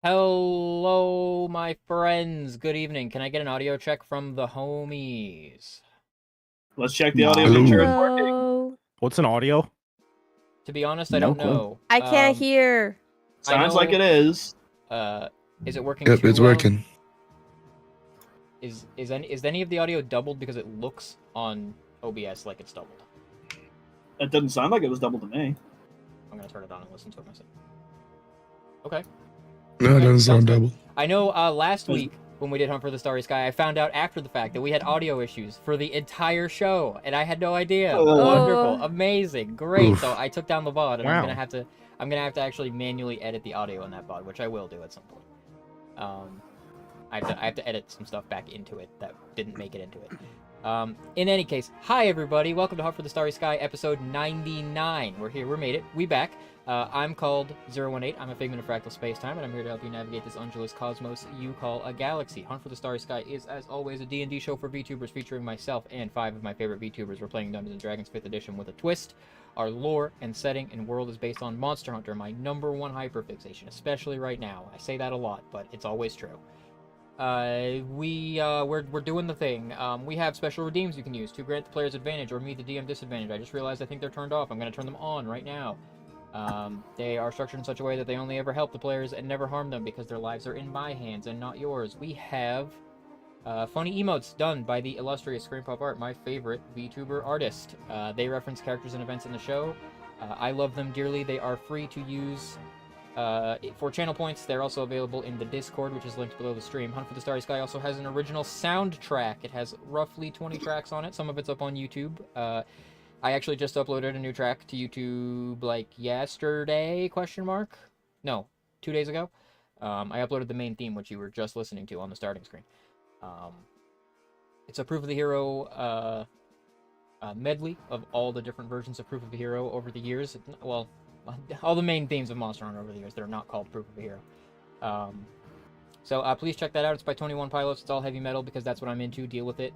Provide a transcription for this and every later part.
Hello, my friends. Good evening. Can I get an audio check from the homies? Let's check the audio, make sure Hello. it's working. Hello. What's an audio? To be honest, I No don't clue. know. I can't hear. I Sounds know, like it is. Is it working Yep, too it's well? working. Is any of the audio doubled because it looks on OBS like it's doubled? It didn't sound like it was double to me. I'm gonna turn it on and listen to it myself. Okay. No, it Okay, doesn't sounds sound good. double. I know last week when we did Hunt for the Starry Sky, I found out after the fact that we had audio issues for the entire show, and I had no idea. Oh. Wonderful, amazing, great. Oof. So I took down the VOD, and Wow. I'm gonna have to actually manually edit the audio on that VOD, which I will do at some point. I have to edit some stuff back into it that didn't make it into it. In any case, hi everybody, welcome to Hunt for the Starry Sky, episode 99. We're here, we made it, we back. I'm called 018, I'm a figment of fractal space-time, and I'm here to help you navigate this undulous cosmos you call a galaxy. Hunt for the Starry Sky is, as always, a D&D show for VTubers featuring myself and 5 of my favorite VTubers. We're playing Dungeons & Dragons 5th edition with a twist. Our lore and setting and world is based on Monster Hunter, my #1 hyperfixation, especially right now. I say that a lot, but it's always true. We're doing the thing. We have special redeems you can use to grant the player's advantage or meet the DM disadvantage. I just realized I think they're turned off. I'm going to turn them on right now. They are structured in such a way that they only ever help the players and never harm them because their lives are in my hands and not yours. We have funny emotes done by the illustrious Screen Pop Art, my favorite VTuber artist. They reference characters and events in the show. I love them dearly. They are free to use for channel points. They're also available in the Discord, which is linked below the stream. Hunt for the Starry Sky also has an original soundtrack. It has roughly 20 tracks on it. Some of it's up on YouTube. I actually just uploaded a new track to YouTube like yesterday, question mark? No, 2 days ago. I uploaded the main theme, which you were just listening to on the starting screen. It's a Proof of the Hero medley of all the different versions of Proof of the Hero over the years. Well, all the main themes of Monster Hunter over the years that are not called Proof of a Hero. So please check that out. It's by 21 Pilots. It's all heavy metal because that's what I'm into. Deal with it.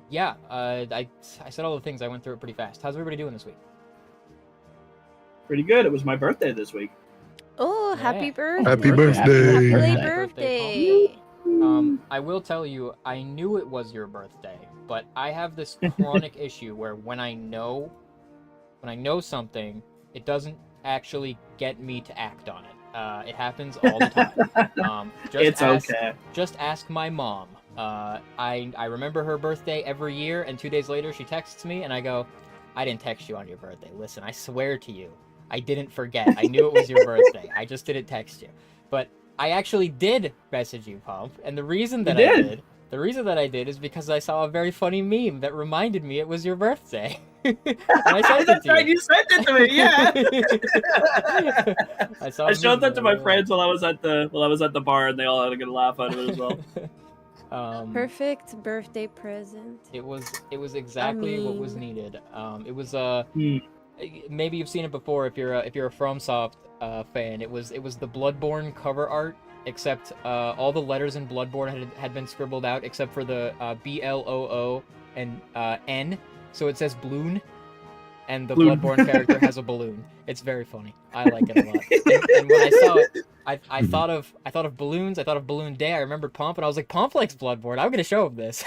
Yeah, I said all the things. I went through it pretty fast. How's everybody doing this week? Pretty good. It was my birthday this week. Oh, Yeah. happy birthday. Happy Happy birthday. late Happy birthday. I will tell you, I knew it was your birthday, but I have this chronic issue where when I know something, it doesn't actually get me to act on it. It happens all the time. Okay. Just ask my mom. I remember her birthday every year, and 2 days later she texts me, and I go, I didn't text you on your birthday. Listen, I swear to you, I didn't forget. I knew it was your birthday. I just didn't text you. But I actually did message you, Pump, and the reason that I did is because I saw a very funny meme that reminded me it was your birthday. And I sent it That's to right, you. you sent it to me, yeah. I I showed that to my friends while I was at the bar, and they all had a good laugh out of it as well. Perfect birthday present. It was exactly what was needed. It was maybe you've seen it before if you're a FromSoft fan. It was the Bloodborne cover art, except all the letters in Bloodborne had been scribbled out except for the BLOO and N. So it says balloon, and the Bloon. Bloodborne character has a balloon. It's very funny. I like it a lot. And when I saw it, I thought of balloons. I thought of Balloon Day. I remembered Pomp, and I was like, Pomp likes Bloodborne. I'm gonna show him this.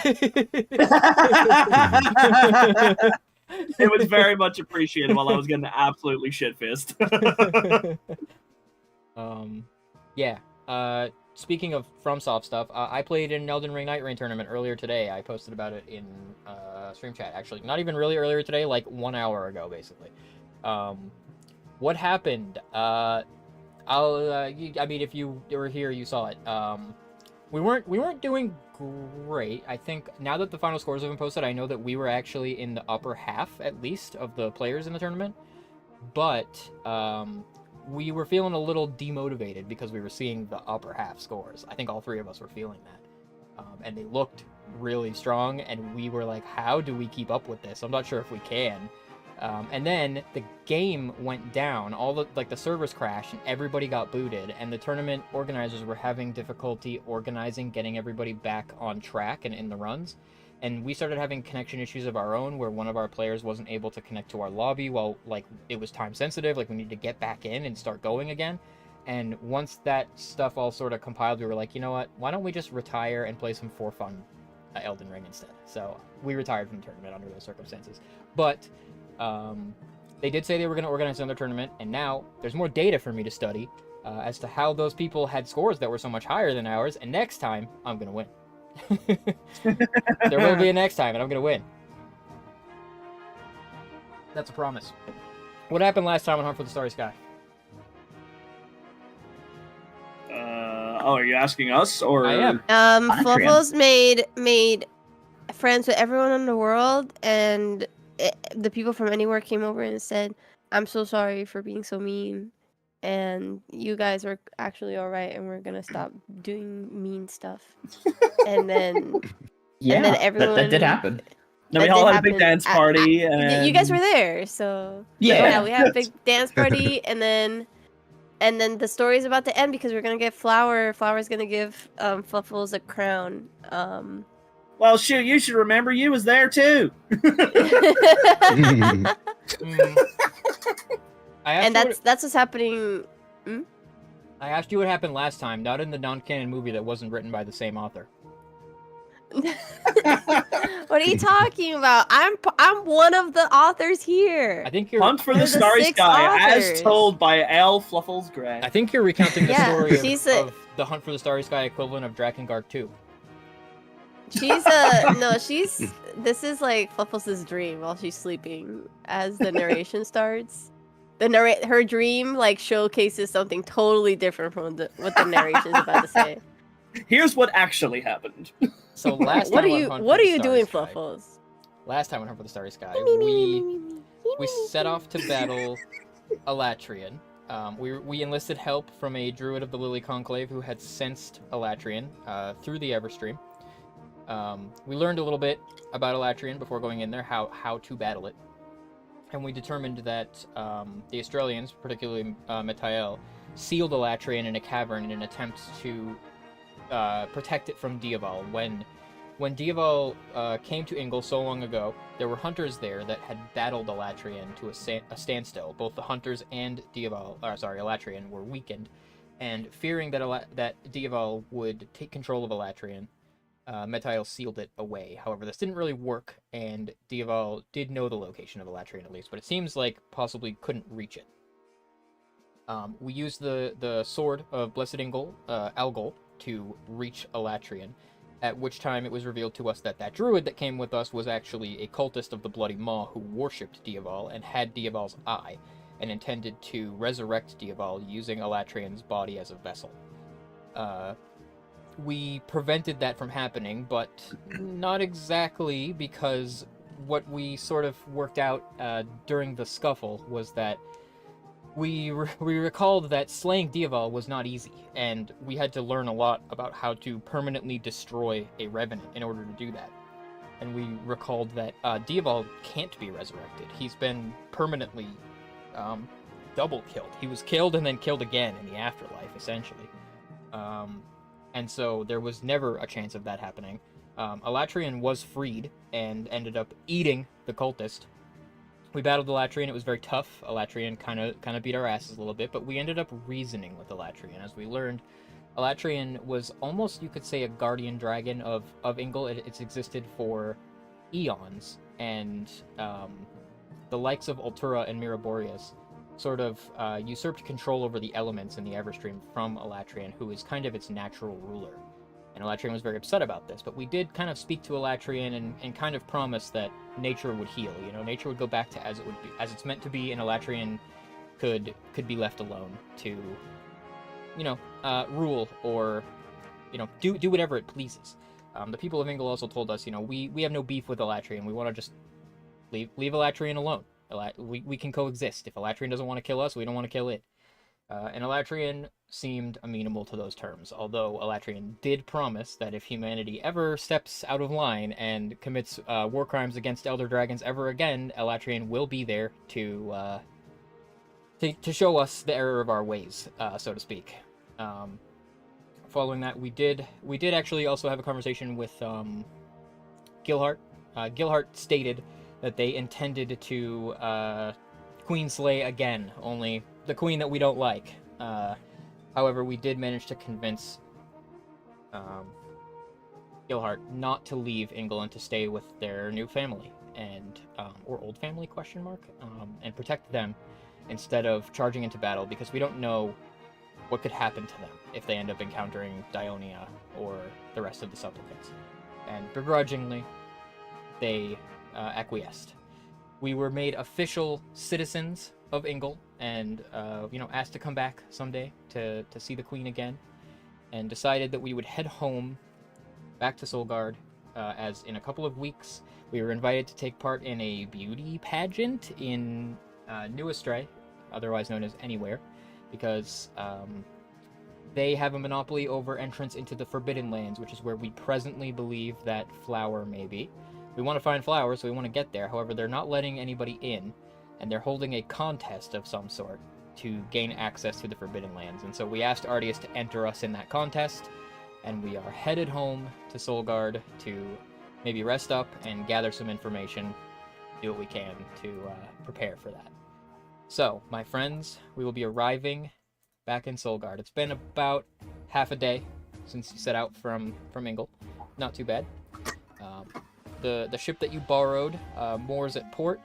It was very much appreciated while I was getting absolutely shit-faced. Yeah. Speaking of FromSoft stuff, I played in Elden Ring Night Rain tournament earlier today. I posted about it in stream chat. Actually, not even really earlier today, like 1 hour ago, basically. What happened? I mean, if you were here, you saw it. We weren't doing great. I think now that the final scores have been posted, I know that we were actually in the upper half, at least, of the players in the tournament. But we were feeling a little demotivated because we were seeing the upper half scores. I think all three of us were feeling that. And they looked really strong, and we were like, how do we keep up with this? I'm not sure if we can. And then the game went down, all the servers crashed, and everybody got booted, and the tournament organizers were having difficulty organizing, getting everybody back on track and in the runs. And we started having connection issues of our own, where one of our players wasn't able to connect to our lobby while, like, it was time sensitive, like we needed to get back in and start going again. And once that stuff all sort of compiled, we were like, you know what? Why don't we just retire and play some for fun Elden Ring instead? So we retired from the tournament under those circumstances. But they did say they were going to organize another tournament, and now there's more data for me to study as to how those people had scores that were so much higher than ours. And next time, I'm going to win. There will be a next time, and I'm going to win. That's a promise. What happened last time on Hunt for the Starry Sky? Are you asking us or? I am. Fluffles made friends with everyone in the world, and the people from anywhere came over and said, "I'm so sorry for being so mean, and you guys were actually all right, and we're gonna stop doing mean stuff." And then Yeah, and then everyone that did happen. Then we that all did had a big happen. dance party, and you guys were there, so Yeah. we had a big dance party, and then the story's about to end because we're gonna get Flower. Flower's gonna give Fluffles a crown. Well, shoot, you should remember you was there too. And that's what's happening. I asked you what happened last time, not in the non-canon movie that wasn't written by the same author. What are you talking about? I'm one of the authors here. I think you're Hunt for the the Starry 6 Sky, authors. as told by L. Fluffles Gray. I think you're recounting the Yeah, story she's of the Hunt for the Starry Sky equivalent of Drakengard 2. This is like Fluffles' dream while she's sleeping as the narration starts. Her dream like showcases something totally different from what the narration is about to say. Here's what actually happened. So last What time are on you Hunt what for are the you Starry doing, Sky- Fluffles? Last time on Hunt for the Starry Sky, we set off to battle Elatrian. We enlisted help from a druid of the Lily Conclave who had sensed Elatrian through the Everstream. We learned a little bit about Elatrian before going in there, how to battle it. And we determined that the Australians, particularly Metael, sealed Elatrian in a cavern in an attempt to protect it from Diaval. When Diaval came to Ingol so long ago, there were hunters there that had battled Elatrian to a standstill. Both the hunters and Elatrian were weakened, and fearing that Diaval would take control of Elatrian, Metael sealed it away. However, this didn't really work, and Diaval did know the location of Elatrian at least, but it seems like possibly couldn't reach it. We used the sword of Blessed Ingol, Algol, to reach Elatrian, at which time it was revealed to us that druid that came with us was actually a cultist of the Bloody Maw who worshipped Diaval and had Diaval's eye, and intended to resurrect Diaval using Elatrian's body as a vessel. We prevented that from happening, but not exactly, because what we sort of worked out during the scuffle was that we recalled that slaying Diaval was not easy, and we had to learn a lot about how to permanently destroy a Revenant in order to do that. And we recalled that Diaval can't be resurrected. He's been permanently double killed. He was killed and then killed again in the afterlife, essentially. And so there was never a chance of that happening. Elatrian was freed and ended up eating the cultist. We battled Elatrian. It was very tough. Elatrian kind of beat our asses a little bit, but we ended up reasoning with Elatrian. As we learned, Elatrian was almost, you could say, a guardian dragon of Ingol. It's existed for eons, and the likes of Ultura and Miraboreus sort of usurped control over the elements in the Everstream from Elatrian, who is kind of its natural ruler. And Elatrian was very upset about this, but we did kind of speak to Elatrian and kind of promise that nature would heal. You know, nature would go back to as it's meant to be, and Elatrian could be left alone to, rule or, do whatever it pleases. The people of Ingol also told us, we have no beef with Elatrian. We want to just leave Elatrian alone. We can coexist. If Elatrian doesn't want to kill us, we don't want to kill it. And Elatrian seemed amenable to those terms, although Elatrian did promise that if humanity ever steps out of line and commits war crimes against Elder Dragons ever again, Elatrian will be there to show us the error of our ways, so to speak. Following that, we did actually also have a conversation with Gilhart. Gilhart stated that they intended to Queen slay again, only the queen that we don't like. However, we did manage to convince Gilhart not to leave England to stay with their new family and or old family ? And protect them instead of charging into battle, because we don't know what could happen to them if they end up encountering Dionia or the rest of the supplicants. And begrudgingly, they acquiesced. We were made official citizens of Ingle, and asked to come back someday to see the Queen again, and decided that we would head home back to Solgard, as in a couple of weeks we were invited to take part in a beauty pageant in New Astray, otherwise known as Anywhere, because they have a monopoly over entrance into the Forbidden Lands, which is where we presently believe that Flower may be. We want to find Flower, so we want to get there. However, they're not letting anybody in, and they're holding a contest of some sort to gain access to the Forbidden Lands. And so we asked Artius to enter us in that contest, and we are headed home to Solgard to maybe rest up and gather some information, do what we can to prepare for that. So, my friends, we will be arriving back in Solgard. It's been about half a day since you set out from Ingle. Not too bad. The ship that you borrowed moors at port,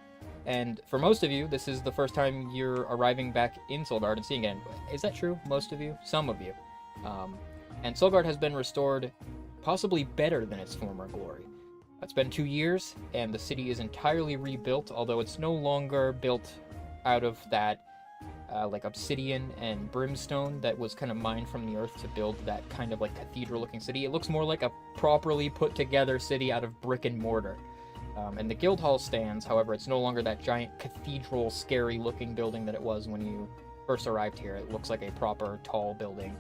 and for most of you, this is the first time you're arriving back in Solgard and seeing it. Is that true? Most of you? Some of you. And Solgard has been restored possibly better than its former glory. It's been 2 years, and the city is entirely rebuilt, although it's no longer built out of that like obsidian and brimstone that was kind of mined from the earth to build that kind of like cathedral-looking city. It looks more like a properly put-together city out of brick and mortar. And the guild hall stands, however, it's no longer that giant cathedral, scary-looking building that it was when you first arrived here. It looks like a proper, tall building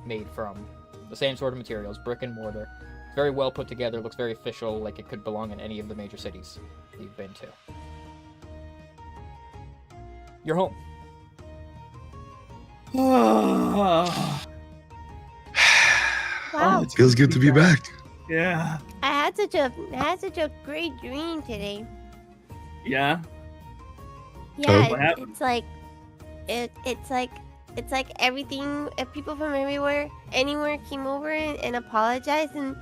made from the same sort of materials, brick and mortar. It's very well put together, looks very official, like it could belong in any of the major cities that you've been to. You're home. Oh, Wow. it's Feels good to be back. Yeah. I had such a great dream today. Yeah. Yeah, What happened? it's like everything. People from anywhere came over and apologized, and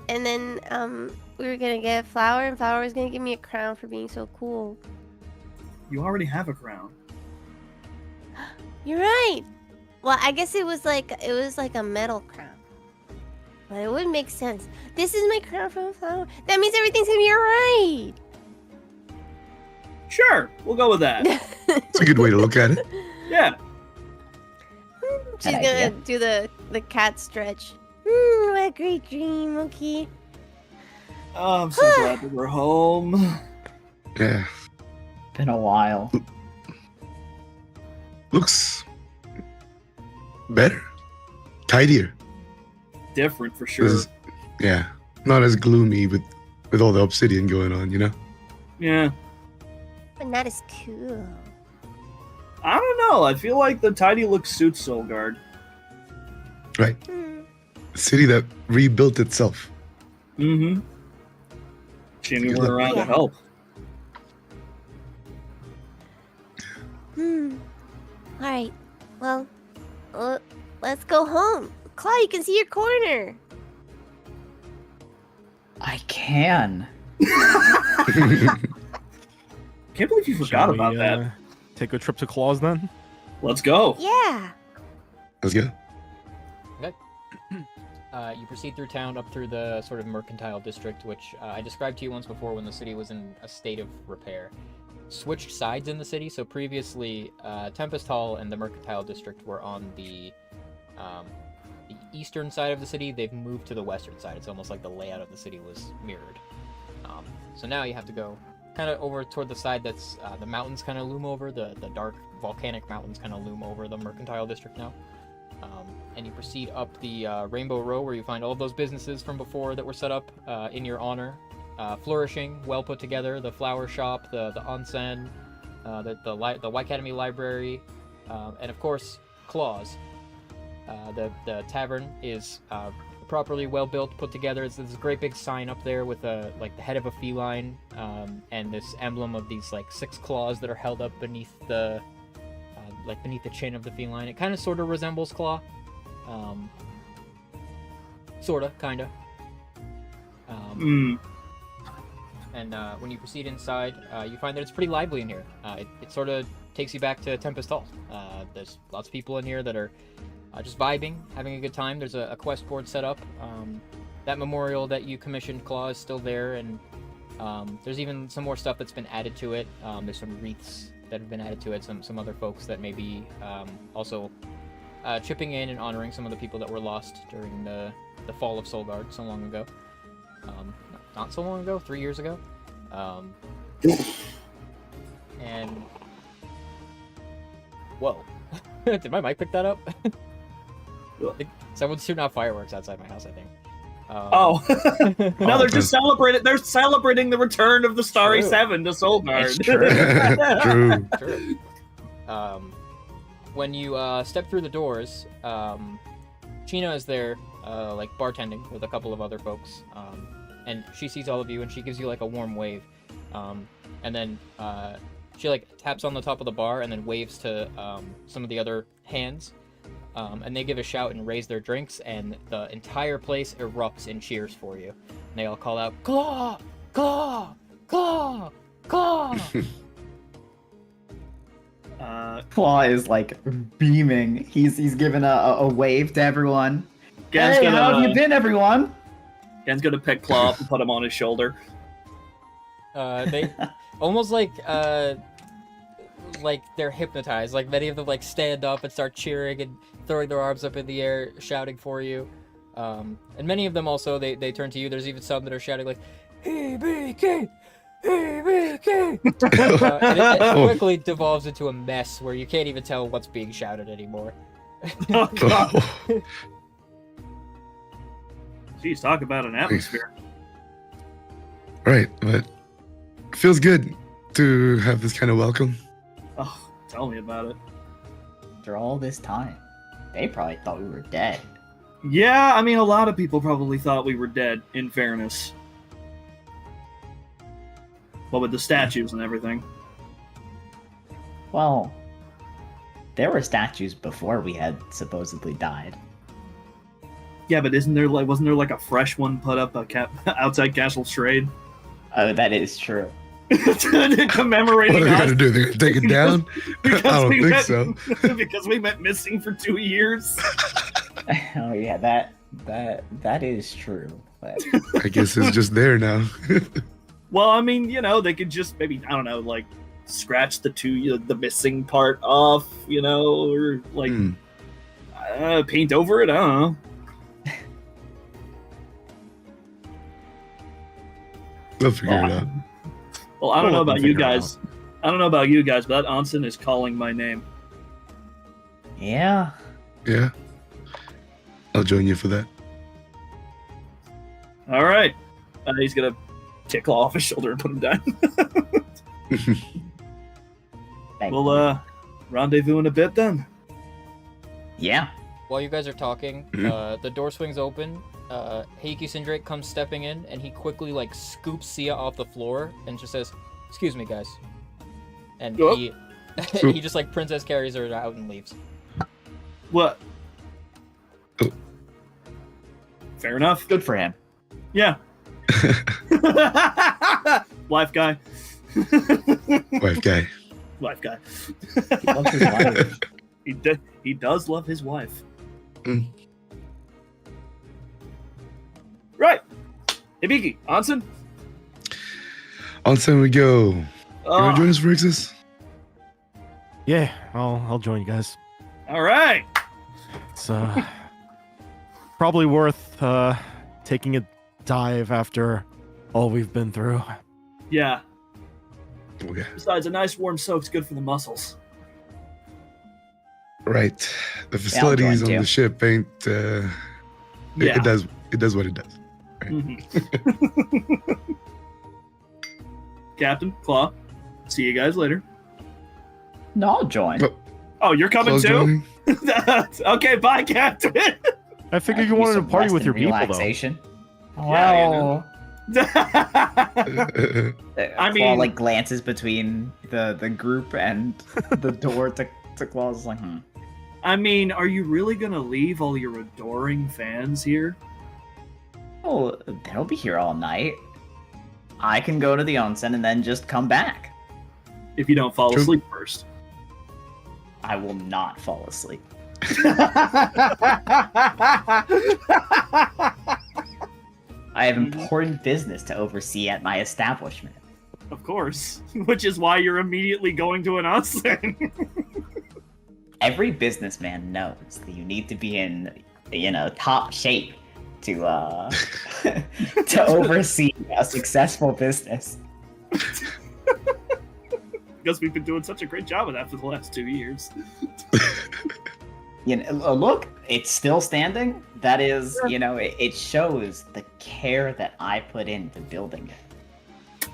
then we were gonna get Flower, and Flower was gonna give me a crown for being so cool. You already have a crown. You're right. Well, I guess it was like a metal crown. But it would make sense. This is my crown from Flower. That means everything's gonna be alright. Sure, we'll go with that. It's a good way to look at it. Yeah. She's Good gonna idea. do the cat stretch. What a great dream, okay. Oh, I'm so glad that we're home. Yeah. Been a while. Looks better. Tidier. Different for sure. This is- yeah. Not as gloomy with all the obsidian going on, you know? Yeah. But not as cool. I don't know. I feel like the tidy look suits Solgard. Right. Hmm. A city that rebuilt itself. Mm-hmm. Jimmy, Good we're luck. around to Yeah. help. Alright. Well, let's go home. Claw, you can see your corner. I can. Can't believe you forgot Shall about we, that. Take a trip to Claws then? Let's go. Yeah. Let's go. You proceed through town up through the sort of mercantile district, which I described to you once before when the city was in a state of repair. Switched sides in the city, so previously Tempest Hall and the mercantile district were on the eastern side of the city. They've moved to the western side. It's almost like the layout of the city was mirrored. So now you have to go kind of over toward the side that's the mountains kind of loom over, the dark volcanic mountains kind of loom over the mercantile district now. And you proceed up the Rainbow Row, where you find all of those businesses from before that were set up in your honor, flourishing, well put together. The flower shop, the onsen, the Y Academy library, and of course Claws. The tavern is properly well built, put together. There's a great big sign up there with like the head of a feline, and this emblem of these like 6 claws that are held up beneath the like beneath the chin of the feline. It kind of sort of resembles Claw. Sorta, kinda. And when you proceed inside, you find that it's pretty lively in here. It sort of takes you back to Tempest Hall. There's lots of people in here that are just vibing, having a good time. There's a quest board set up. That memorial that you commissioned, Claw, is still there, and there's even some more stuff that's been added to it. There's some wreaths that have been added to it, some other folks that may be also chipping in and honoring some of the people that were lost during the fall of Solgard so long ago. Not so long ago, 3 years ago. And whoa, did my mic pick that up? Someone's shooting off fireworks outside my house, I think. No, they're just celebrating. They're celebrating the return of the Starry True. 7 to Solgard. It's true. True. True. When you step through the doors, China is there, like bartending with a couple of other folks, and she sees all of you and she gives you like a warm wave, and then she like taps on the top of the bar and then waves to some of the other hands, and they give a shout and raise their drinks, and the entire place erupts in cheers for you. And they all call out, "Claw! Claw! Claw! Claw!" Claw is like beaming. He's given a wave to everyone. Gen's Hey, gonna, how have you been, everyone? Gen's gonna pick Claw up and put him on his shoulder. They almost like they're hypnotized. Like many of them like stand up and start cheering and throwing their arms up in the air, shouting for you. And many of them also they turn to you. There's even some that are shouting like, "EBK, EBK!" And it quickly devolves into a mess where you can't even tell what's being shouted anymore. Oh god. Jeez, talk about an atmosphere. Right, but it feels good to have this kind of welcome. Oh, tell me about it. After all this time, they probably thought we were dead. Yeah, I mean, a lot of people probably thought we were dead, in fairness. Well, with the statues and everything. Well, there were statues before we had supposedly died. Yeah, but wasn't there like a fresh one put up outside Castle Strade? Oh, that is true. Commemorating What are they us gonna do? They're gonna take it down? I don't think so. Because we went missing for 2 years. Oh yeah, that is true. But I guess it's just there now. Well, I mean, they could just maybe, I don't know, like scratch the missing part off, or like paint over it. I don't know. They'll figure it out. Well, I don't know We'll about you figure it guys. I don't know about you guys, but that Anson is calling my name. yeah, Yeah. I'll join you for that. All right. He's gonna tickle off his shoulder and put him down. thank We'll you. rendezvous in a bit then. Yeah. While you guys are talking, the door swings open. Heiki Sindrake comes stepping in, and he quickly like scoops Sia off the floor and just says, "Excuse me, guys." And Oh. he just like princess carries her out and leaves. What? Oh. Fair enough. Good for him. Yeah. Wife guy. Wife guy. Wife guy. He loves his wife. He does love his wife. Mm. Right. Hibiki, Anson. On time we go. You wanna join us for Ixis? Yeah, I'll join you guys. All right. It's probably worth taking a dive after all we've been through. Yeah. Okay. Besides, a nice warm soak's good for the muscles. Right. The join facilities on too. the ship ain't Yeah. it does what it does. Mhm. Captain, Claw, see you guys later. No, I'll join. But- Oh, you're coming Close too? joining? Okay, bye, Captain. I figured Give you me wanted to some party rest with and your people, though. relaxation. Yeah, Well, I Claw mean- like glances between the group and the door to So Claus is like, I mean, are you really gonna leave all your adoring fans here? oh, they'll be here all night. I can go to the onsen and then just come back. If you don't fall True. asleep first. I will not fall asleep. I have important business to oversee at my establishment. Of course. Which is why you're immediately going to an onsen. Every businessman knows that you need to be in, top shape to to oversee a successful business. Because we've been doing such a great job of that for the last 2 years. Look, it's still standing. That is, it shows the care that I put into building it.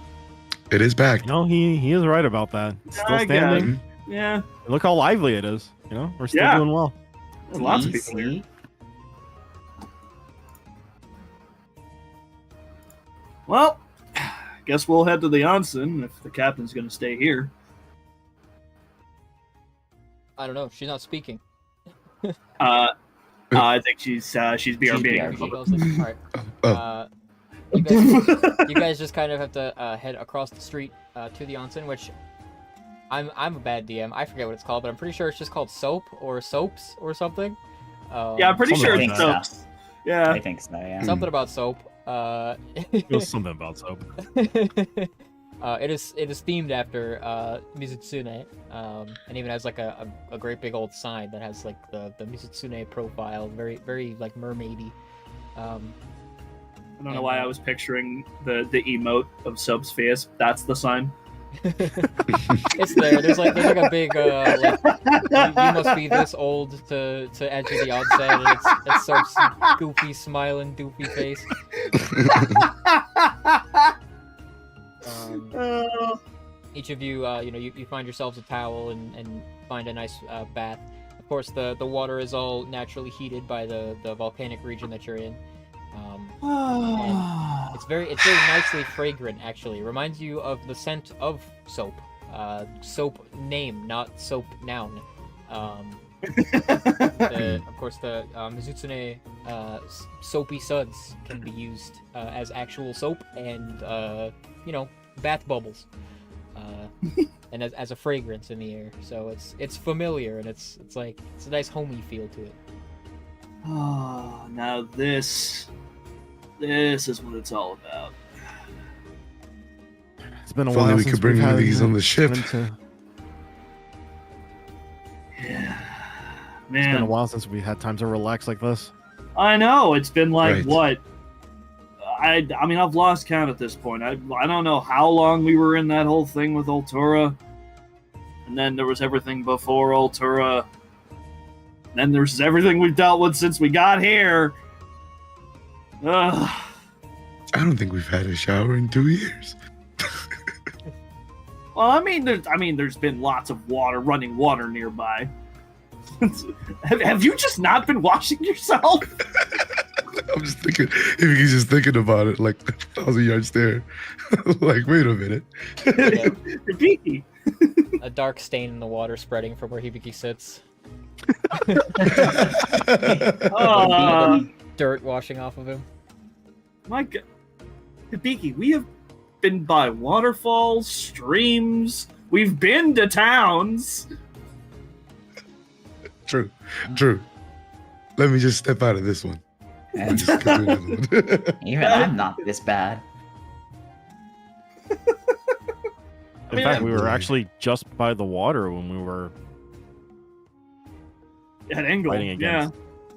It is back. No, he is right about that. It's still I got standing. it. Yeah. Look how lively it is. We're still Yeah. doing well. There's lots of people here. See? Well, guess we'll head to the onsen if the captain's going to stay here. I don't know. She's not speaking. I think she's BRB. BRB. She goes like, all right. Oh, You guys just kind of have to head across the street to the onsen, which I'm a bad DM. I forget what it's called, but I'm pretty sure it's just called Soap or Soaps or something. Yeah, I'm pretty Something sure like it's that. soaps. Yeah. I think so, yeah. something about soap. It was something about soap. It is themed after Mizutsune, and even has like a great big old sign that has like the Mizutsune profile, very very like mermaidy. I don't know why I was picturing the emote of Soap's face. That's the sign. It's there. There's like a big like you must be this old to enter the onsen, and it's Soap's goofy smiling doofy face. Each of you, you find yourselves a towel and find a nice bath. Of course, the water is all naturally heated by the volcanic region that you're in. And it's very nicely fragrant. Actually, it reminds you of the scent of soap. Soap name, not soap noun. Of course, the Mizutsune soapy suds can be used as actual soap and bath bubbles, and as a fragrance in the air. So it's familiar and it's a nice homey feel to it. Oh, now this is what it's all about. It's been a If while only we since could bring we've one of had these on the ship. went to- Yeah, It's been a man. while since we had time to relax like this. I know it's been like Right. what? I mean I've lost count at this point. I don't know how long we were in that whole thing with Ultura, and then there was everything before Ultura. Then there's everything we've dealt with since we got here. Ugh. I don't think we've had a shower in 2 years. Well, I mean, there's been lots of running water nearby. have you just not been washing yourself? I'm just thinking, if he's just thinking about it, like 1,000 yards there. Like, wait a minute. Hibiki. A dark stain in the water spreading from where Hibiki sits. Dirt washing off of him. My God. Hibiki, we have been by waterfalls, streams. We've been to towns. True. Let me just step out of this one. And Just go to another one. even I'm not this bad. In fact, we were actually just by the water when we were At Engel, fighting yeah. against.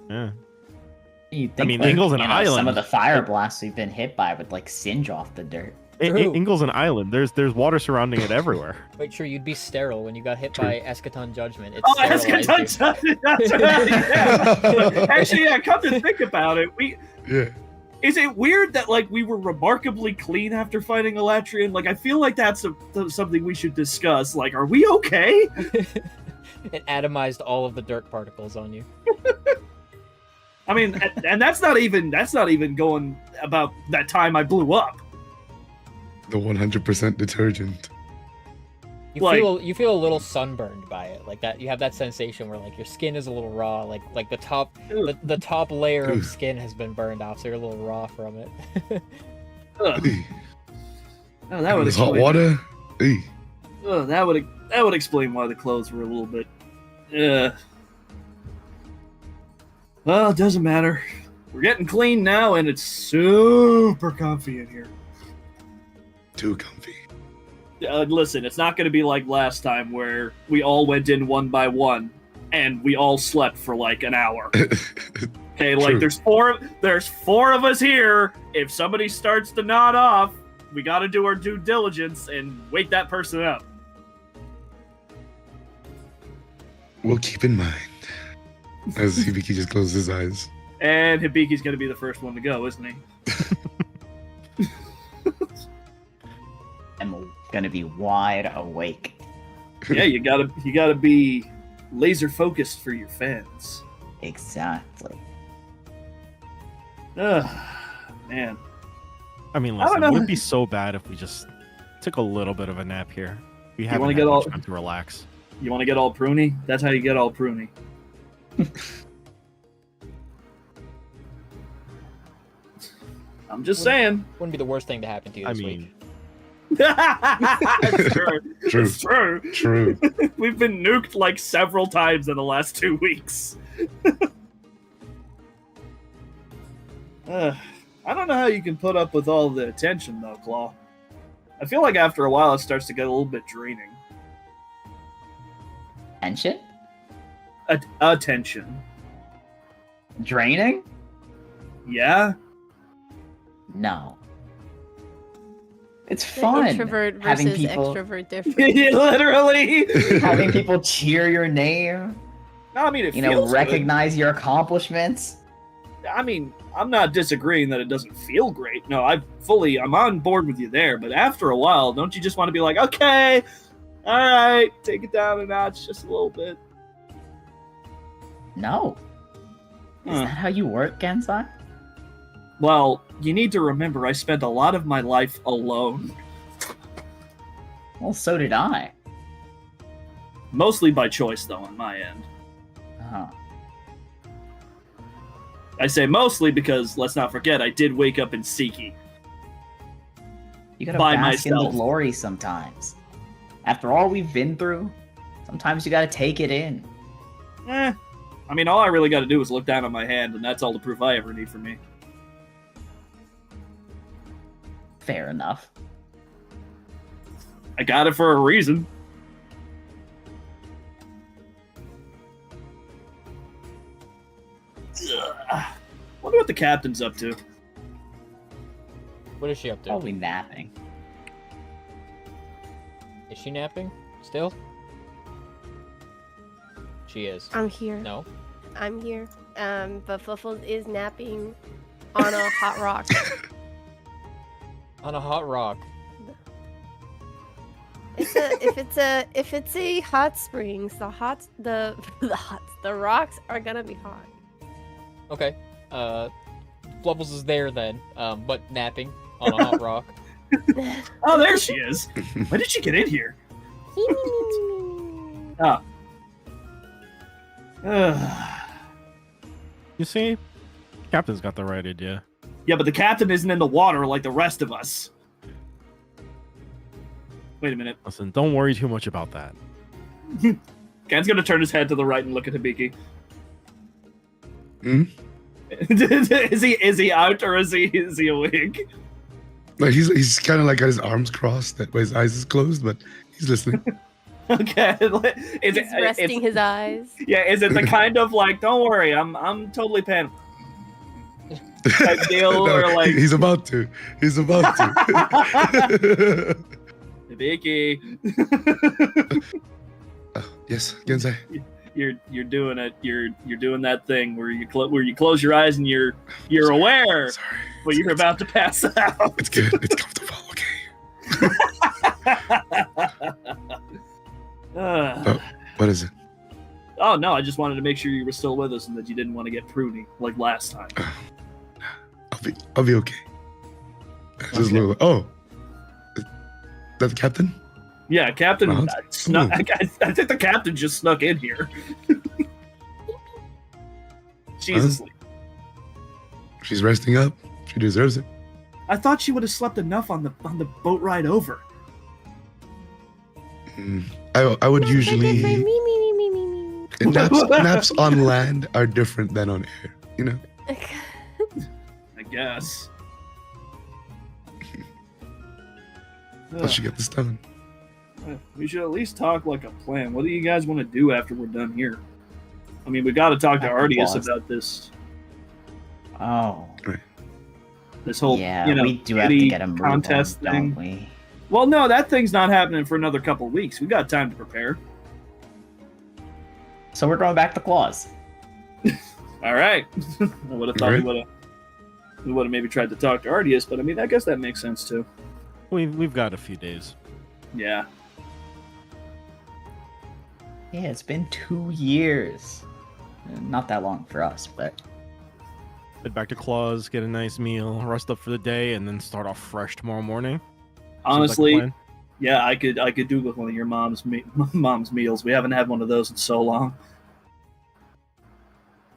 Yeah. You'd think, mean, Ingle's an some island. of the fire blasts we've been hit by would singe off the dirt. True. Ingle's an island. There's water surrounding it everywhere. Wait, sure, you'd be sterile when you got hit True. by Eschaton Judgment. It Oh, sterilized Eschaton, you. that's right. Yeah. Actually, yeah. Come to think about it, Yeah. is it weird that we were remarkably clean after fighting Elatrian? I feel like that's something we should discuss. Are we okay? It atomized all of the dirt particles on you. I mean, and that's not even going about that time I blew up. The 100% detergent. You feel a little sunburned by it, like that. You have that sensation where like your skin is a little raw, like the top the top layer of skin has been burned off, so you're a little raw from it. Ugh. Hey, Oh, that would this hot explain. water. Hey, Oh, that would explain why the clothes were a little bit. Well, it doesn't matter. We're getting clean now, and it's super comfy in here. too comfy. Listen, it's not going to be like last time where we all went in one by one, and we all slept for like an hour. Okay, like True. there's four of us here. If somebody starts to nod off, we got to do our due diligence and wake that person up. We'll keep in mind. As Hibiki just closes his eyes. And Hibiki's going to be the first one to go, isn't he? I'm gonna be wide awake. Yeah, you gotta be laser focused for your fans. Exactly. Ugh, man. I mean, I don't listen, know. it would be so bad if we just took a little bit of a nap here. We haven't wanna had get much all- time to relax. You want to get all pruny? That's how you get all pruny. I'm just saying. Wouldn't be the worst thing to happen to you I this mean, week. It's true. True. It's true. True. We've been nuked like several times in the last 2 weeks. I don't know how you can put up with all the attention, though, Claw. I feel like after a while it starts to get a little bit draining. Tension? Attention. Draining? Yeah? No. It's fun. Introvert having versus people extrovert difference. Literally. having people cheer your name. No, I mean, it You know, feels recognize your accomplishments. good. I mean, I'm not disagreeing that it doesn't feel great. No, I'm on board with you there. But after a while, don't you just want to be like, okay, all right, take it down a notch just a little bit? No. Is Huh. that how you work, Gensai? Well, you need to remember I spent a lot of my life alone. Well, so did I. Mostly by choice, though, on my end. Huh. I say mostly because, let's not forget, I did wake up in Siki. You gotta By bask in the myself. glory sometimes. After all we've been through, sometimes you gotta take it in. I mean, all I really got to do is look down on my hand, and that's all the proof I ever need for me. Fair enough. I got it for a reason. Ugh. Wonder what the captain's up to. What is she up to? Probably napping. Is she napping still? She is. I'm here. No. I'm here. But Fluffles is napping on a hot rock. On a hot rock. If it's a hot springs, the rocks are gonna be hot. Okay. Flubbles is there then, but napping on a hot rock. Oh, there she is. When did she get in here? Oh. You see, Captain's got the right idea. Yeah, but the captain isn't in the water like the rest of us. Wait a minute. Listen, don't worry too much about that. Ken's gonna turn his head to the right and look at Hibiki. Hmm? Is he out or is he awake? Like he's kind of like got his arms crossed, that way his eyes is closed, but he's listening. Okay. Is He's resting his eyes. Yeah, is it the kind of like, don't worry, I'm totally pan type deal, No, or like he's about to. He's about to. Hibiki, Yes, Gensai. you're doing it. You're doing that thing where you close your eyes and you're aware, Sorry. but you're about to pass out. It's good. It's comfortable. Okay. What is it? Oh no, I just wanted to make sure you were still with us and that you didn't want to get pruny like last time. I'll be okay. Just Okay. look. Oh, is that the captain? Yeah, Captain Well, snuck. I think the captain just snuck in here. She's Huh? asleep. She's resting up. She deserves it. I thought she would have slept enough on the boat ride over. I would Me, usually me, me, me, me, me. naps on land are different than on air. You know. I guess. Let's get this done. We should at least talk like a plan. What do you guys want to do after we're done here? I mean, we got to talk to Ardius about this. Oh. This whole, Yeah, we do have to get a move contest on, thing. don't we? Well, no, that thing's not happening for another couple weeks. We got time to prepare. So we're going back to claws. All right. I would have thought Right. we would have maybe tried to talk to Ardius, but I mean, I guess that makes sense too. We've got a few days. Yeah. Yeah, it's been 2 years. Not that long for us, but Head back to claws, get a nice meal, rest up for the day, and then start off fresh tomorrow morning. Seems like a Honestly, plan. yeah, I could do with one of your mom's meals. We haven't had one of those in so long.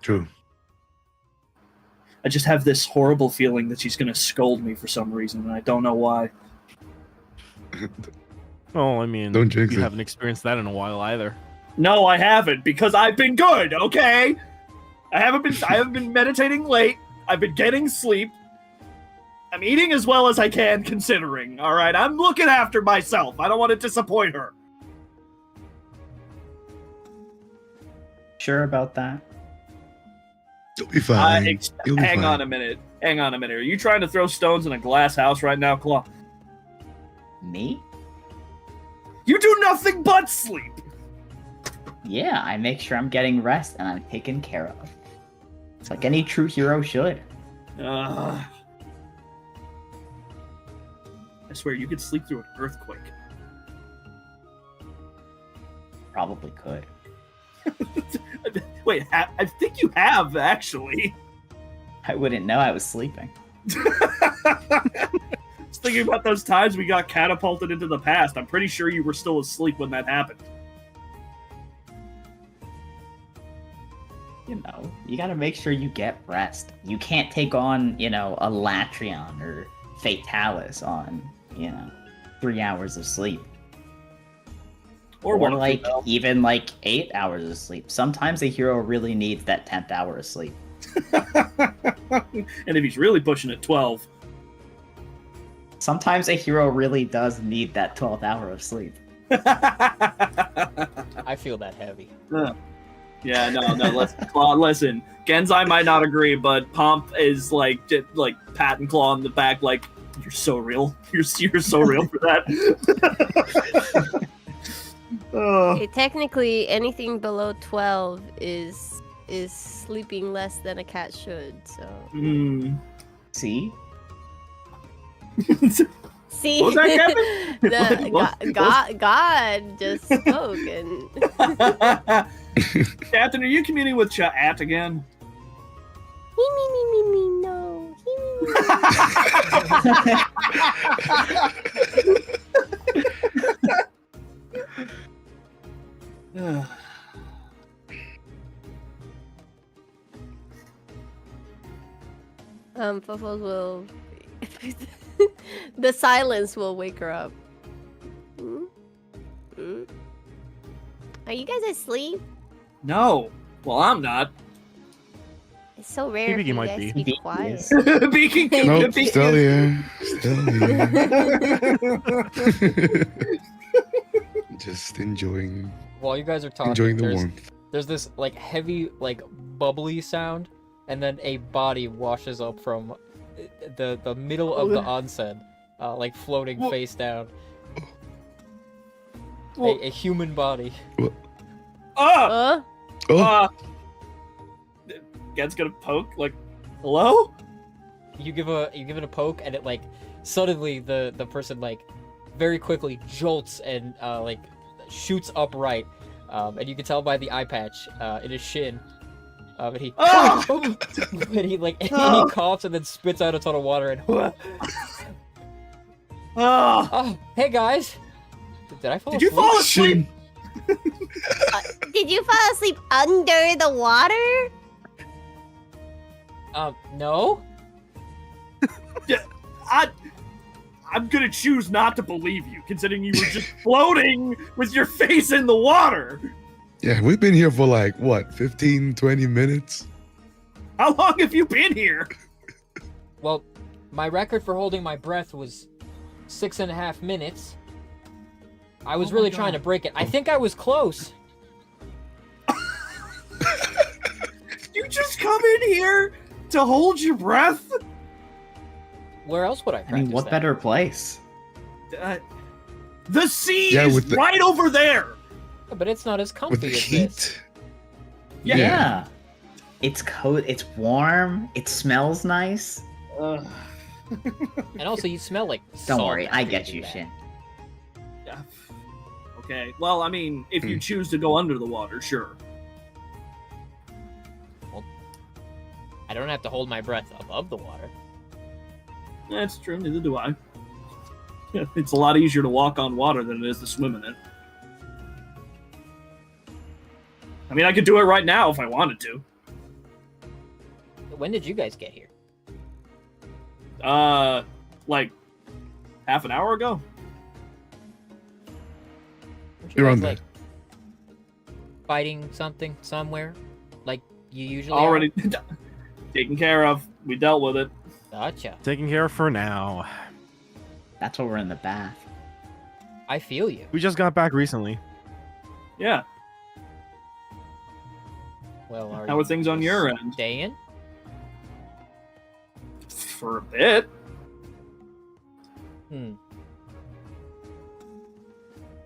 True. I just have this horrible feeling that she's going to scold me for some reason, and I don't know why. Well, I mean, Don't jinx you it. haven't experienced that in a while either. No, I haven't, because I've been good, okay? I haven't been meditating late. I've been getting sleep. I'm eating as well as I can, considering, all right? I'm looking after myself. I don't want to disappoint her. sure about that? You'll be fine. You'll be Hang fine. on a minute. Hang on a minute. Are you trying to throw stones in a glass house right now, Claw? Me? You do nothing but sleep. Yeah, I make sure I'm getting rest and I'm taken care of. It's like any true hero should. I swear, you could sleep through an earthquake. Probably could. Wait, I think you have, actually. I wouldn't know I was sleeping. Just thinking about those times we got catapulted into the past. I'm pretty sure you were still asleep when that happened. You know, you gotta make sure you get rest. You can't take on, you know, a Latrion or Fatalis on, 3 hours of sleep. Or one of like, you, though. even like 8 hours of sleep. Sometimes a hero really needs that 10th hour of sleep. And if he's really pushing it, 12. Sometimes a hero really does need that 12th hour of sleep. I feel that heavy. Yeah, no, listen. Genzai might not agree, but Pomp is like patting Claw on the back, like, you're so real. You're so real for that. Okay, technically, anything below 12 is sleeping less than a cat should. So See? see, What was that, Kevin? God just spoke, and Captain, are you communing with Chat again? me, no. Fluffles will. The silence will wake her up. Are you guys asleep? No. Well, I'm not. It's so rare Maybe if you you might guys be. keep quiet. Beaking. Nope, still here. Still here. Just enjoying While you guys are talking, enjoying the warmth. there's this like heavy, like bubbly sound, and then a body washes up from the middle of the onsen, like floating Wha- face down. Wha- A human body. Ah! Oh, Gen's gonna poke, like, hello? You give it a poke, and it like suddenly the person like very quickly jolts and like shoots upright, and you can tell by the eye patch in his shin. And he Ah! and he like and he coughs and then spits out a ton of water and Ah! oh, hey guys. Did I fall Did you asleep? fall asleep? Did you fall asleep under the water? No. I'm gonna choose not to believe you, considering you were just floating with your face in the water. Yeah, we've been here for like, what, 15, 20 minutes? How long have you been here? Well, my record for holding my breath was 6.5 minutes. I was Oh my really trying to God. break it. I think I was close. You just come in here to hold your breath? Where else would I I practice mean, what that? better place? The sea Yeah, is with the- right over there. But it's not as With comfy the as heat? this. Yeah. It's cold. It's warm. It smells nice. And also, you smell like Don't salt worry, I after get do you, that. Shin. Yeah. Okay. Well, I mean, if you choose to go under the water, sure. I don't have to hold my breath above the water. That's true. Neither do I. Yeah, it's a lot easier to walk on water than it is to swim in it. I mean, I could do it right now if I wanted to. When did you guys get here? Like half an hour ago. Weren't you You're guys, on there. like, fighting something somewhere? Like you usually Already taken care of. We dealt with it. are? Gotcha. Taking care of for now. That's why we're in the bath. I feel you. We just got back recently. Yeah. Well, are How you are things on your end? staying? For a bit.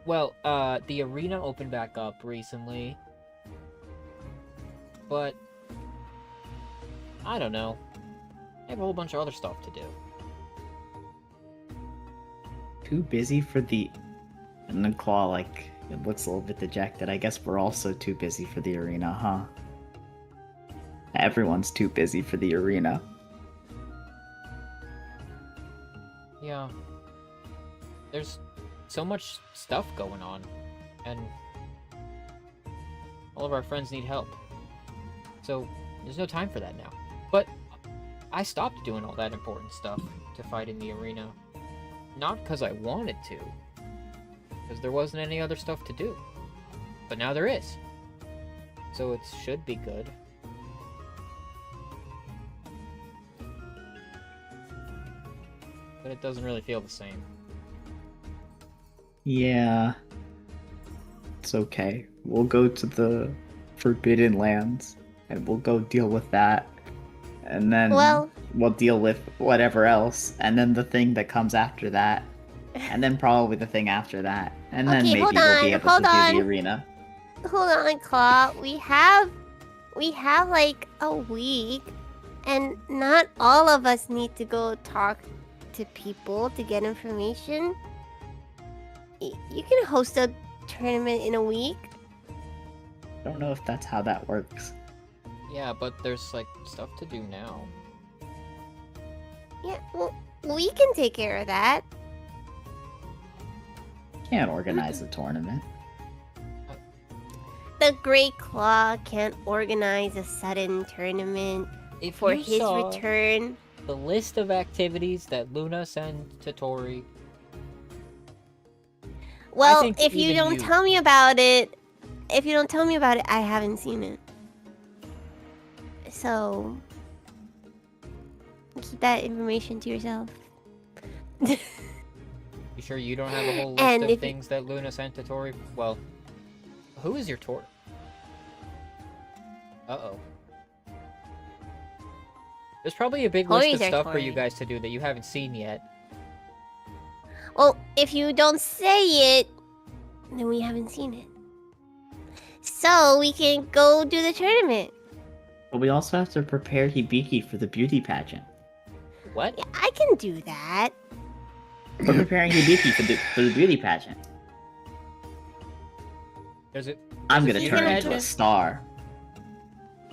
Well, the arena opened back up recently. But I don't know. I have a whole bunch of other stuff to do. Too busy for the. And then Claw, like, it looks a little bit dejected. I guess we're also too busy for the arena, huh? Everyone's too busy for the arena. Yeah. There's so much stuff going on, and all of our friends need help. So there's no time for that now. But I stopped doing all that important stuff to fight in the arena. Not because I wanted to, because there wasn't any other stuff to do. But now there is. So it should be good. But it doesn't really feel the same. Yeah. It's okay. We'll go to the Forbidden Lands, and we'll go deal with that. And then Well- we'll deal with whatever else, and then the thing that comes after that, and then probably the thing after that, and then Okay, maybe hold we'll be on, able to hold do on. the arena. Hold on, Claw. We have like a week, and not all of us need to go talk to people to get information. You can host a tournament in a week. I don't know if that's how that works. Yeah, but there's like stuff to do now. Yeah, well, we can take care of that. Can't organize a tournament. The Great Claw can't organize a sudden tournament If for you his saw return. the list of activities that Luna sent to Tori, Well, think if you even don't you- tell me about it, I haven't seen it. So keep that information to yourself. you sure you don't have a whole list And of if- things that Luna sent to Tori? Well, who is your Tori? Uh-oh. There's probably a big list Tori's of our stuff for you Tori. guys to do that you haven't seen yet. Well, if you don't say it, then we haven't seen it. So we can go do the tournament. But we also have to prepare Hibiki for the beauty pageant. What? Yeah, I can do that. We're preparing Hibiki for the beauty pageant. There's a I'm There's a gonna beauty turn into a pageant? star.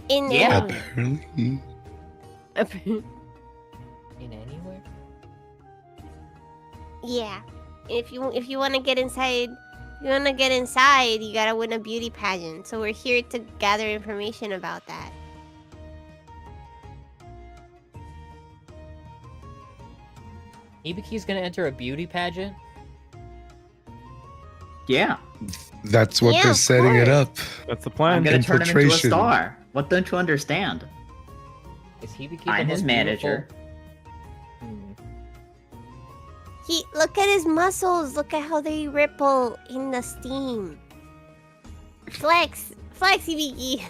In Yeah. Apparently. in anywhere? Yeah. If you want to get inside you wanna get inside, you gotta win a beauty pageant. So we're here to gather information about that. Hibiki's gonna enter a beauty pageant? Yeah, That's what Yeah, they're of setting it up. That's the I'm plan. gonna turn him into a Infiltration. star. What don't you understand? Is Hibiki I'm the his most manager. beautiful- Look at his muscles. Look at how they ripple in the steam. Flex, Hibiki.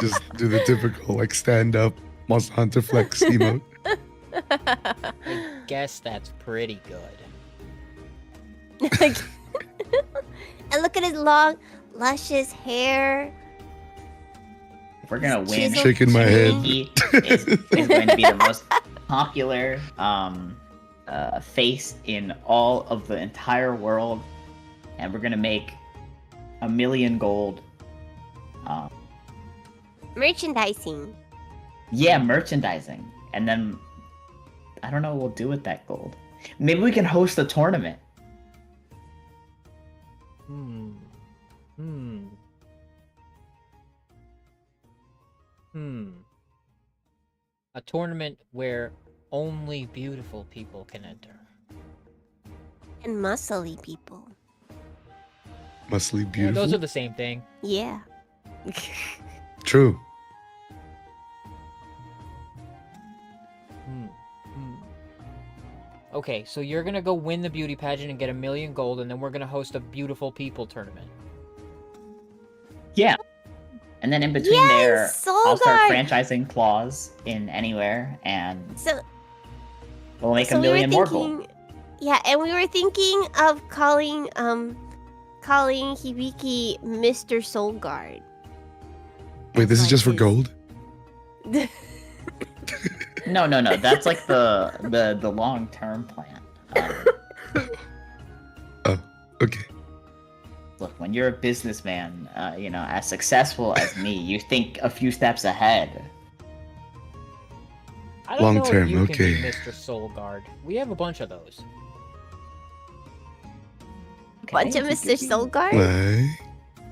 Just do the typical like stand up Monster Hunter flex emote. I guess that's pretty good. And look at his long, luscious hair. If we're gonna win, Chiseled Shaking my head. he is going to be the most popular face in all of the entire world, and we're gonna make 1,000,000 gold. Merchandising. Yeah, merchandising, and then I don't know what we'll do with that gold. Maybe we can host a tournament. Hmm. Hmm. Hmm. A tournament where only beautiful people can enter. And muscly people. Mostly Yeah, beautiful. those are the same thing. Yeah. True. Hmm. Hmm. Okay, so you're gonna go win the beauty pageant and get 1,000,000 gold, and then we're gonna host a beautiful people tournament. Yeah, and then in between Yes, there, I'll start Solgar! franchising claws in anywhere, and So, we'll make so we were 1,000,000 more gold. thinking, yeah, and we were thinking of calling Hibiki Mr. Soulguard. Wait, this is Like just for his- gold? No, that's like the long term plan. Okay. Look, when you're a businessman, as successful as me, you think a few steps ahead. I don't Long know term, if you okay. can be Mr. Soulguard. We have a bunch of those. Bunch of he Mr. could be- Soulguard? Why?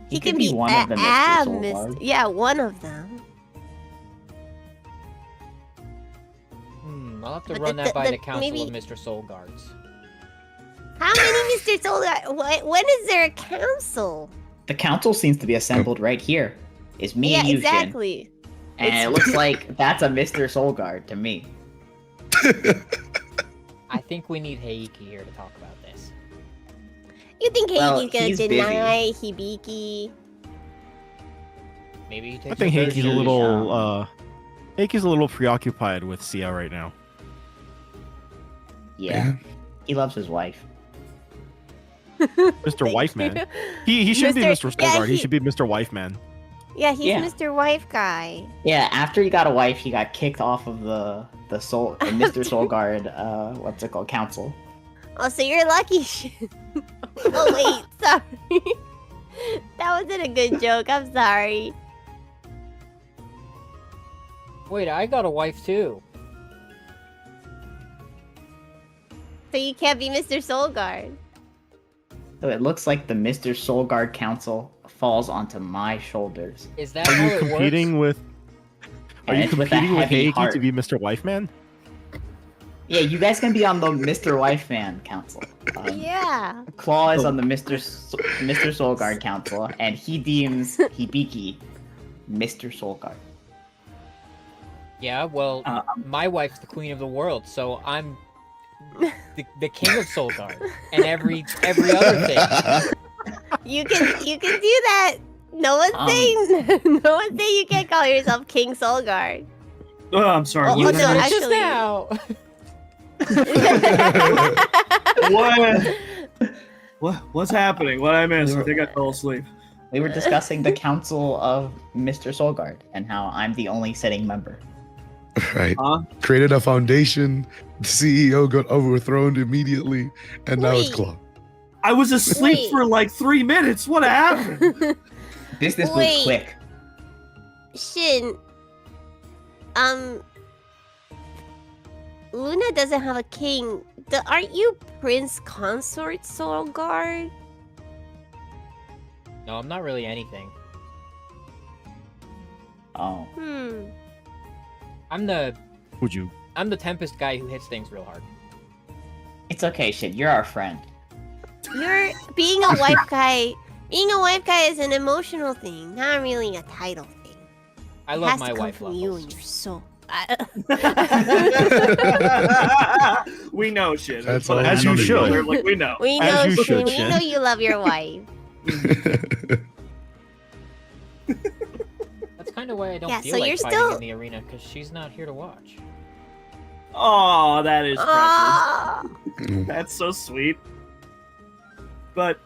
He can could be one of the Mr. Soulguard. Yeah, one of them. I'll have to But run the- that by the- the council maybe- of Mr. Soulguards. How many Mr. Soulguard? When is there a council? The council seems to be assembled right here. It's me Yeah, and you, exactly. and it looks like that's a Mr. Soulguard to me. I think we need Heiki here to talk about this. You think Well, Heiki's gonna he's deny Hibiki? Maybe he takes I think a Heiki's a version. little Heiki's a little preoccupied with Sia right now. Yeah, he loves his wife. Mr. Thank Wife you. Man. He shouldn't be Mr. Yeah, Soulguard. He he- should be Mr. Wife Man. Yeah, he's Yeah. Mr. Wife guy. Yeah, after he got a wife, he got kicked off of the Mr. Soulguard, what's it called, council. Oh, so you're lucky. Oh wait, sorry. That wasn't a good joke. I'm sorry. Wait, I got a wife too. So you can't be Mr. Soulguard. So it looks like the Mr. Soulguard council falls onto my shoulders. Is that Are how you it competing works? with? Are And you it's with a competing with heavy Heiki heart. to be Mr. Wife Man? Yeah, you guys can be on the Mr. Wife Man council. Yeah. Claw is on the Mr. Soulguard council, and he deems Hibiki Mr. Soulguard. Yeah, well, my wife's the queen of the world, so I'm the king of Soulguard and every other thing. You can do that. No one's saying no one's saying you can't call yourself King Soulguard. Oh, I'm sorry. Oh, You what no, is said that? it just actually- What? What's happening? What I missed? I think I fell asleep. We were discussing the council of Mr. Soulguard and how I'm the only sitting member. Right. Huh? Created a foundation. The CEO got overthrown immediately, and now it's Wait. Claw. I was asleep Wait. for like 3 minutes. What happened? Business moves Wait. quick. Luna doesn't have a king. Aren't you Prince Consort Soul Guard? No, I'm not really anything. Oh. I'm the Would you? Tempest guy who hits things real hard. It's okay, shit. You're our friend. You're being a wife guy. Being a wife guy is an emotional thing, not really a title thing. I It love has my to come wife from you levels. and your soul. We know shit. That's But all as you you should. should. Like we know. We As know, you Shin, should, we Shin. know you love your wife. That's kind of why I don't Yeah, feel so like you're fighting still- in the arena, because she's not here to watch. Oh, that is precious. Ah. That's so sweet. But,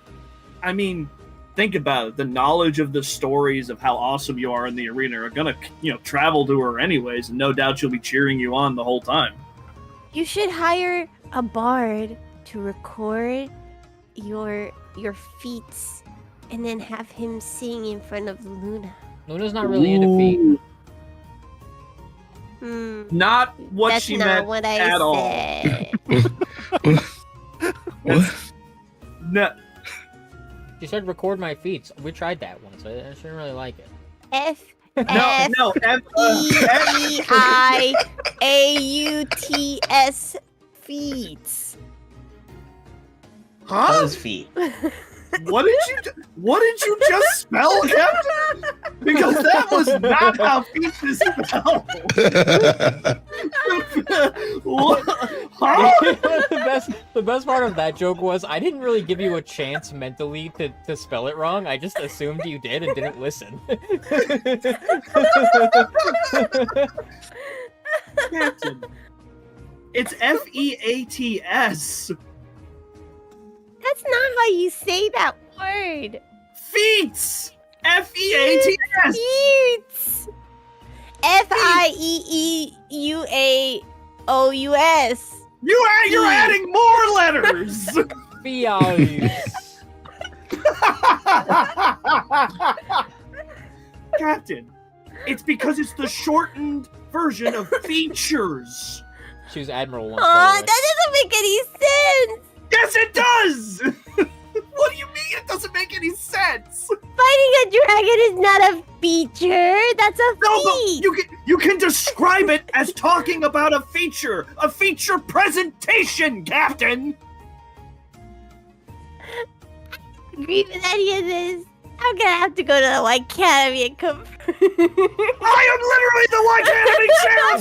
I mean, think about it. The knowledge of the stories of how awesome you are in the arena are gonna, travel to her anyways, and no doubt she'll be cheering you on the whole time. You should hire a bard to record your feats and then have him sing in front of Luna. Luna's not really into feet. Ooh, Not what That's she not meant what I at all. said. What? No, She said record my feats. We tried that once. I didn't really like it. F no, F no. E I A U T S feats. Huh? Those feet. What did you just spell, Captain? Because that was not how feet is spelled. What? Huh? the best part of that joke was I didn't really give you a chance mentally to spell it wrong. I just assumed you did and didn't listen. Captain. It's Feats. That's not how you say that word. Feats. Feats. Feats. Fieeauous. You're adding more letters. Fials. Captain, it's because it's the shortened version of features. She was Admiral once. Aw, by the way. that doesn't make any sense. Yes, it does. What do you mean it doesn't make any sense? Fighting a dragon is not a feature. That's a No, but feat. you can describe it as talking about a feature presentation, Captain. Agree with any of this? I'm gonna have to go to the White Academy and come. I am literally the White Academy Shadow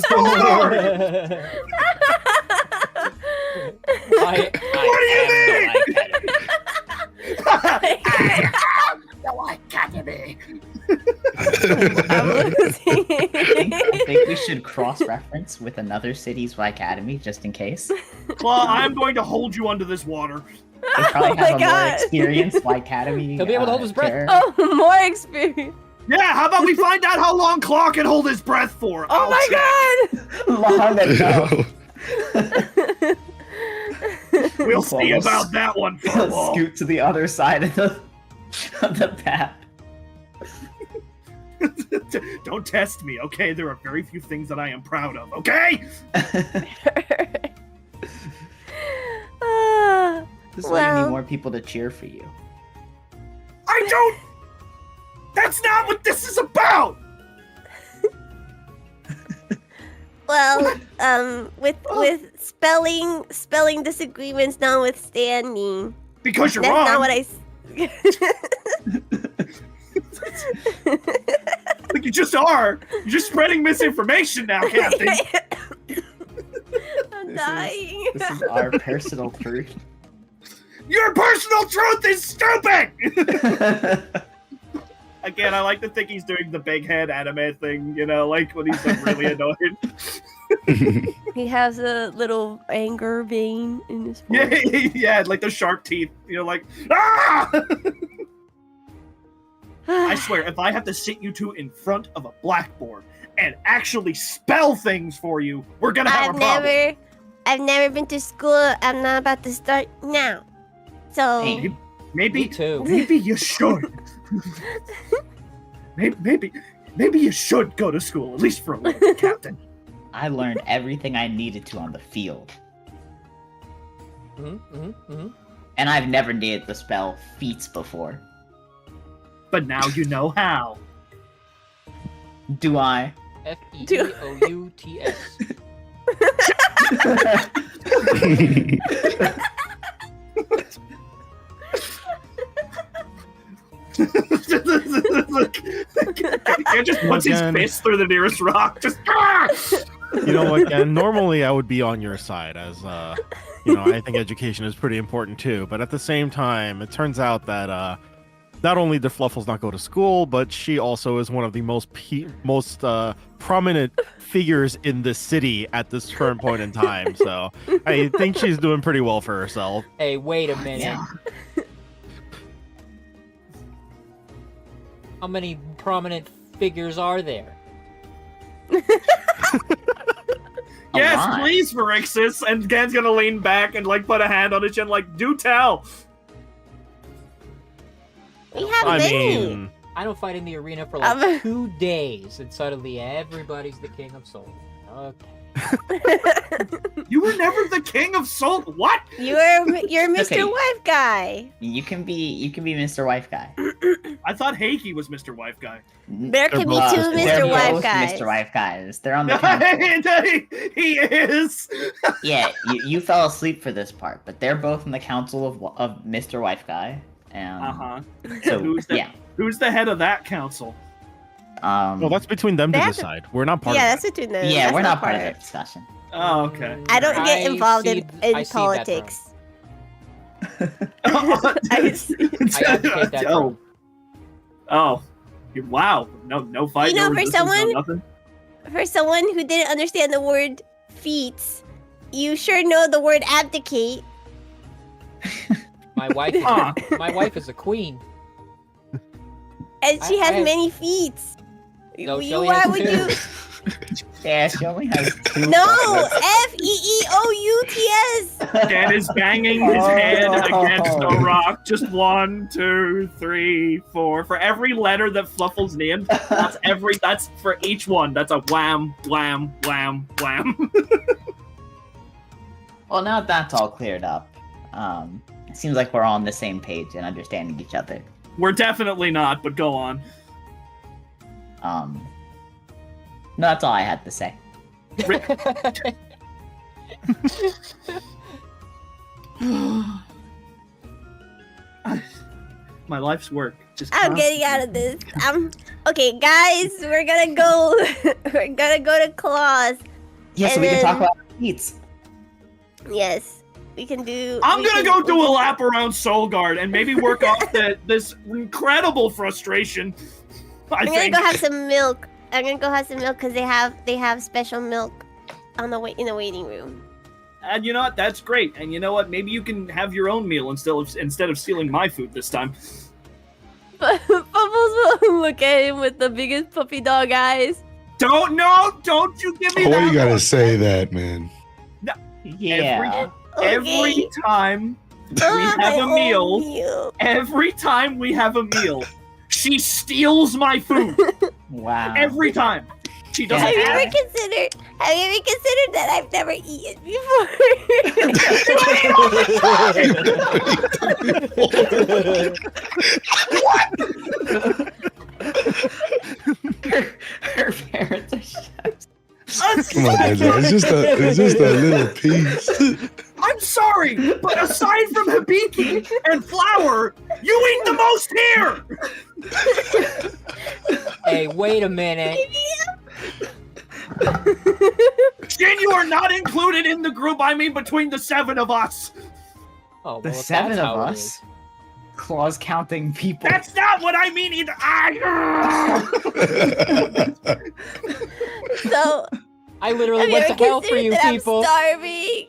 What do you mean? I am the White Academy. I'm losing. I think we should cross-reference with another city's Y Academy just in case. Well, I'm going to hold you under this water. They probably Oh my have a more God. experienced Y Academy. He'll be able to hold his breath. chair. Oh, more experience. Yeah, how about we find out how long Claw can hold his breath for? Oh I'll my check. god. Long enough. We'll see about that one for a while. Scoot to the other side of the path. Don't test me, okay? There are very few things that I am proud of, okay? Ah, This way you Well. need more people to cheer for you. I don't. That's not what this is about. well, with spelling disagreements notwithstanding, Because you're that's wrong. not what I. Like you just are. You're just spreading misinformation now, Captain. I'm dying. This is our personal truth. Your personal truth is stupid. Again, I like to think he's doing the big head anime thing, like when he's like really annoyed. He has a little anger vein in his Yeah, forehead. yeah, like the sharp teeth. Like, ah! I swear, if I have to sit you two in front of a blackboard and actually spell things for you, we're gonna have a problem. I've never been to school. I'm not about to start now. So Hey. Maybe Me too. Maybe you should. maybe you should go to school, at least for a little bit, Captain. I learned everything I needed to on the field. And I've never needed the spell feats before. But now you know how. Do I? Feouts. He just puts his fist through the nearest rock. Just. You know what, Ken? Normally I would be on your side, as you know, I think education is pretty important too. But at the same time, it turns out that not only did Fluffles not go to school, but she also is one of the most prominent figures in the city at this current point in time. So I think she's doing pretty well for herself. Hey, wait a minute. Yeah. How many prominent figures are there? Yes, lot. please, Pharixis. And Gan's gonna lean back and like put a hand on his chin, like, do tell. We have I many. mean, I don't fight in the arena for like 2 days, and suddenly everybody's the king of soul. Okay. You were never the king of Salt. What? you're Mr. Okay. Wife Guy. You can be Mr. Wife Guy. I thought Heiki was Mr. Wife Guy. There can be both- two They're Mr. Wife both Guys. Mr. Wife Guys. They're on the council. He is. Yeah, you fell asleep for this part, but they're both in the council of Mr. Wife Guy. And so Who's the, yeah. Who's the head of that council? well, that's between them to That- decide. We're not part Yeah, of that's between them. Yeah, That's we're not part of it. that discussion. Oh, okay. I don't get involved I in see politics. I advocate that oh. Oh. Wow. No fight. You know, no for resistance, someone- no nothing. For someone who didn't understand the word feats, you sure know the word abdicate. My wife, is, Huh. my wife is a queen. And she I has have- many feats. No, You- Shelly why has would two. you? Yeah, she only has 2. No, FEEOUTS. Dan is banging his head against a rock. Just 1, 2, 3, 4. For every letter that Fluffles named, that's for each one. That's a wham, wham, wham, wham. Well, now that's all cleared up. It seems like we're all on the same page and understanding each other. We're definitely not, but go on. No, that's all I had to say. My life's work. Just I'm getting out of this. Okay, guys. We're gonna go. We're gonna go to Claus. Yeah, so And we can talk then- about feats. Yes, we can do. I'm we gonna can- go do a lap around Soulguard and maybe work off this incredible frustration. I I'm gonna think. go have some milk. I'm gonna go have some milk because they have special milk on the in the waiting room. And you know what? That's great. And you know what? Maybe you can have your own meal instead of stealing my food this time. Bubbles will look at him with the biggest puppy dog eyes. Don't you give me Why that. you gotta one. say that, man? Yeah. Every time we have my a own meal, every time we have a meal, she steals my food. Wow. Every time. She doesn't Have you have ever considered that I've never eaten Her parents are chefs. Come on, Ezra. It's just a little piece. I'm sorry, but aside from Hibiki and Flour, you eat the most here! Hey, wait a minute. Shin, you are not included in the group, I mean between the 7 of us! Oh, well, The if 7 that's of how it us. is. Claws counting people. That's not what I mean either! So I literally have you went ever to hell for considered you that people. I'm starving?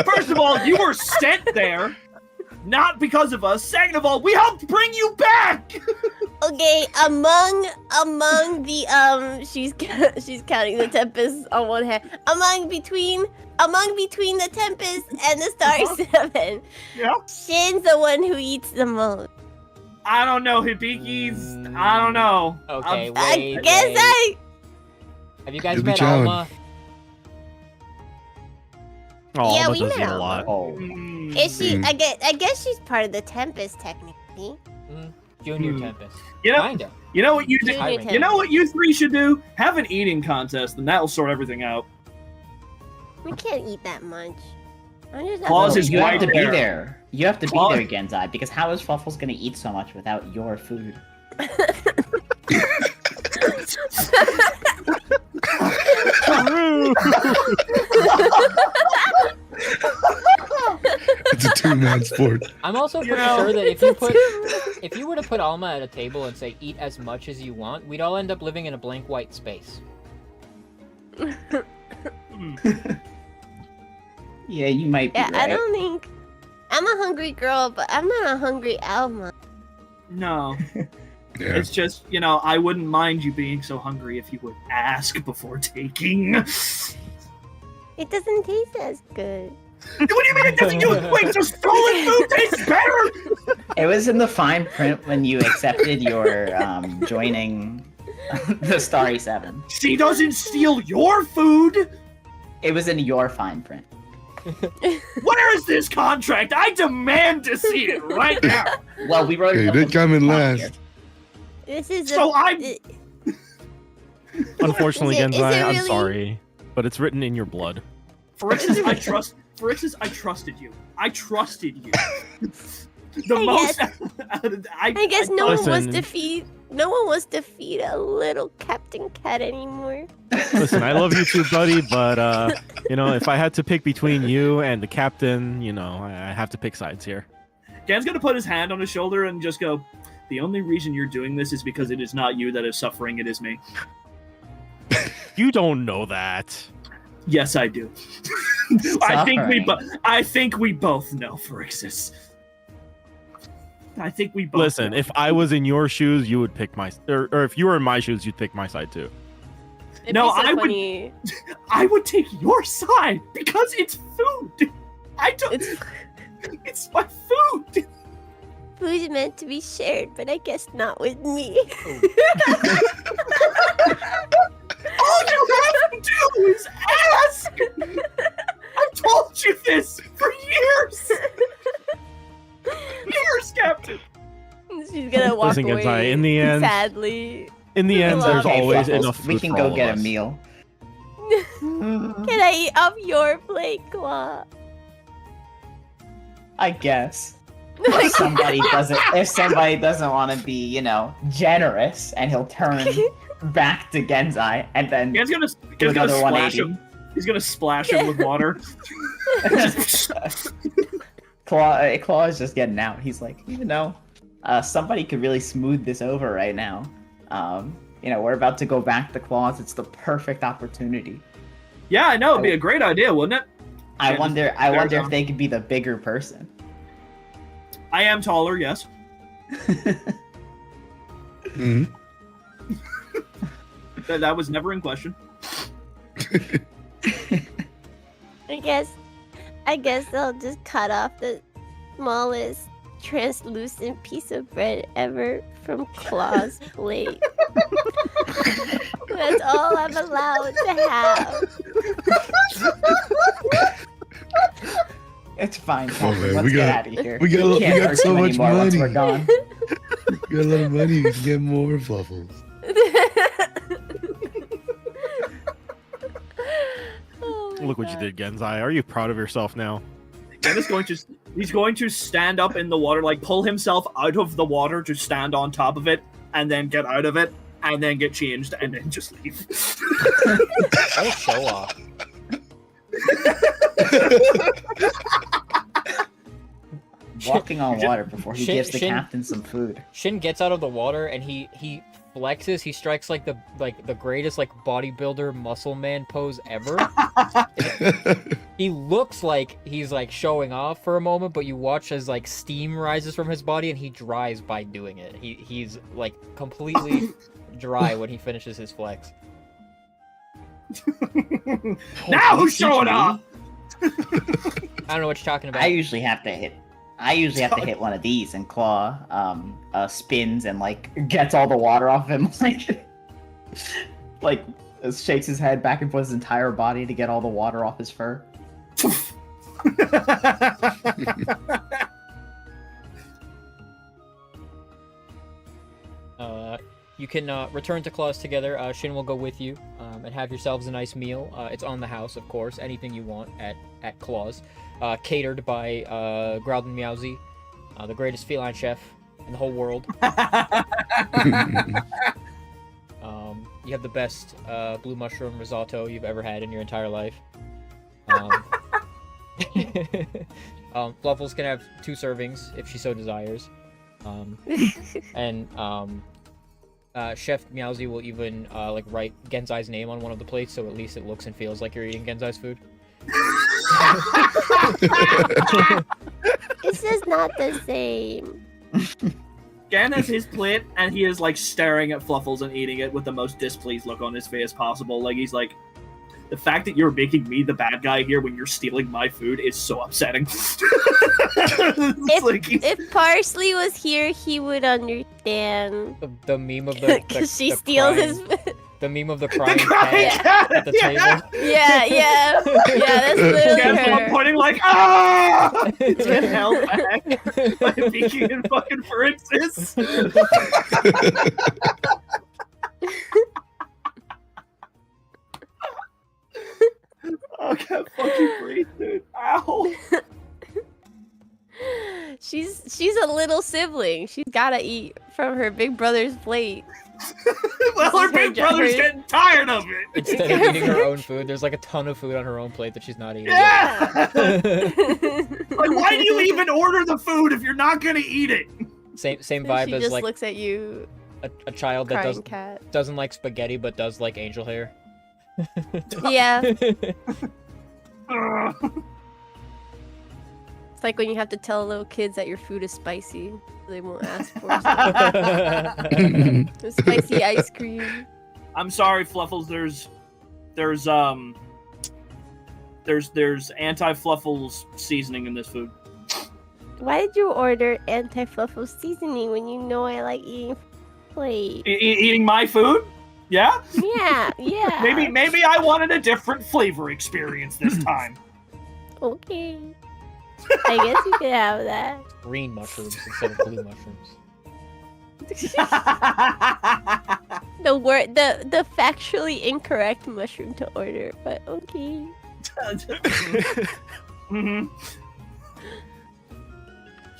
First of all, you were sent there, not because of us. Second of all, we helped bring you back! Okay, among the she's counting the Tempest on one hand. Among between the Tempest and the Starry 7, Yeah. Shin's the one who eats the most. I don't know, Hibiki's. I don't know. Okay, I wait. guess wait. Have you guys You'll be met challenged. Alma? Oh, Yeah, Alma we does met eat a Alma. lot. Oh, Is she? Mm. I guess she's part of the Tempest technically. Junior Hmm. Tempest. You know, Kinda. you know what you do. Junior You You know what you three should do? Have an eating contest, and that'll sort everything out. We can't eat that much. I'm just Claus is you right have to be there. there. You have to Claus- be there, Genzai, because how is Fluffles gonna eat so much without your food? It's a two-man sport. I'm also You pretty know- sure that if you were to put Alma at a table and say eat as much as you want, we'd all end up living in a blank white space. Yeah, you might be Yeah, right. I don't think I'm a hungry girl, but I'm not a hungry Alma. No, Yeah. it's just, you know, I wouldn't mind you being so hungry if you would ask before taking. It doesn't taste as good. What do you mean it doesn't? Wait, so stolen food tastes better? It was in the fine print when you accepted your joining the Starry 7. She doesn't steal your food. It was in your fine print. Where is this contract? I demand to see it right now. Well, we wrote Okay, it they up come in on here. last. This is So I'm- Unfortunately, Is it Genzai, I'm really? sorry, but it's written in your blood. For instance, I trusted you. I trusted you. The I most. I guess no one wants Listen. to feed. No one wants to feed a little Captain Cat anymore. Listen, I love you too, buddy, but you know, if I had to pick between you and the captain, you know, I have to pick sides here. Dan's gonna put his hand on his shoulder and just go. The only reason you're doing this is because it is not you that is suffering. It is me. You don't know that. Yes, I do. I think we both know, Phrixus. I think we both. Listen, know. if I was in your shoes, you would pick my, or if you were in my shoes, you'd pick my side too. It'd No, be so I would- funny. I would take your side because it's food. I don't. It's It's my food. food's meant to be shared, but I guess not with me. All you have to do is ask. I've told you this for years. Years, Captain. She's gonna walk Listen, away. Genzai, in the end- sadly. In the end, there's Okay, always Fluffles, enough food we can for go all of get a us. meal. Can I eat off your plate, Claw? I guess. If somebody doesn't want to be, you know, generous, and he'll turn back to Genzai, and then Dan's gonna do splash another him. He's gonna splash him with water. 180. Claw is just getting out. He's like, you know, somebody could really smooth this over right now. You know, we're about to go back to Claws. It's the perfect opportunity. Yeah, I know. It'd be a great idea, wouldn't it? I Yeah, wonder there's if they could be the bigger person. I am taller, yes. Mhm. That was never in question. I guess I'll just cut off the smallest translucent piece of bread ever from Claw's plate. That's all I'm allowed to have. It's fine. Come on, Captain. man, Let's we get got- out of here. we got- we can't got hurt so you much anymore once money. we're gone. You got a lot of money. You can get more fluffles. Oh my Look what you God. did, Genzai. Are you proud of yourself now? Dan is he's going to stand up in the water, like pull himself out of the water to stand on top of it, and then get out of it, and then get changed, and then just leave. Oh, show off. Walking on water before he Shin- gives the Shin- captain some food. Shin gets out of the water and he flexes. He strikes like the greatest like bodybuilder muscle man pose ever. He looks like he's like showing off for a moment, but you watch as like steam rises from his body and he dries by doing it. He's like completely dry when he finishes his flex. Now who's showing off? I don't know what you're talking about. I usually have to hit I usually have to hit one of these, and Claw spins and like gets all the water off him, like shakes his head back and forth his entire body to get all the water off his fur. You can return to Claws together. Shin will go with you and have yourselves a nice meal. It's on the house, of course. Anything you want at Claws. Catered by Growled and Meowsy, the greatest feline chef in the whole world. You have the best blue mushroom risotto you've ever had in your entire life. Fluffles can have 2 servings if she so desires. And Chef Meowsy will even like write Genzai's name on one of the plates, so at least it looks and feels like you're eating Genzai's food. It's just not the same. Gan has his plate, and he is like staring at Fluffles and eating it with the most displeased look on his face possible. Like he's like, the fact that you're making me the bad guy here when you're stealing my food is so upsetting. If Parsley was here, he would understand. The meme of the Because she the steals crying, his. the meme of the crying cat at the table. Yeah, that's literally Gan's the one her. pointing like, ah! Get held back by Vicky and fucking Francis. Oh, I can't fucking breathe, dude. Ow. She's a little sibling. She's gotta eat from her big brother's plate. Well, her This is her big brother's job. getting tired of it. Instead of eating her own food, there's like a ton of food on her own plate that she's not eating. Yeah! Like, why do you even order the food if you're not gonna eat it? Same She vibe as just like looks at you, a child that crying cat. doesn't like spaghetti but does like angel hair. Yeah, Ugh. it's like when you have to tell little kids that your food is spicy. They won't ask for it. Spicy ice cream. I'm sorry, Fluffles. There's anti-Fluffles seasoning in this food. Why did you order anti-fluffle seasoning when you know I like eating plate? Eating my food? Yeah? Yeah. Maybe I wanted a different flavor experience this time. Okay. I guess you could have that. Green mushrooms instead of blue mushrooms. The factually incorrect mushroom to order, but okay. Mhm.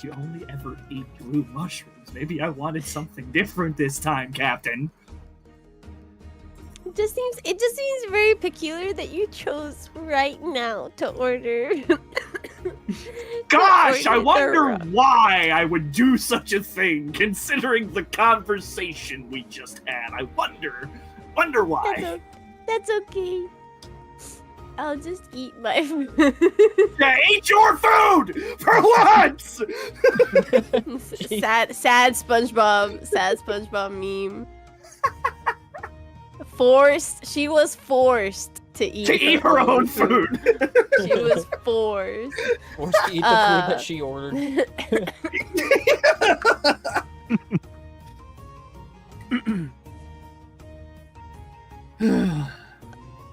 You only ever eat blue mushrooms. Maybe I wanted something different this time, Captain. It just seems very peculiar that you chose right now to order. Gosh, I order the wonder raw- why I would do such a thing, considering the conversation we just had. I wonder why. That's okay. I'll just eat my food. Yeah, eat your food for once. sad SpongeBob meme. She was forced to eat Her own food. She was forced. Forced to eat the food that she ordered.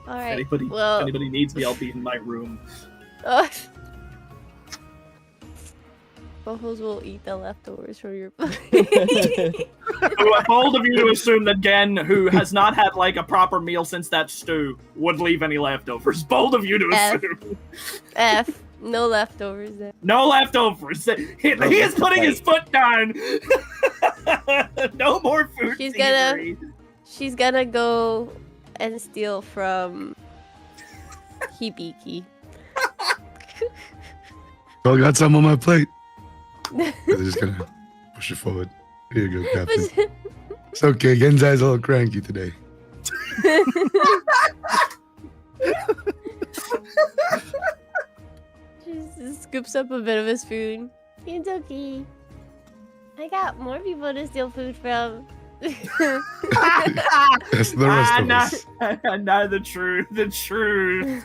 All right. If well, anybody needs me, I'll be in my room. Bubbles will eat the leftovers from your food. Bold of you to assume that Gen, who has not had like a proper meal since that stew, would leave any leftovers. Bold of you to assume. F. No leftovers there. No leftovers. He is putting his foot down. No more food. She's gonna go and steal from Hibiki. I got some on my plate. I'm just gonna push it forward. Here you go, Captain. It's okay. Genzai's a little cranky today. She just scoops up a bit of his food. It's okay. I got more people to steal food from. That's the rest of us. Now the truth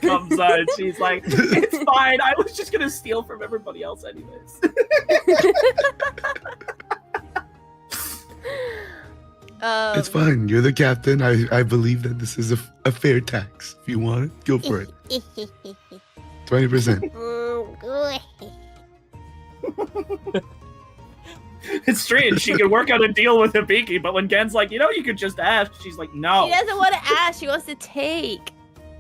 comes out. She's like, it's fine. I was just gonna steal from everybody else anyways. It's fine. You're the captain. I believe that this is a fair tax. If you want it, go for it. 20%. It's strange. She could work out a deal with Hibiki, but when Gen's like, you could just ask, she's like, no. She doesn't want to ask. She wants to take.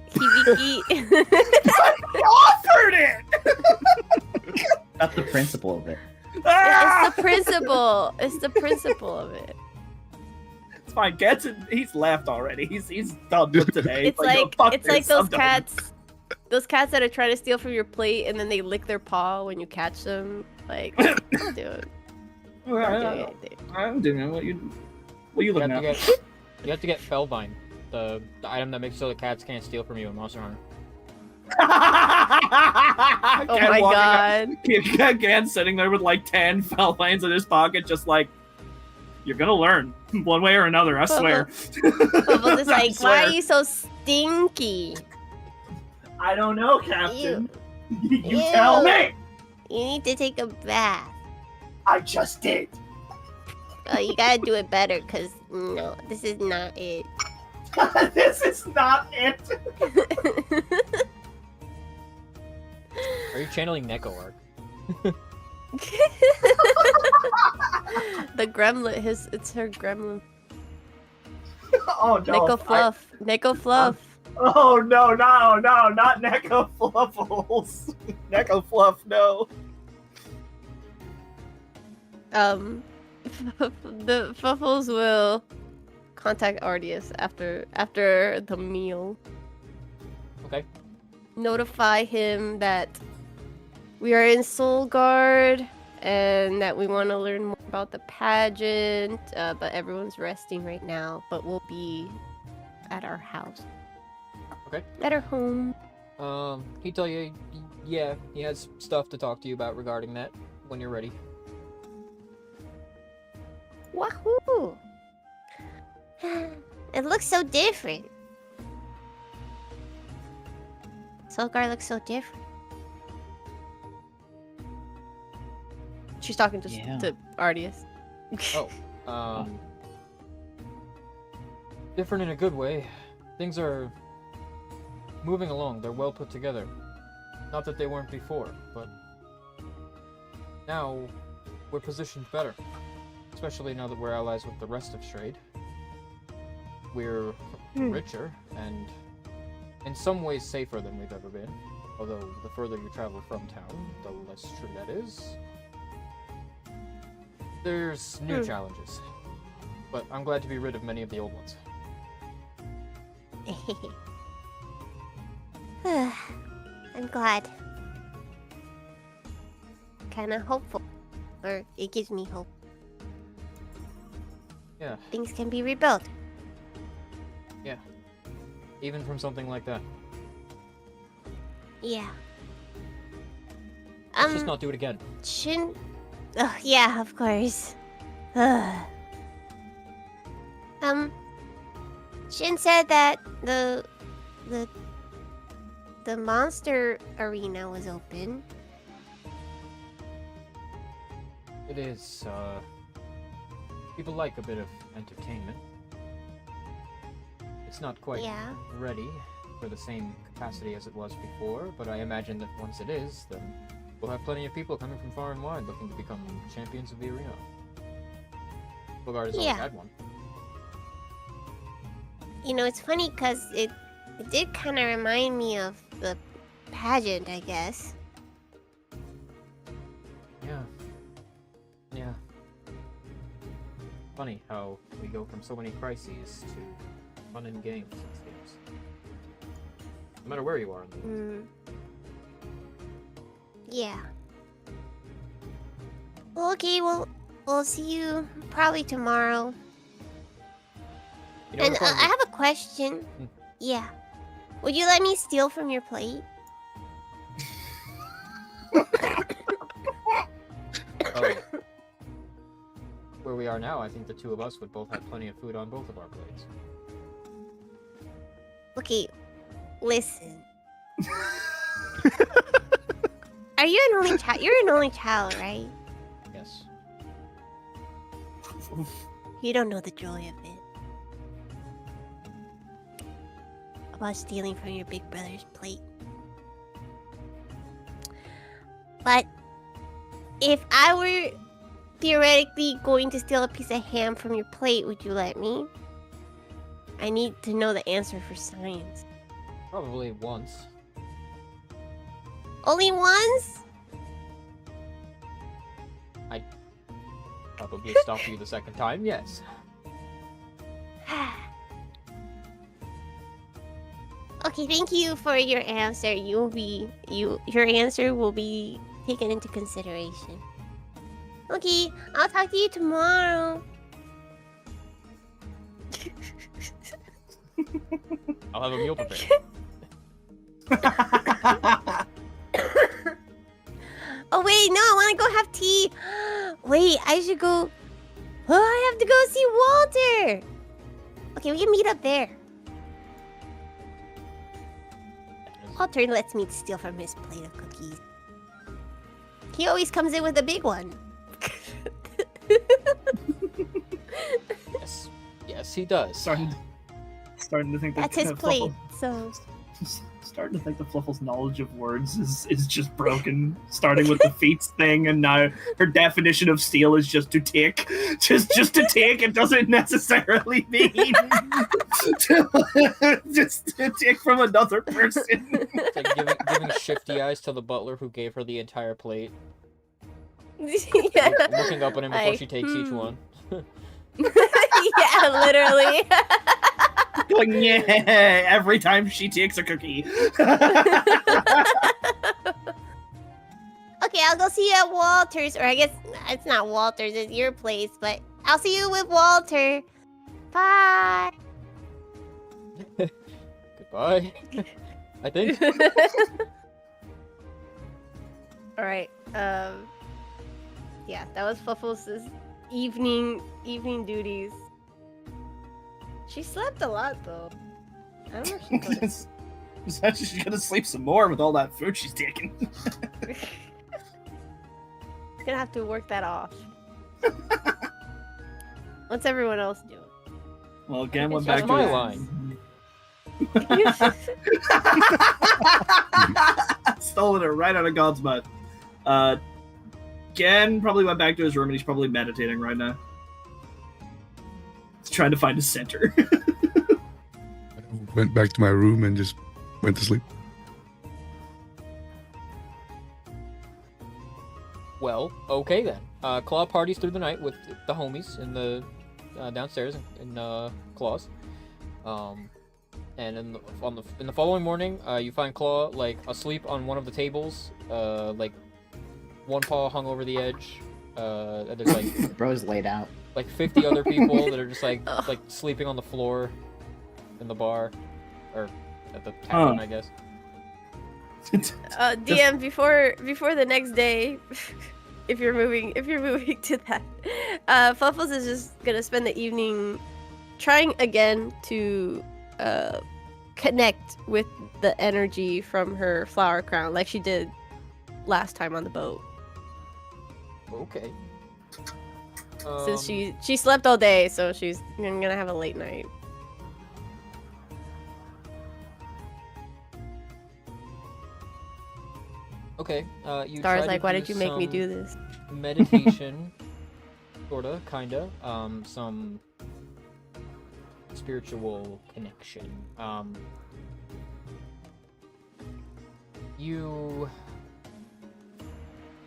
Hibiki. I offered it. That's the principle of it. It's the principle. It's the principle of it. It's fine. He's left already. He's done with today. It's "No, like fuck it's like this, I'm those done." cats. Those cats that are trying to steal from your plate and then they lick their paw when you catch them. Like, don't do it. Don't do anything. I'm doing it. What you looking at? You have to get Fellvine, the item that makes so the cats can't steal from you in Monster Hunter. Oh my god. Gan sitting there with like 10 Fellvines in his pocket, just like, you're gonna learn one way or another, I swear. Bubbles is I like, swear. why are you so stinky? I don't know, Captain. You Ew. tell me. You need to take a bath. I just did. Oh, you gotta do it better, cause no, this is not it. This is not it. Are you channeling Neko Arc? The gremlin, it's her gremlin. Oh no. Neko Fluff. Neko Fluff. Oh no, not Neko Fluffles. Neko Fluff, no. The Fuffles will contact Ardius after the meal. Okay. Notify him that we are in Soul Guard and that we want to learn more about the pageant, but everyone's resting right now, but we'll be at our house. Okay. At our home. He tell you, yeah, he has stuff to talk to you about regarding that when you're ready. Wahoo! It looks so different. Soul Guard looks so different. She's talking to Ardius. Oh, different in a good way. Things are moving along. They're well put together. Not that they weren't before, but now we're positioned better. Especially now that we're allies with the rest of Strayed. We're richer and in some ways safer than we've ever been. Although the further you travel from town, the less true that is. There's new challenges. But I'm glad to be rid of many of the old ones. I'm glad. Kinda hopeful. Or it gives me hope. Yeah, Things can be rebuilt. even from something like that. Yeah. Let's just not do it again. Shin... Oh, yeah, of course. Shin said that the monster arena was open. It is, people like a bit of entertainment. It's not quite Yeah. ready for the same capacity as it was before, but I imagine that once it is, then we'll have plenty of people coming from far and wide looking to become champions of the arena. Bogart has always Yeah. had one. You know, it's funny because it did kind of remind me of the pageant, I guess. Yeah. Yeah. Funny how we go from so many crises to fun and games, it seems. No matter where you are in the world. Yeah. Well, okay, we'll see you probably tomorrow. You know And what I'm I have a question. Yeah. Would you let me steal from your plate? Oh. Were we we are now, I think the two of us would both have plenty of food on both of our plates. Okay, listen. Are you an only child? You're an only child, right? Yes. You don't know the joy of it. About stealing from your big brother's plate. But if I were theoretically going to steal a piece of ham from your plate, would you let me? I need to know the answer for science. Probably once. Only once? Probably stop you the second time, yes. Okay, thank you for your answer. Your answer will be taken into consideration. Okay, I'll talk to you tomorrow. I'll have a meal prepared. Oh wait, no, I want to go have tea. Wait, I should go. Oh, I have to go see Walter. Okay, we can meet up there. Walter lets me steal from his plate of cookies. He always comes in with a big one. Yes. Yes, he does. Starting to think that That's his plate, Fluffle, so... starting to think that Fluffle's knowledge of words is just broken. Starting with the feats thing, and now her definition of steal is just to take. Just to take. It doesn't necessarily mean just to take from another person. It's like giving shifty eyes to the butler who gave her the entire plate. Yeah. Looking up at him before Like, she takes each one. Yeah, literally. Going, yeah, every time she takes a cookie. Okay, I'll go see you at Walter's, or I guess it's not Walter's, it's your place, but I'll see you with Walter. Bye. Goodbye. I think. Alright, yeah, that was Fluffles' evening duties. She slept a lot, though. I don't know if she put it. She's gonna sleep some more with all that food she's taking. Gonna have to work that off. What's everyone else doing? Well, again, went That's back my to line. Stolen it right out of God's mouth. Gen probably went back to his room and he's probably meditating right now. He's trying to find a center. Went back to my room and just went to sleep. Well, okay then. Claw parties through the night with the homies in the downstairs in Claw's. And in the following morning, you find Claw like asleep on one of the tables, like one paw hung over the edge. And there's like Bro's laid out. like 50 other people that are just like sleeping on the floor in the bar or at the tavern, I guess. DM, before the next day, if you're moving to that, Fluffles is just gonna spend the evening trying again to connect with the energy from her flower crown, like she did last time on the boat. Okay. Since she slept all day, so she's gonna have a late night. Okay. You Star's try to like, why do did you make me some do this? meditation, sorta, kinda. Some spiritual connection. You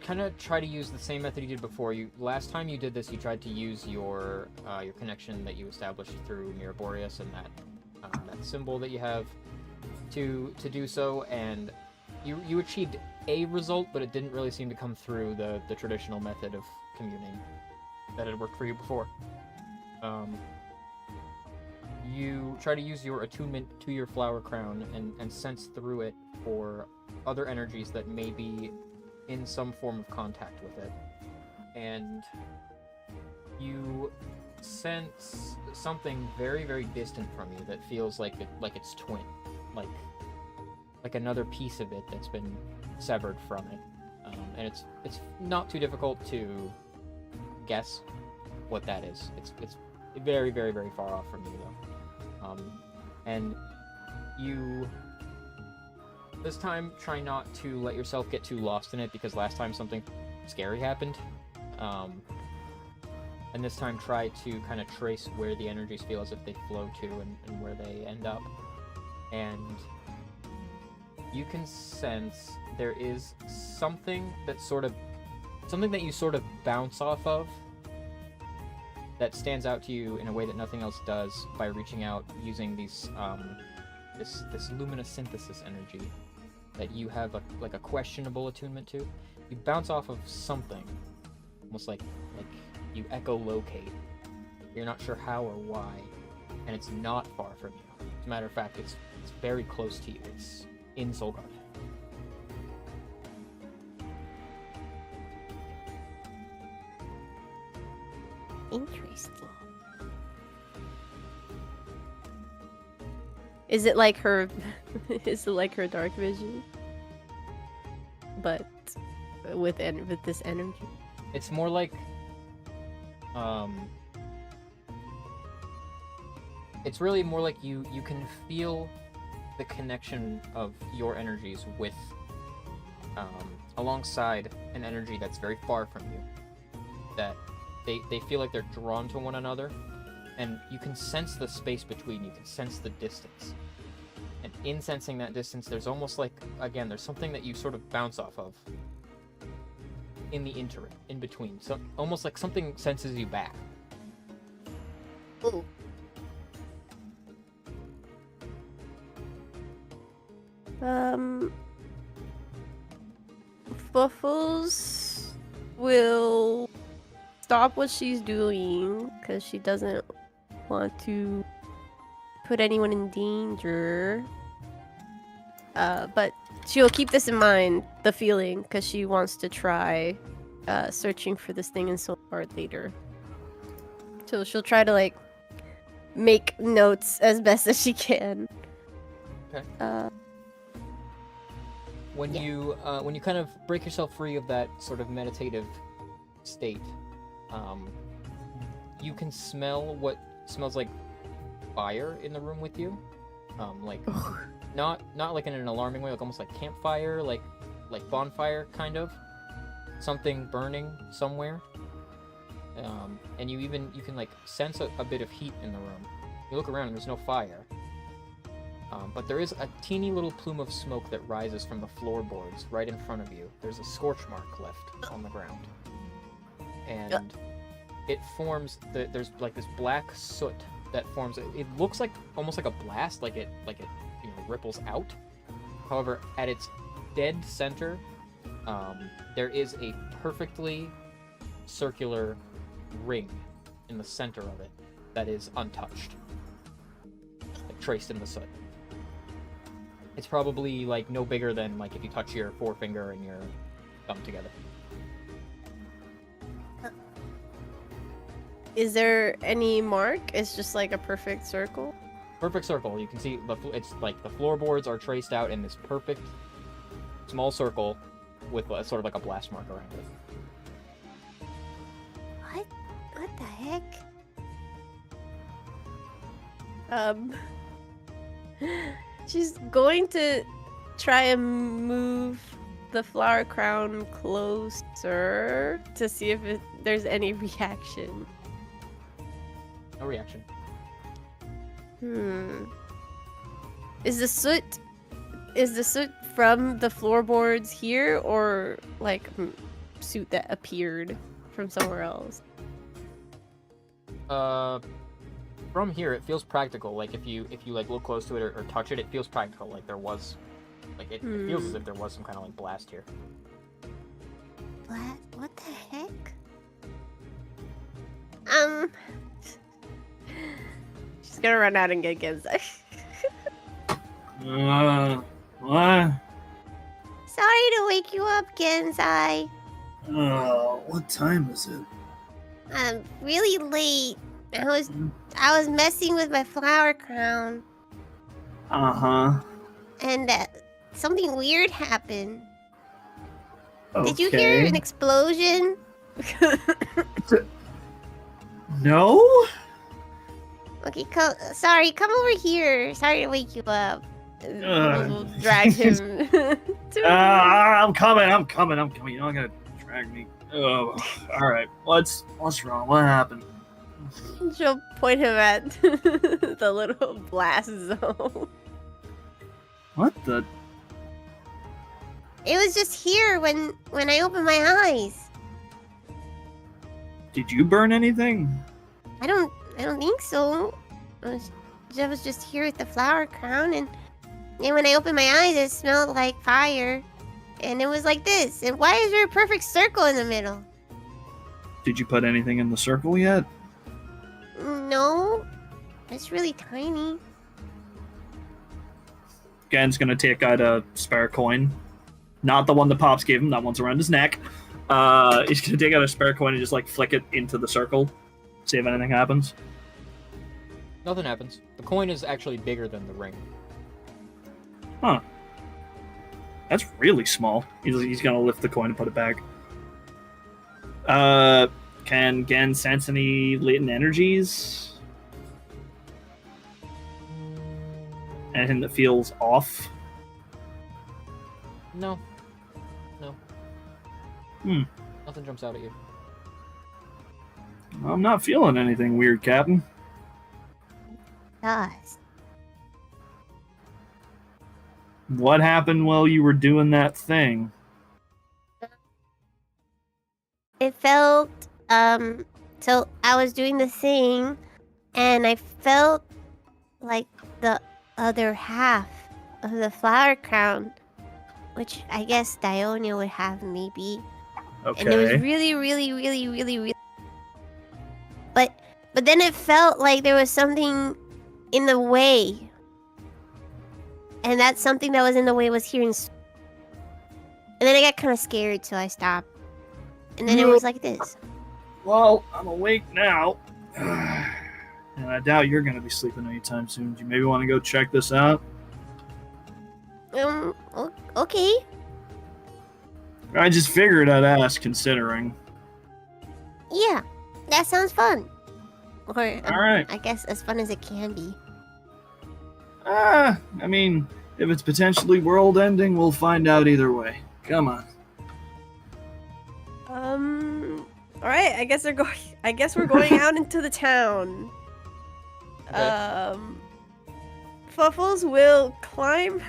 kind of try to use the same method you did before. Last time you did this, you tried to use your connection that you established through Miraborius and that symbol that you have to do so, and you achieved a result, but it didn't really seem to come through the traditional method of communing that had worked for you before. You try to use your attunement to your flower crown and sense through it for other energies that may be in some form of contact with it. And you sense something very, very distant from you that feels like its twin, like another piece of it that's been severed from it, and it's not too difficult to guess what that is. It's very, very, very far off from you though, and you this time try not to let yourself get too lost in it, because last time something scary happened. And this time try to kind of trace where the energies feel as if they flow to and where they end up. And you can sense there is something that you sort of bounce off of that stands out to you in a way that nothing else does by reaching out using these this luminosynthesis energy that you have a questionable attunement to. You bounce off of something, almost like you echolocate. You're not sure how or why, and it's not far from you. As a matter of fact, it's very close to you. It's in Solgard. Interesting. Is it like her? Is it like her dark vision? But with this energy. It's more like it's really more like you can feel the connection of your energies with alongside an energy that's very far from you, that they feel like they're drawn to one another, and you can sense the space between, you can sense the distance, and in sensing that distance there's almost like, again, there's something that you sort of bounce off of in the interim, in between, so almost like something senses you back. Ooh. Fuffles will stop what she's doing because she doesn't want to put anyone in danger. But she'll keep this in mind, the feeling, because she wants to try searching for this thing in Soulheart later. So she'll try to like make notes as best as she can. Okay. When you kind of break yourself free of that sort of meditative state, you can smell what smells like fire in the room with you, like not like in an alarming way, like almost like campfire, like bonfire kind of, something burning somewhere, and you can like sense a bit of heat in the room. You look around and there's no fire. But there is a teeny little plume of smoke that rises from the floorboards right in front of you. There's a scorch mark left on the ground. And it forms, there's like this black soot that forms, it looks like, almost like a blast, like it ripples out. However, at its dead center, there is a perfectly circular ring in the center of it that is untouched, like traced in the soot. It's probably like no bigger than like if you touch your forefinger and your thumb together. Is there any mark? It's just like a perfect circle? Perfect circle. You can see it's like the floorboards are traced out in this perfect small circle with sort of like a blast mark around it. What the heck? She's going to try and move the flower crown closer to see if there's any reaction. No reaction. Is the soot from the floorboards here, or like soot that appeared from somewhere else? From here it feels practical. Like if you like look close to it or touch it, it feels practical. Like there was, like it feels as if there was some kind of like blast here. What the heck? She's gonna run out and get Genzai. What? Sorry to wake you up, Genzai. What time is it? I'm really late. I was messing with my flower crown, Uh-huh. and something weird happened. Okay. Did you hear an explosion? No? Okay, sorry, come over here. Sorry to wake you up. Ugh. Drag him. I'm coming. You're not gonna drag me. Oh, all right. What's wrong? What happened? She'll point him at the little blast zone. What the? It was just here when I opened my eyes. Did you burn anything? I don't think so. I was just here with the flower crown, and when I opened my eyes, it smelled like fire, and it was like this. And why is there a perfect circle in the middle? Did you put anything in the circle yet? No, it's really tiny. Gen's gonna take out a spare coin, not the one that Pops gave him. That one's around his neck. He's gonna take out a spare coin and just like flick it into the circle, see if anything happens. Nothing happens. The coin is actually bigger than the ring. Huh. That's really small. He's gonna lift the coin and put it back. Can Gen sense any latent energies? Anything that feels off? No. Hmm. Nothing jumps out at you. I'm not feeling anything weird, Captain. Does. What happened while you were doing that thing? It felt so I was doing the thing, and I felt like the other half of the flower crown, which I guess Dionia would have maybe. Okay. And it was really but then it felt like there was something in the way, and that something that was in the way was here. And then I got kind of scared, so I stopped. And then it was like this. Well, I'm awake now. And I doubt you're going to be sleeping anytime soon. Do you maybe want to go check this out? Okay. I just figured I'd ask, considering. Yeah, that sounds fun. Or, Alright. I guess as fun as it can be. I mean, if it's potentially world-ending, we'll find out either way. Come on. All right. I guess we're going out into the town. Okay. Fluffles will climb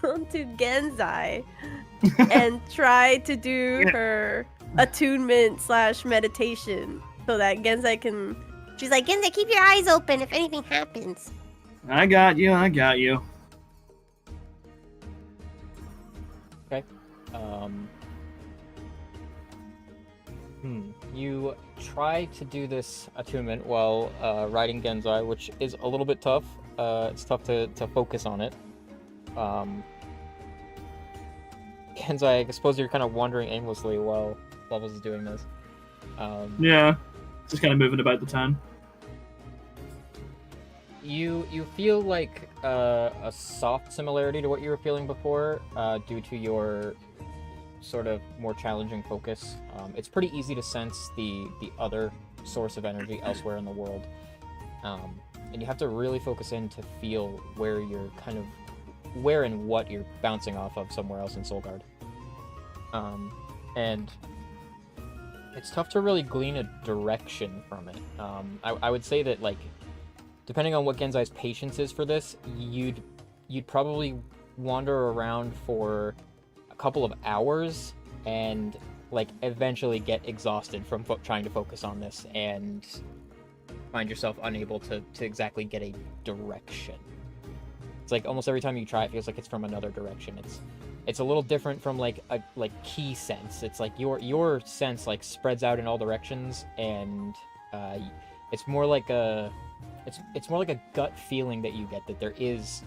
onto Genzai and try to do her attunement / meditation so that Genzai can. She's like, Genzai, keep your eyes open if anything happens. I got you. Okay. You try to do this attunement while riding Genzai, which is a little bit tough. It's tough to focus on it. Genzai, I suppose you're kind of wandering aimlessly while Bubbles is doing this. Yeah. Just kind of moving about the town. You feel like a soft similarity to what you were feeling before, due to your sort of more challenging focus. It's pretty easy to sense the other source of energy elsewhere in the world, and you have to really focus in to feel where you're where and what you're bouncing off of somewhere else in Solgard. And it's tough to really glean a direction from it. I would say that, like, depending on what Genzai's patience is for this, you'd probably wander around for a couple of hours and, like, eventually get exhausted from trying to focus on this and find yourself unable to exactly get a direction. It's like almost every time you try, it feels like it's from another direction. It's a little different from like a key sense. It's like your sense like spreads out in all directions, and it's more like a gut feeling that you get that there is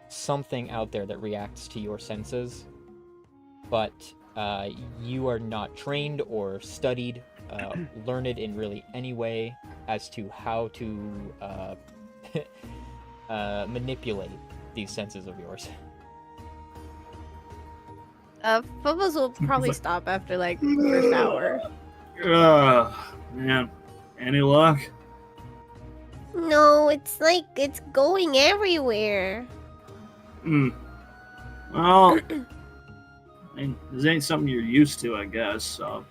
something out there that reacts to your senses, but you are not trained or studied learned in really any way as to how to manipulate these senses of yours. Phobos will probably stop after like the first hour. Man. Any luck? No, it's like it's going everywhere. Well, this ain't something you're used to, I guess, so.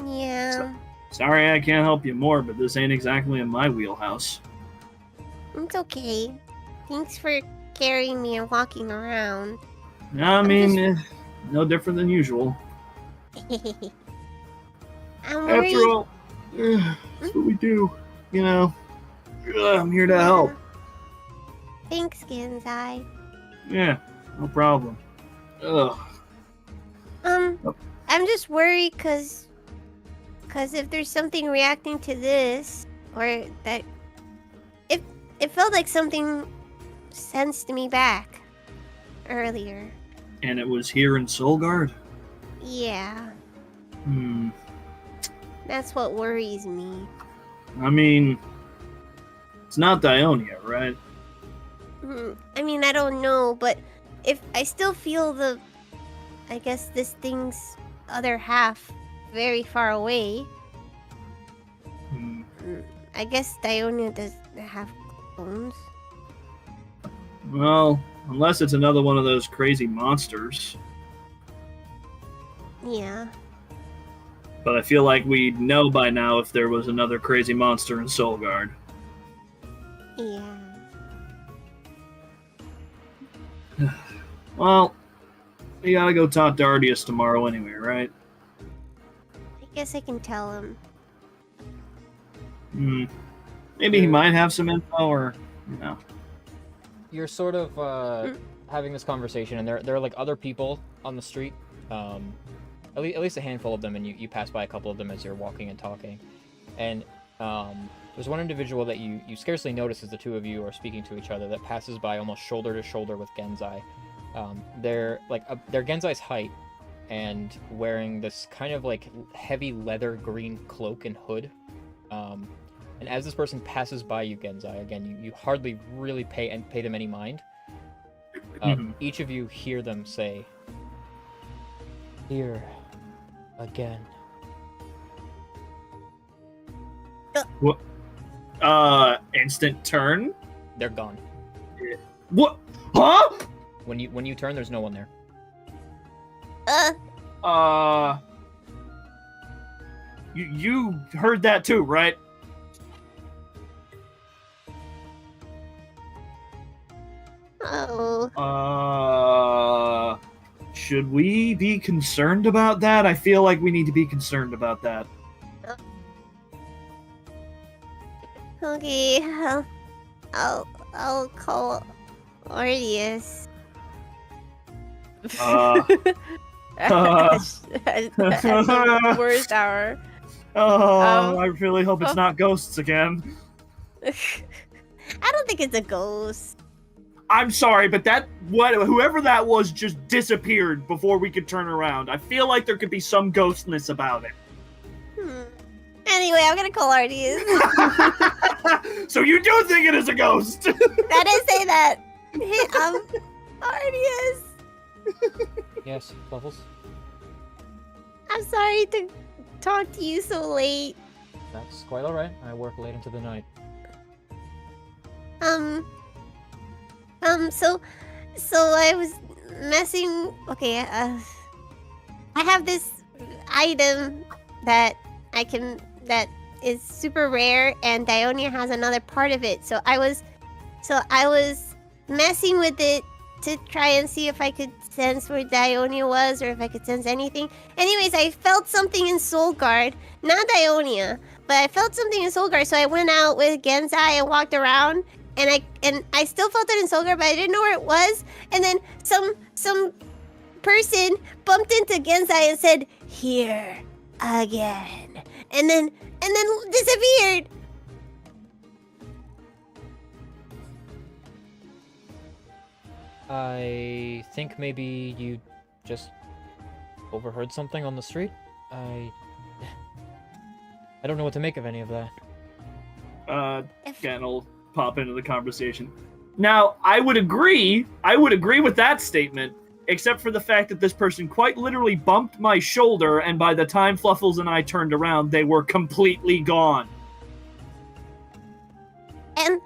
Yeah, Sorry I can't help you more, but this ain't exactly in my wheelhouse. it's okay. Thanks for carrying me and walking around. I mean, no different than usual. I'm worried. After all, that's what we do, you know. I'm here to help. Thanks, Genzai. Yeah, no problem. Ugh. I'm just worried cause if there's something reacting to this, or that, it felt like something sensed me back earlier. And it was here in Solgard? Yeah, that's what worries me. I mean, it's not Dionia, right? I mean, I don't know, but if I still feel I guess this thing's other half very far away. I guess Dionia doesn't have bones. Well, unless it's another one of those crazy monsters. Yeah. But I feel like we'd know by now if there was another crazy monster in Solgard. Yeah. Well, you gotta go talk to Ardius tomorrow anyway, right? I guess I can tell him. Maybe he might have some info, or, you know. You're sort of having this conversation, and there are like other people on the street, at least a handful of them, and you pass by a couple of them as you're walking and talking. And there's one individual that you scarcely notice as the two of you are speaking to each other that passes by almost shoulder to shoulder with Genzai. They're Genzai's height, and wearing this kind of like heavy leather green cloak and hood. And as this person passes by you, Genzai, again, you hardly really pay them any mind. Each of you hear them say, "Here again." What? Instant turn? They're gone. What? Huh? When you turn, there's no one there. You heard that too, right? Oh. Should we be concerned about that? I feel like we need to be concerned about that. Okay, I'll call Ardius. At the worst hour. I really hope it's not ghosts again. I don't think it's a ghost. I'm sorry, but whoever that was just disappeared before we could turn around. I feel like there could be some ghostness about it. Anyway, I'm gonna call Ardius. So you do think it is a ghost? I didn't say that. Ardius. Yes, Bubbles? I'm sorry to talk to you so late. That's quite alright. I work late into the night. So I was messing. Okay, I have this item that is super rare, and Dionia has another part of it. So I was messing with it to try and see if I could sense where Dionia was, or if I could sense anything. Anyways, I felt something in Solgard, not Dionia, but I felt something in Solgard. So I went out with Genzai and walked around, and I still felt it in Solgard, but I didn't know where it was. And then some person bumped into Genzai and said, "Here again," and then disappeared. I think maybe you just overheard something on the street. I don't know what to make of any of that. Again, will pop into the conversation. Now, I would agree with that statement, except for the fact that this person quite literally bumped my shoulder, and by the time Fluffles and I turned around, they were completely gone. And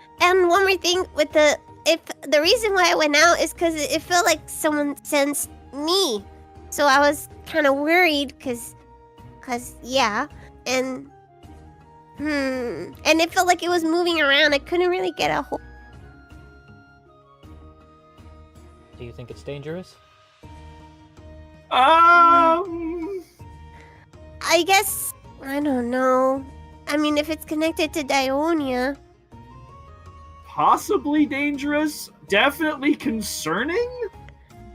one more thing with the reason why I went out is because it felt like someone sensed me, so I was kind of worried because yeah, and it felt like it was moving around. I couldn't really get a hold. Do you think it's dangerous? I guess I don't know. I mean, if it's connected to Dionia. Possibly dangerous, definitely concerning.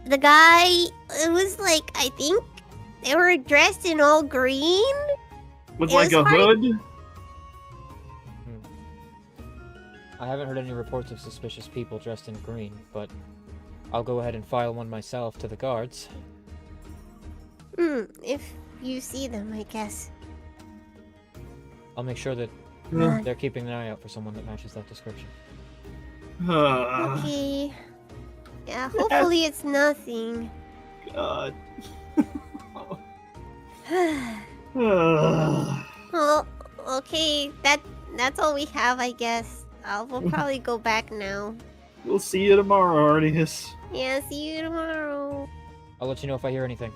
The guy, it was like, I think they were dressed in all green. With It like was a hard- hood. I haven't heard any reports of suspicious people dressed in green, but I'll go ahead and file one myself to the guards. If you see them, I guess. I'll make sure that they're keeping an eye out for someone that matches that description. Okay. Yeah, hopefully it's nothing. God. Well, okay, that's all we have, I guess. We'll probably go back now. We'll see you tomorrow, Artius. Yeah, see you tomorrow. I'll let you know if I hear anything.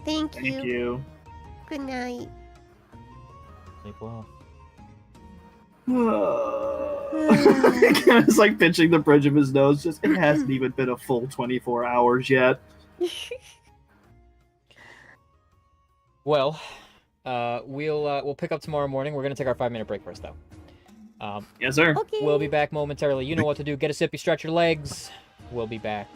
Thank you. Thank you. Good night. Sleep well. It's like pinching the bridge of his nose. Just it hasn't even been a full 24 hours yet. Well, we'll pick up tomorrow morning. We're gonna take our 5-minute break first, though. Yes, sir. Okay. We'll be back momentarily. You know what to do. Get a sippy, stretch your legs. We'll be back.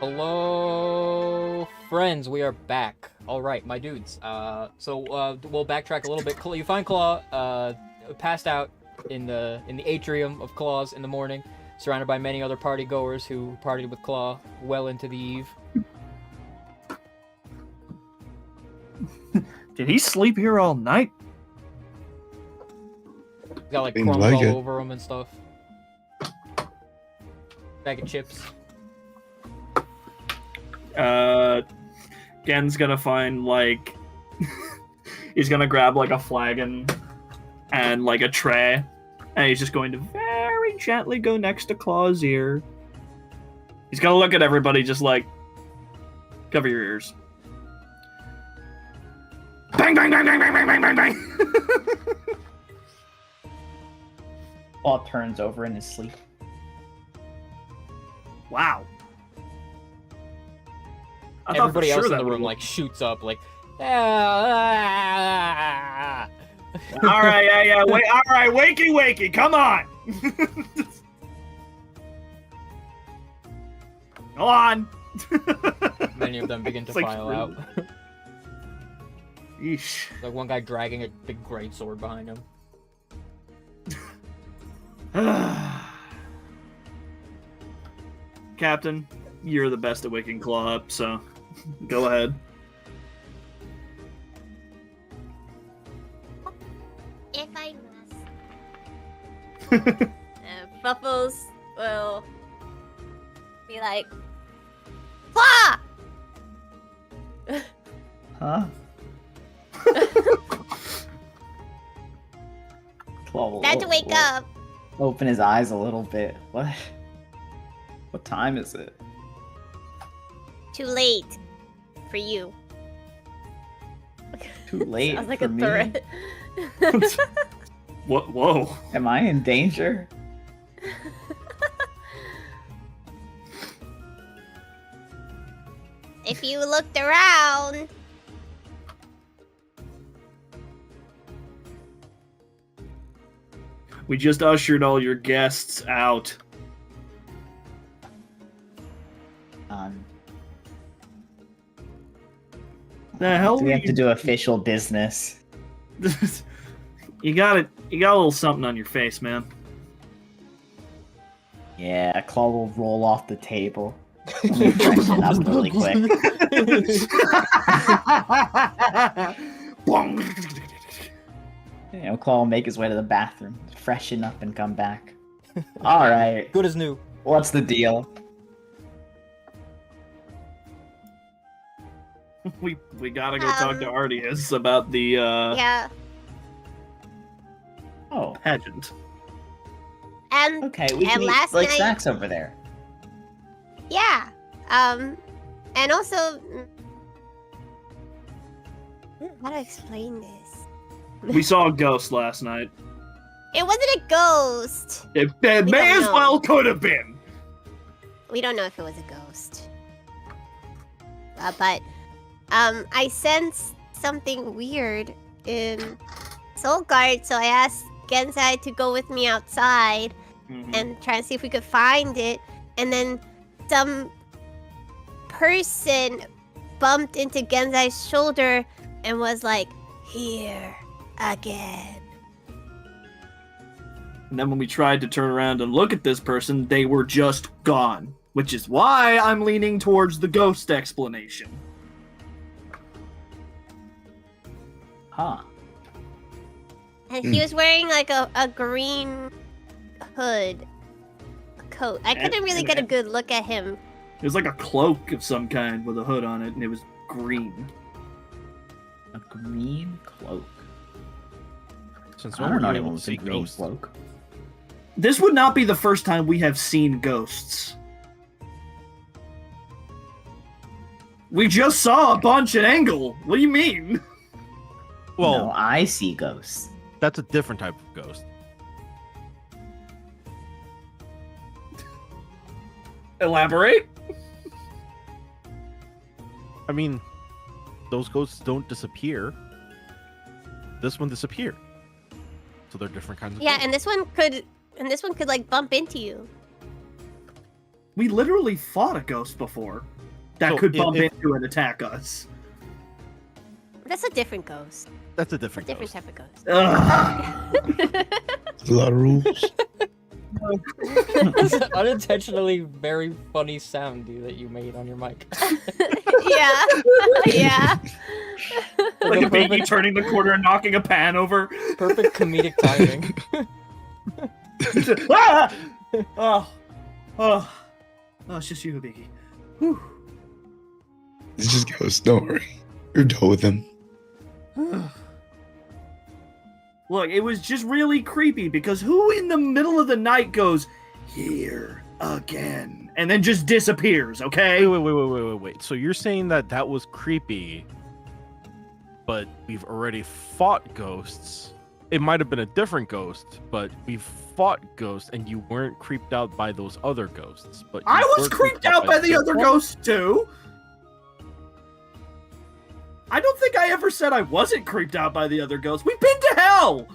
Hello, friends. We are back. All right, my dudes. We'll backtrack a little bit. You find Claw passed out in the atrium of Claws in the morning, surrounded by many other party goers who partied with Claw well into the eve. Did he sleep here all night? He's got like Seems crumbs like all it. over him and stuff. Bag of chips. Gen's gonna find like he's gonna grab like a flagon and like a tray, and he's just going to very gently go next to Claw's ear. He's gonna look at everybody just like, cover your ears. Bang bang bang bang bang bang bang bang bang. Claw turns over in his sleep. Wow. I thought for Everybody else sure in that the room would've- like shoots up like. All right, yeah, wait, all right, wakey, come on. Go on. Many of them begin to It's like, file out. Yeesh. Like one guy dragging a big great sword behind him. Captain, you're the best at waking Claw up, so go ahead. If I must. Buffles will be like, Claw! Huh? Claw will Time to wake will up. Open his eyes a little bit. What? What time is it? Too late. For you. Too late sounds like for a me. threat. What? Whoa. Am I in danger? If you looked around. We just ushered all your guests out. The hell Do we were have to you- do official business? You got it. You got a little something on your face, man. Yeah, Claw will roll off the table. Let me freshen up really quick. You know, Claw will make his way to the bathroom, freshen up, and come back. All right, Good as new. what's the deal? We gotta go talk to Ardius about the Yeah. Oh, pageant. And okay, we can And eat last like night- snacks over there. yeah. And also, how do I explain this? We saw a ghost last night. It wasn't a ghost. It We may don't as know. well could have been. We don't know if it was a ghost. But I sensed something weird in Soul Guard, so I asked Gensai to go with me outside and try and see if we could find it. And then some person bumped into Gensai's shoulder and was like, "Here again." And then when we tried to turn around and look at this person, they were just gone. Which is why I'm leaning towards the ghost explanation. Huh. And he was wearing like a green hood, a coat. I couldn't really get a good look at him. It was like a cloak of some kind with a hood on it, and it was green. A green cloak. Since I when don't know were you anyone able with to a see green ghosts? cloak. This would not be the first time we have seen ghosts. We just saw a bunch at Angle. What do you mean? Well, No, I see ghosts. that's a different type of ghost. Elaborate? I mean, those ghosts don't disappear. This one disappeared. So they're different kinds of Yeah, ghosts. and this one could like bump into you. We literally fought a ghost before that So could bump if- into and attack us. That's a different ghost. That's a A different different ghost. type of ghost. Ugh. A lot of rules. That's an unintentionally very funny sound that you made on your mic. Yeah. Yeah. Like a baby perfect, turning the corner and knocking a pan over. perfect comedic timing. Ah! Oh, it's just you, Biggie. Whew. It's just ghosts. Don't worry. We've dealt with them. Look, it was just really creepy because who in the middle of the night goes, here again, and then just disappears, okay? Wait. So you're saying that was creepy, but we've already fought ghosts. It might have been a different ghost, but we've fought ghosts, and you weren't creeped out by those other ghosts. But I you was were creeped out by the this other one? ghosts too. I don't think I ever said I wasn't creeped out by the other ghosts. We've been to hell!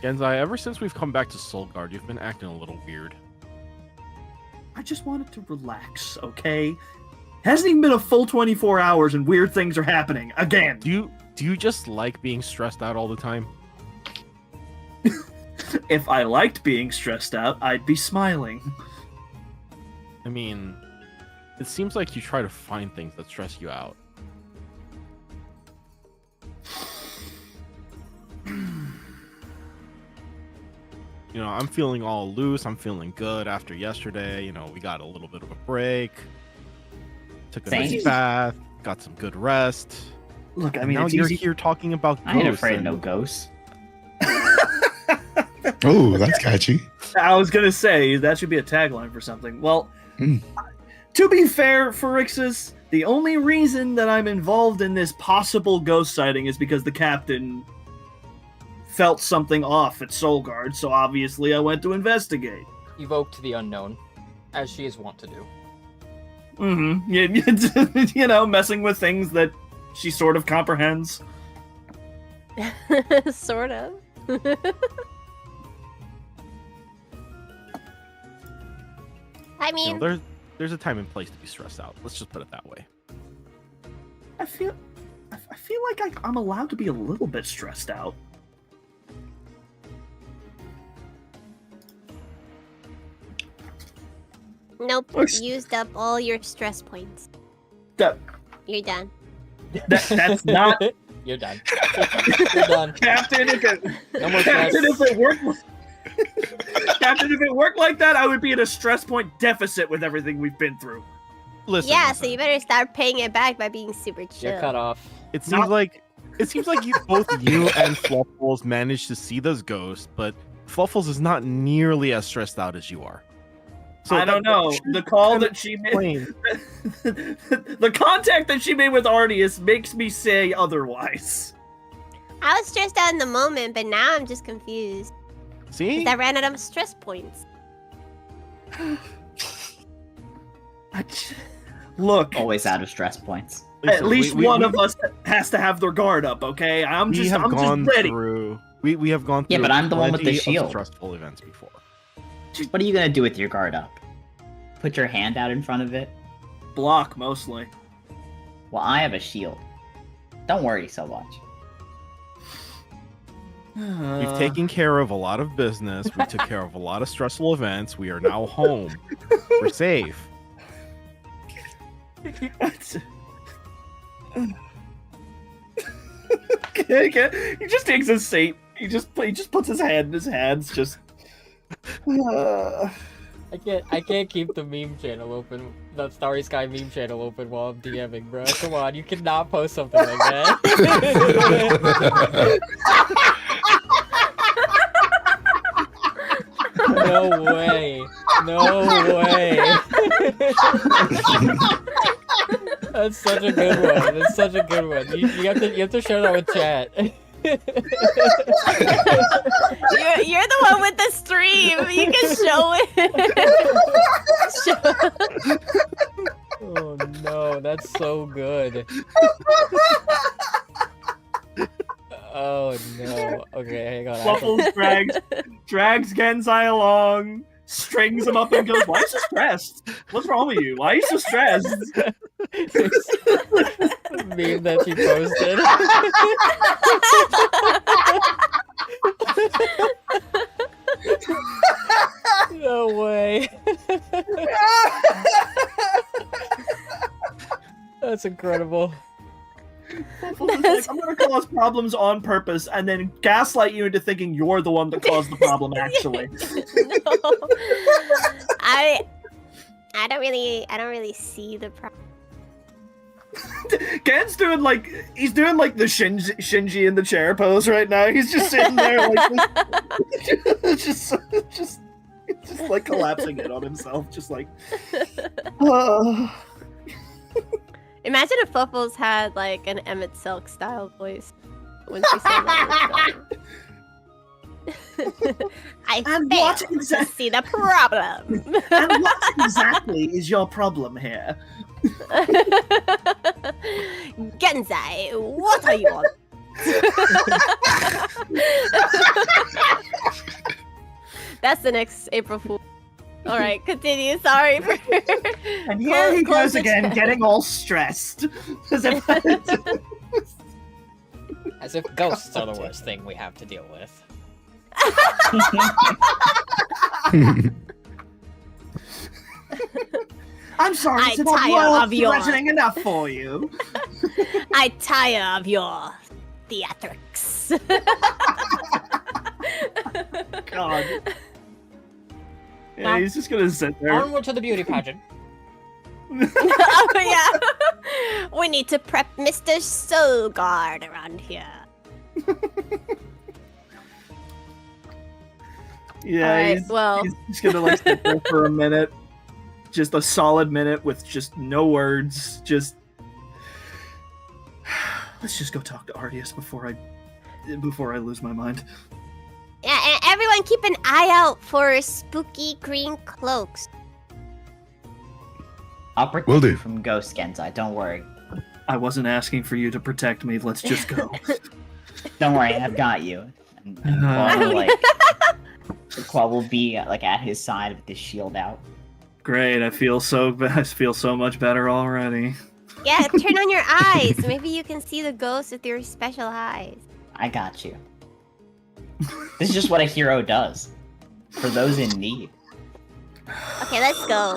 Genzai, ever since we've come back to Soulguard, you've been acting a little weird. I just wanted to relax, okay? Hasn't even been a full 24 hours and weird things are happening again. Do you just like being stressed out all the time? If I liked being stressed out, I'd be smiling. I mean, it seems like you try to find things that stress you out. You know, I'm feeling all loose. I'm feeling good after yesterday. You know, we got a little bit of a break. Took a Same. nice bath. Got some good rest. Look, I And mean, now it's you're easy. here talking about ghosts. I ain't afraid of and- no ghosts. Oh, that's catchy. I was gonna say, that should be a tagline for something. Well, Hmm. to be fair, Pharixus, the only reason that I'm involved in this possible ghost sighting is because the captain felt something off at Soulguard, so obviously I went to investigate. Evoked the unknown, as she is wont to do. Mm-hmm. You know, messing with things that she sort of comprehends. Sort of. I You mean, know, there's a time and place to be stressed out. Let's just put it that way. I feel like I'm allowed to be a little bit stressed out. nope. Looks- You used up all your stress points. That, You're done. that's not You're done. You're done. Captain. No more stress. Captain, if it worked. Captain, if it worked like that, I would be in a stress point deficit with everything we've been through. Listen. Yeah, listen. so you better start paying it back by being super chill. You're cut off. It seems like both you and Fluffles managed to see those ghosts, but Fluffles is not nearly as stressed out as you are. I don't know. The call that she made, Explain. the contact that she made with Arceus makes me say otherwise. I was stressed out in the moment, but now I'm just confused. See? 'Cause I ran out of stress points. Look, Always out of stress points. at Listen, least we- one we- of us has to have their guard up, okay? I'm we just have gone ready. through. We have gone through. Yeah, but I'm the one with the plenty of shield. Stressful events before. What are you gonna do with your guard up? Put your hand out in front of it? Block mostly. Well, I have a shield. Don't worry so much. We've taken care of a lot of business. We took care of a lot of stressful events. We are now home. We're safe. He just takes a seat. He just puts his hand in his hands. Just. I can't keep the meme channel open, the Starry Sky meme channel open while I'm DMing, bro. Come on, you cannot post something like that. No way. No way. That's such a good one. That's such a good one. You have to share that with chat. You're the one with the stream. You can show it. Oh no, that's so good. Oh no. Okay, hang on. Fluffles drags Genzai along. strings him up and goes, "Why are you so stressed? What's wrong with you? Why are you so stressed?" Meme that you posted. No way. That's incredible. Like, I'm gonna cause problems on purpose and then gaslight you into thinking you're the one that caused the problem actually. No. I don't really see the problem. Gen's doing like he's doing like the Shinji in the chair pose right now. He's just sitting there like just like collapsing in on himself, just like Imagine if Fluffles had like an Emmett Silk style voice when she said that. I And failed what to see the problem. And what exactly is your problem here? Genzai, what are you on? That's the next April Fool. All right, continue. Sorry for. And here he Close goes the again, chat. getting all stressed. As if As if ghosts are the worst thing we have to deal with. I'm sorry, I is it not tire royal of your- threatening enough for you? I tire of your theatrics. God. Yeah, he's just gonna sit there. Onward to the beauty pageant. Oh yeah. We need to prep Mr. Soulguard around here. Yeah, Alright, he's, well. he's just gonna like sit there for a minute. Just a solid minute with just no words. Just let's just go talk to Artius before I lose my mind. Yeah, and everyone keep an eye out for spooky green cloaks. I'll protect Will do. you from ghost Genzai, don't worry. I wasn't asking for you to protect me. Let's just go. Don't worry, I've got you. And Claw will, like, Claw will be like at his side with his shield out. Great. I feel so much better already. Yeah, turn on your eyes. Maybe you can see the ghosts with your special eyes. I got you. This is just what a hero does. For those in need. Okay, let's go.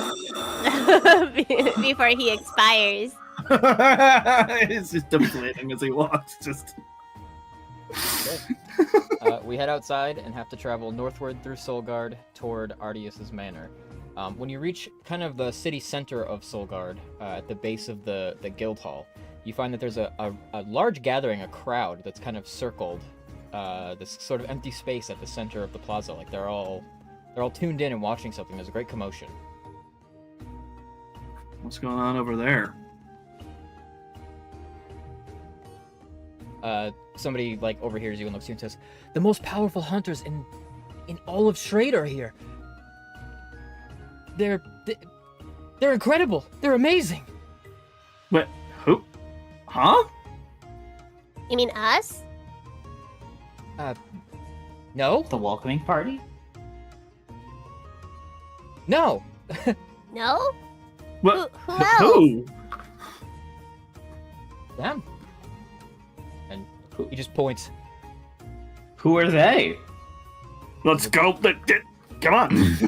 Before he expires. It's just deflating as he walks. Just. We head outside and have to travel northward through Solgard toward Artius's manor. When you reach kind of the city center of Solgard, at the base of the guild hall, you find that there's a large gathering, a crowd that's kind of circled this sort of empty space at the center of the plaza. Like they're all tuned in and watching something. There's a great commotion. What's going on over there? Somebody like overhears you and looks at you and says, "The most powerful hunters in all of Straight are here. They're incredible. They're amazing." Wait, who? Huh? You mean us? No, The welcoming party? no. No? What? Who else? Who? Them. And he just points. Who are they? Let's go. Come on.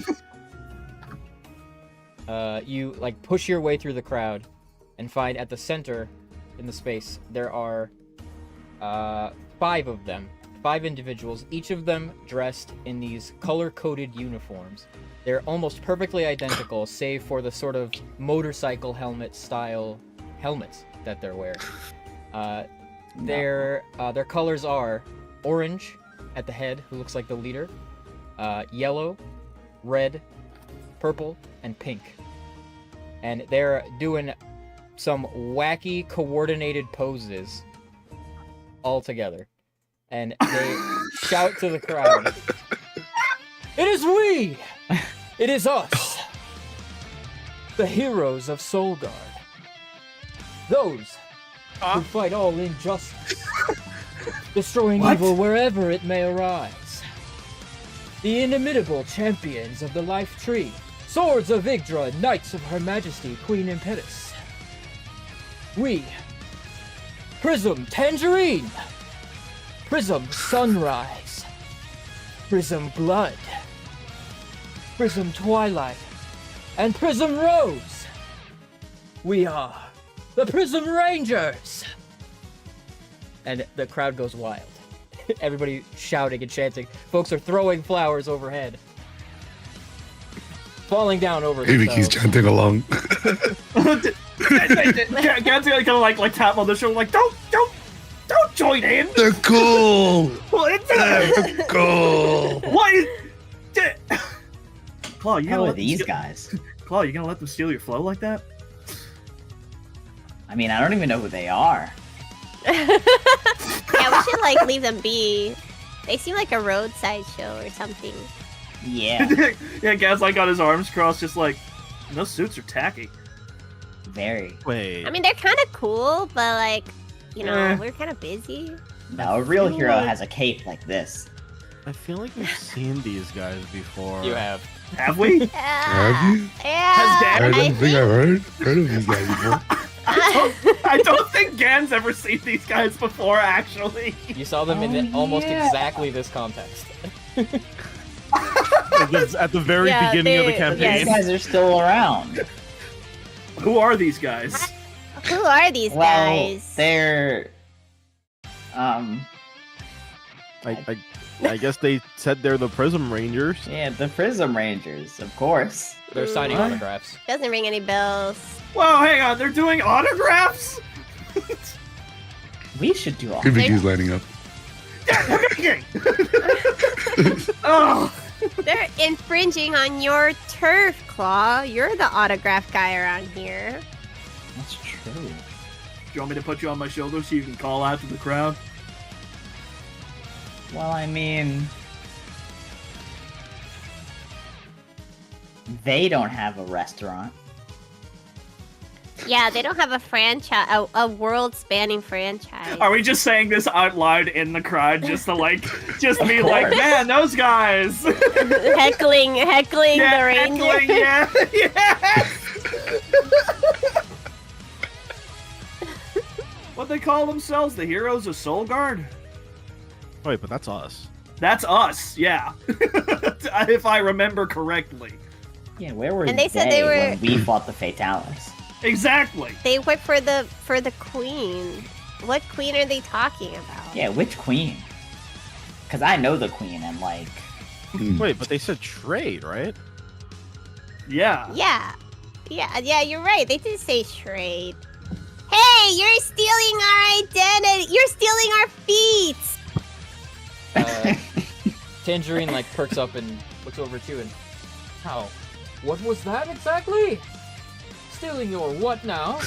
You like push your way through the crowd and find at the center in the space there are 5 of them, 5 individuals, each of them dressed in these color-coded uniforms. They're almost perfectly identical, save for the sort of motorcycle helmet style helmets that they're wearing. Their colors are orange at the head, who looks like the leader, yellow, red, purple, and pink. And they're doing some wacky coordinated poses all together. And they shout to the crowd, "It is we! It is us! The heroes of Solgard. Those who fight all injustice, destroying What? evil wherever it may arise. the inimitable champions of the Life Tree, Swords of Yggdra, Knights of Her Majesty Queen Impetus. We, Prism Tangerine, Prism Sunrise, Prism Blood, Prism Twilight, and Prism Rose. We are the Prism Rangers! And the crowd goes wild. Everybody shouting and chanting. Folks are throwing flowers overhead. Falling down over Hibiki's themselves. chanting along. Gad's gonna kind of like tap on the shoulder, like, don't join in. They're cool. What? They're cool. What is? Claw, you How gonna are let these them guys? Claw, you gonna let them steal your flow like that? I mean, I don't even know who they are. Yeah, we should like leave them be. They seem like a roadside show or something. Yeah, Yeah, Gad's like got his arms crossed, just like, those suits are tacky. very. Wait. I mean, they're kind of cool, but like, you know, Eh. we're kind of busy. No, a real feel hero like- has a cape like this. I feel like we've seen these guys before. You have. Have we? Have you? Yeah. Dad- I don't think I've heard of these guys before. I don't think Gan's ever seen these guys before, actually. You saw them in Oh, almost yeah. exactly this context. That's at the very Yeah, beginning of the they- campaign. These guys are still around. Who are these guys? Who are these Well, guys? they're I guess they said they're the Prism Rangers. yeah, the Prism Rangers, of course. They're signing What? autographs. Doesn't ring any bells. Whoa, hang on, they're doing autographs? We should do all. Hibiki's lining up. Oh, They're infringing on your turf, Claw. You're the autograph guy around here. That's true. do you want me to put you on my shoulder so you can call out to the crowd? Well, I mean, they don't have a restaurant. Yeah, they don't have a franchise, a world-spanning franchise. Are we just saying this out loud in the crowd just to like, just be like, man, those guys. heckling the Rangers. heckling, yeah, yeah. What they call themselves, the heroes of Soul Guard? Wait, but that's us. That's us, yeah. If I remember correctly. Yeah, where were And they said they were- when we fought the Fatalis? Exactly. They work for the queen. What queen are they talking about? Yeah, which queen? Because I know the queen, and like, Wait, but they said trade, right? Yeah. Yeah, you're right. They did say trade. Hey, you're stealing our identity. You're stealing our feet. Tangerine like perks up and looks over at you and how? What was that exactly? Stealing your what now?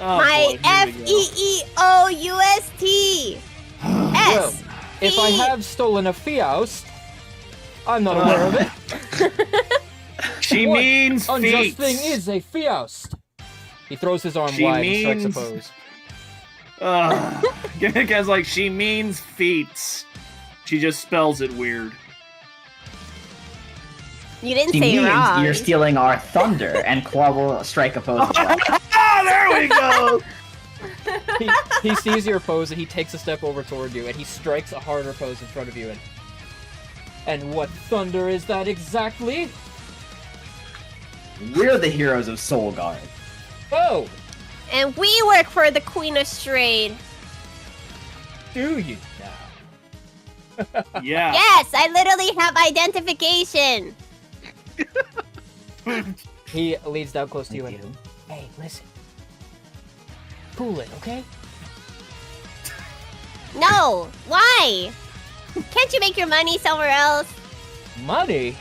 Oh, My boy, here we go. FEEOUST. Well, S. if I E. have stolen a Fiaust, I'm not aware of it. She What means Unjust feet. thing is a Fiaust. He throws his arm She wide and strikes a means- pose. Guy's like, she means feet. She just spells it weird. You didn't she say means wrong. you're stealing our thunder, and Claw will strike a pose. as well. Ah, there we go. He sees your pose and he takes a step over toward you and he strikes a harder pose in front of you and what thunder is that exactly? We're the heroes of Soul Guard. Oh, And we work for the Queen of Strayed. do you now? Yeah. Yes, I literally have identification. He leads down close to you Thank and, you. hey, listen. Cool it, okay? No, why? Can't you make your money somewhere else? Money?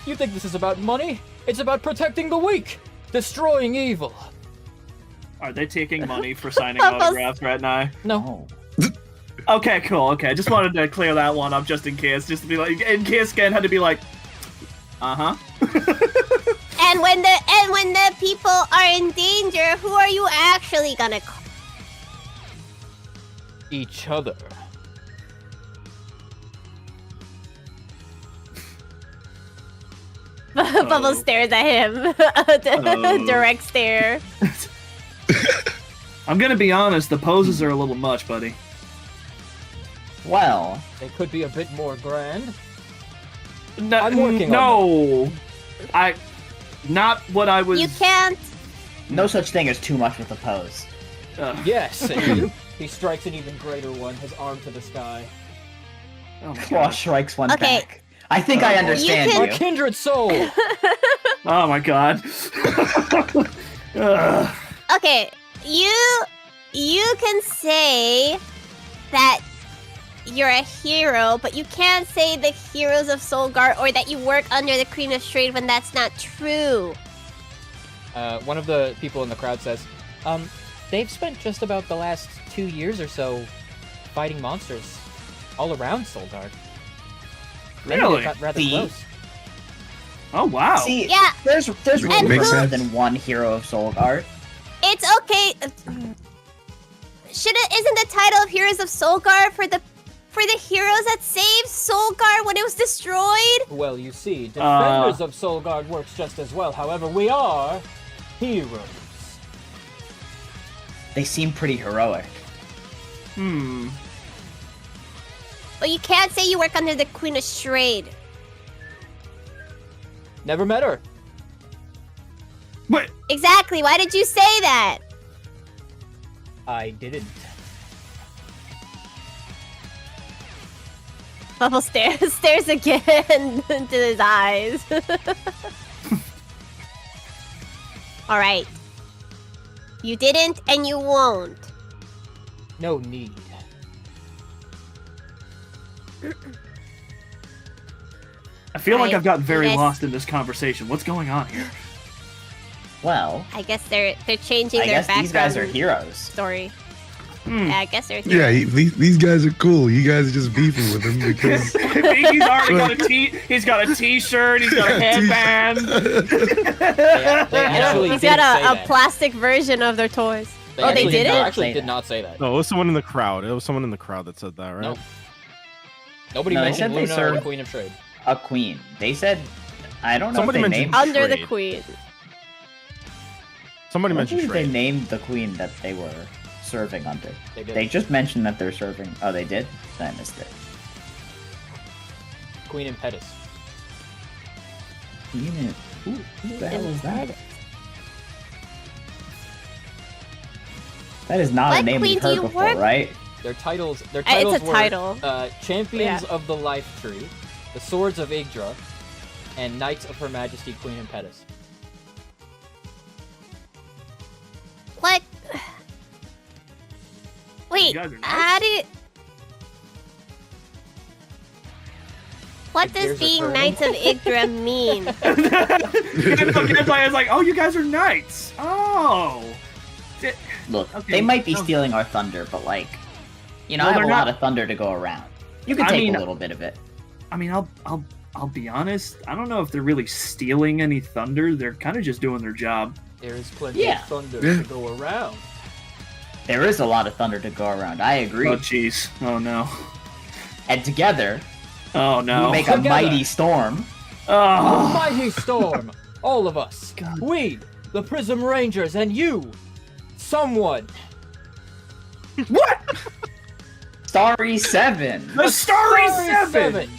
You think this is about money? It's about protecting the weak, destroying evil. Are they taking money for signing Almost. autographs right now? No, Oh. Okay, cool. Okay, I just wanted to clear that one up just in case. Just to be like, in case Gen had to be like, uh-huh. And when the people are in danger, who are you actually gonna call? each other. Bubble stares at him. Direct stare. I'm gonna be honest, the poses are a little much, buddy. Well, They could be a bit more grand. No, I'm working no. Not what I was. You can't. no such thing as too much with a pose. Yes, he strikes an even greater one, his arm to the sky. Oh my Claw god. strikes one Okay. back. I think I understand You Our you. kindred soul! Oh my god. Ugh. Okay, you can say that you're a hero, but you can't say the heroes of Solgar or that you work under the Queen of Strayed when that's not true. One of the people in the crowd says, they've spent just about the last 2 years or so fighting monsters all around Solgard. Really? Got rather See? close. Oh wow. See, Yeah. there's And more Makes sense. than one hero of Solgard. It's okay. Isn't the title of Heroes of Solgar for the heroes that saved Solgar when it was destroyed? Well, you see, Defenders of Solgard works just as well. However, we are heroes. They seem pretty heroic. But you can't say you work under the Queen of Strayed. Never met her. Wait. Exactly. Why did you say that? I didn't. Bubble stares again into his eyes. All right. You didn't, and you won't. No need. I feel like Right. I've gotten very Yes. lost in this conversation. What's going on here? Well, I guess they're changing I their guess background these guys are heroes. story. Hmm. Yeah, I guess they're Yeah, these guys are cool. You guys are just beefing with him because He's already got he's got a t-shirt, he's got a headband. They actually He's did got say a that. plastic version of their toys. They Oh, they actually did no, it? actually Say did that. not say that. No, it was someone in the crowd. It was someone in the crowd that said that, right? Nope. Nobody No, they mentioned said they Luna or the served- Queen of Trade. A queen. They said, I don't know Somebody if they mentioned- named. Under the Trade. Queen. Somebody I don't mentioned think they Shrek. named the queen that they were serving under. They did. They just mentioned that they're serving. Oh, they did? I missed it. Queen Impetus. Queen. Who the hell is that? That is not What a name queen we've do heard you before, work? right? Their titles It's a were title. Champions Yeah. of the Life Tree, the Swords of Yggdra, and Knights of Her Majesty Queen Impetus. What? Wait, guys are how nice. do you... What The does gears are being turning. Knights of Yggdra mean? I was like, oh, you guys are knights. Oh. Look, Okay, they might be no. stealing our thunder, but like, you know, Well, I have they're a not- lot of thunder to go around. You can I take mean- a little bit of it. I mean, I'll be honest. I don't know if they're really stealing any thunder. They're kind of just doing their job. There is plenty Yeah. of thunder Yeah. to go around. There is a lot of thunder to go around. I agree. Oh, jeez. Oh no. And together, Oh no. we make a Together. mighty storm. Oh. Mighty storm, all of us. God. We, the Prism Rangers, and you, someone. What? Starry 7. The Starry Starry Seven.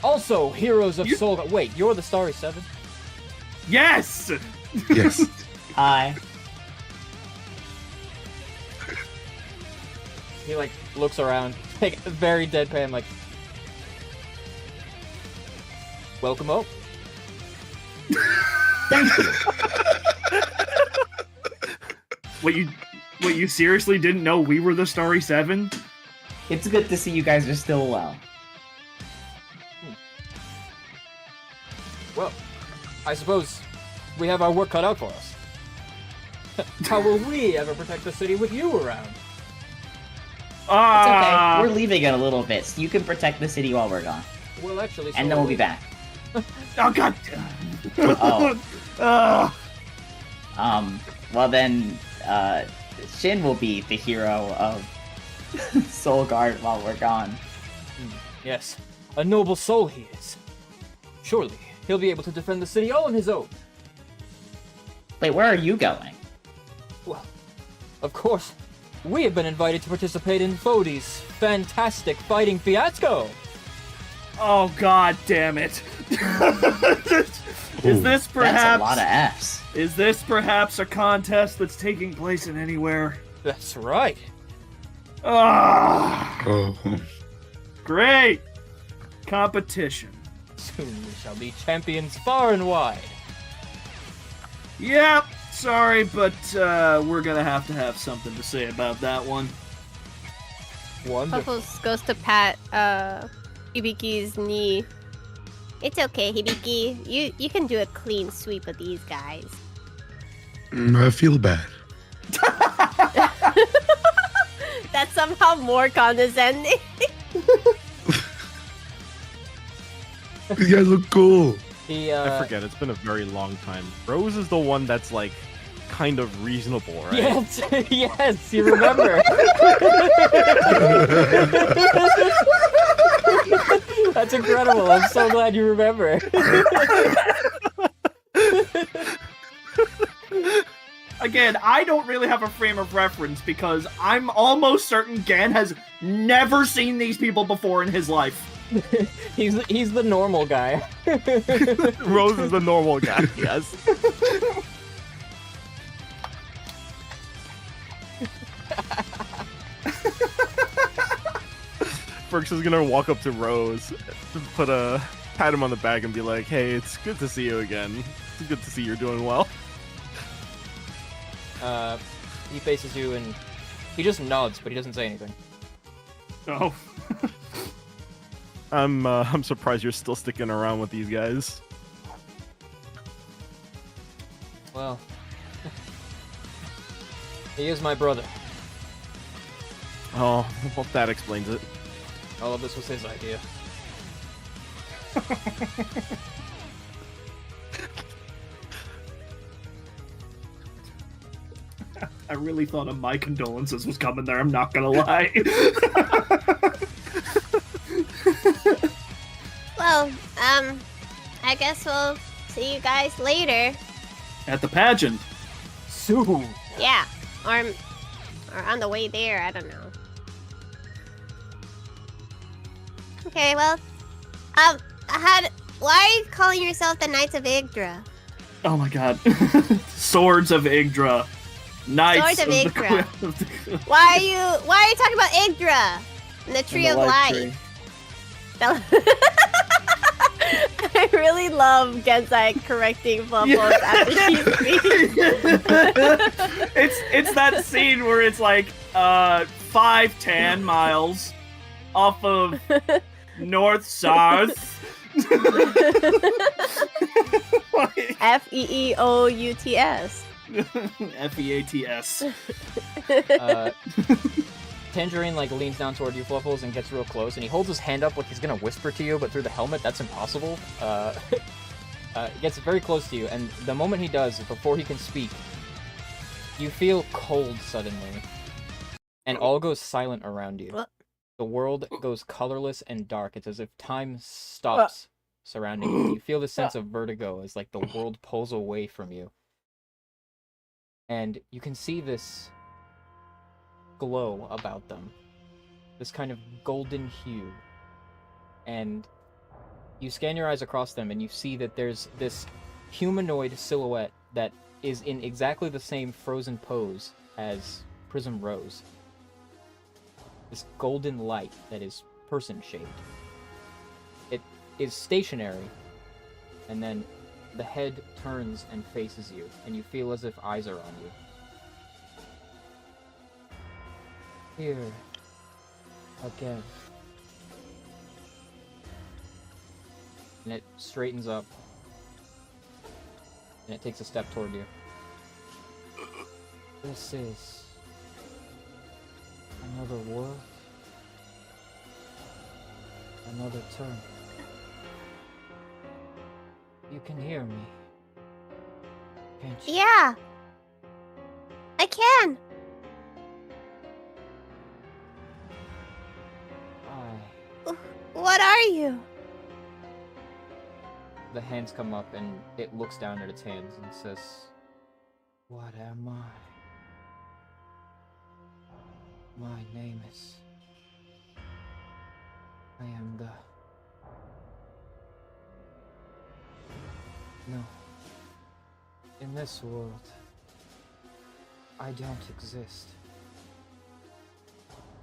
Also, Heroes of You- Soul. Wait, you're the Starry Seven? Yes. yes. Hi. He like looks around, like very deadpan, like, welcome home. Thank you. What you seriously didn't know we were the Starry Seven? It's good to see you guys are still well. Well, I suppose we have our work cut out for us. How will we ever protect the city with you around? It's okay. We're leaving in a little bit, so you can protect the city while we're gone. Well, actually, so And then are we'll be we. back. Oh god. Oh. Ah. Well then, Shin will be the hero of Soulguard while we're gone. Yes, a noble soul he is. Surely, he'll be able to defend the city all on his own. Wait, where are you going? Well, of course, we have been invited to participate in Bodhi's fantastic fighting fiasco. Oh, god damn it. Is this perhaps... That's a lot of Fs. Is this perhaps a contest that's taking place in anywhere? That's right. Ah, Oh. great! Competition. Soon we shall be champions far and wide. Yep, sorry, but we're gonna have something to say about that one. Wonderful. Fluffles goes to pat Hibiki's knee. It's okay, Hibiki. You can do a clean sweep of these guys. I feel bad. That's somehow more condescending. These guys look cool. I forget. It's been a very long time. Rose is the one that's like kind of reasonable, right? Yes, yes, you remember. That's incredible. I'm so glad you remember. Again, I don't really have a frame of reference because I'm almost certain Gan has never seen these people before in his life. He's the normal guy. Rose is the normal guy, yes. Ferks is gonna walk up to Rose, pat him on the back and be like, hey, it's good to see you again. It's good to see you're doing well. He faces you and he just nods, but he doesn't say anything. Oh. I'm surprised you're still sticking around with these guys. Well, he is my brother. Oh, well, that explains it. All of this was his idea. I really thought of my condolences was coming there, I'm not gonna lie. Well, I guess we'll see you guys later. At the pageant. Soon. Yeah, or on the way there. I don't know. Okay, well, why are you calling yourself the Knights of Yggdra? Oh my god. Swords of Yggdra. Knights Swords of the Yggdra. Queen of the- Why are you talking about Yggdra? And the Tree and of the Life. I really love Genzai correcting Fluffles after she speaks. It's that scene where it's like 5-10 miles off of north-south. Feeouts. Feats. Tangerine leans down toward you, Fluffles, and gets real close, and he holds his hand up like he's gonna whisper to you, but through the helmet, that's impossible. It gets very close to you, and the moment he does, before he can speak, you feel cold suddenly, and all goes silent around you. The world goes colorless and dark. It's as if time stops surrounding you. You feel the sense of vertigo as the world pulls away from you. And you can see this glow about them. This kind of golden hue. And you scan your eyes across them and you see that there's this humanoid silhouette that is in exactly the same frozen pose as Prism Rose. This golden light that is person-shaped. It is stationary, and then the head turns and faces you, and you feel as if eyes are on you. Here. Again. And it straightens up. And it takes a step toward you. This is another world. Another turn. You can hear me. Can't you? Yeah. I can. I... What are you? the hands come up and it looks down at its hands and says, "What am I? My name is... I am the... No. In this world, I don't exist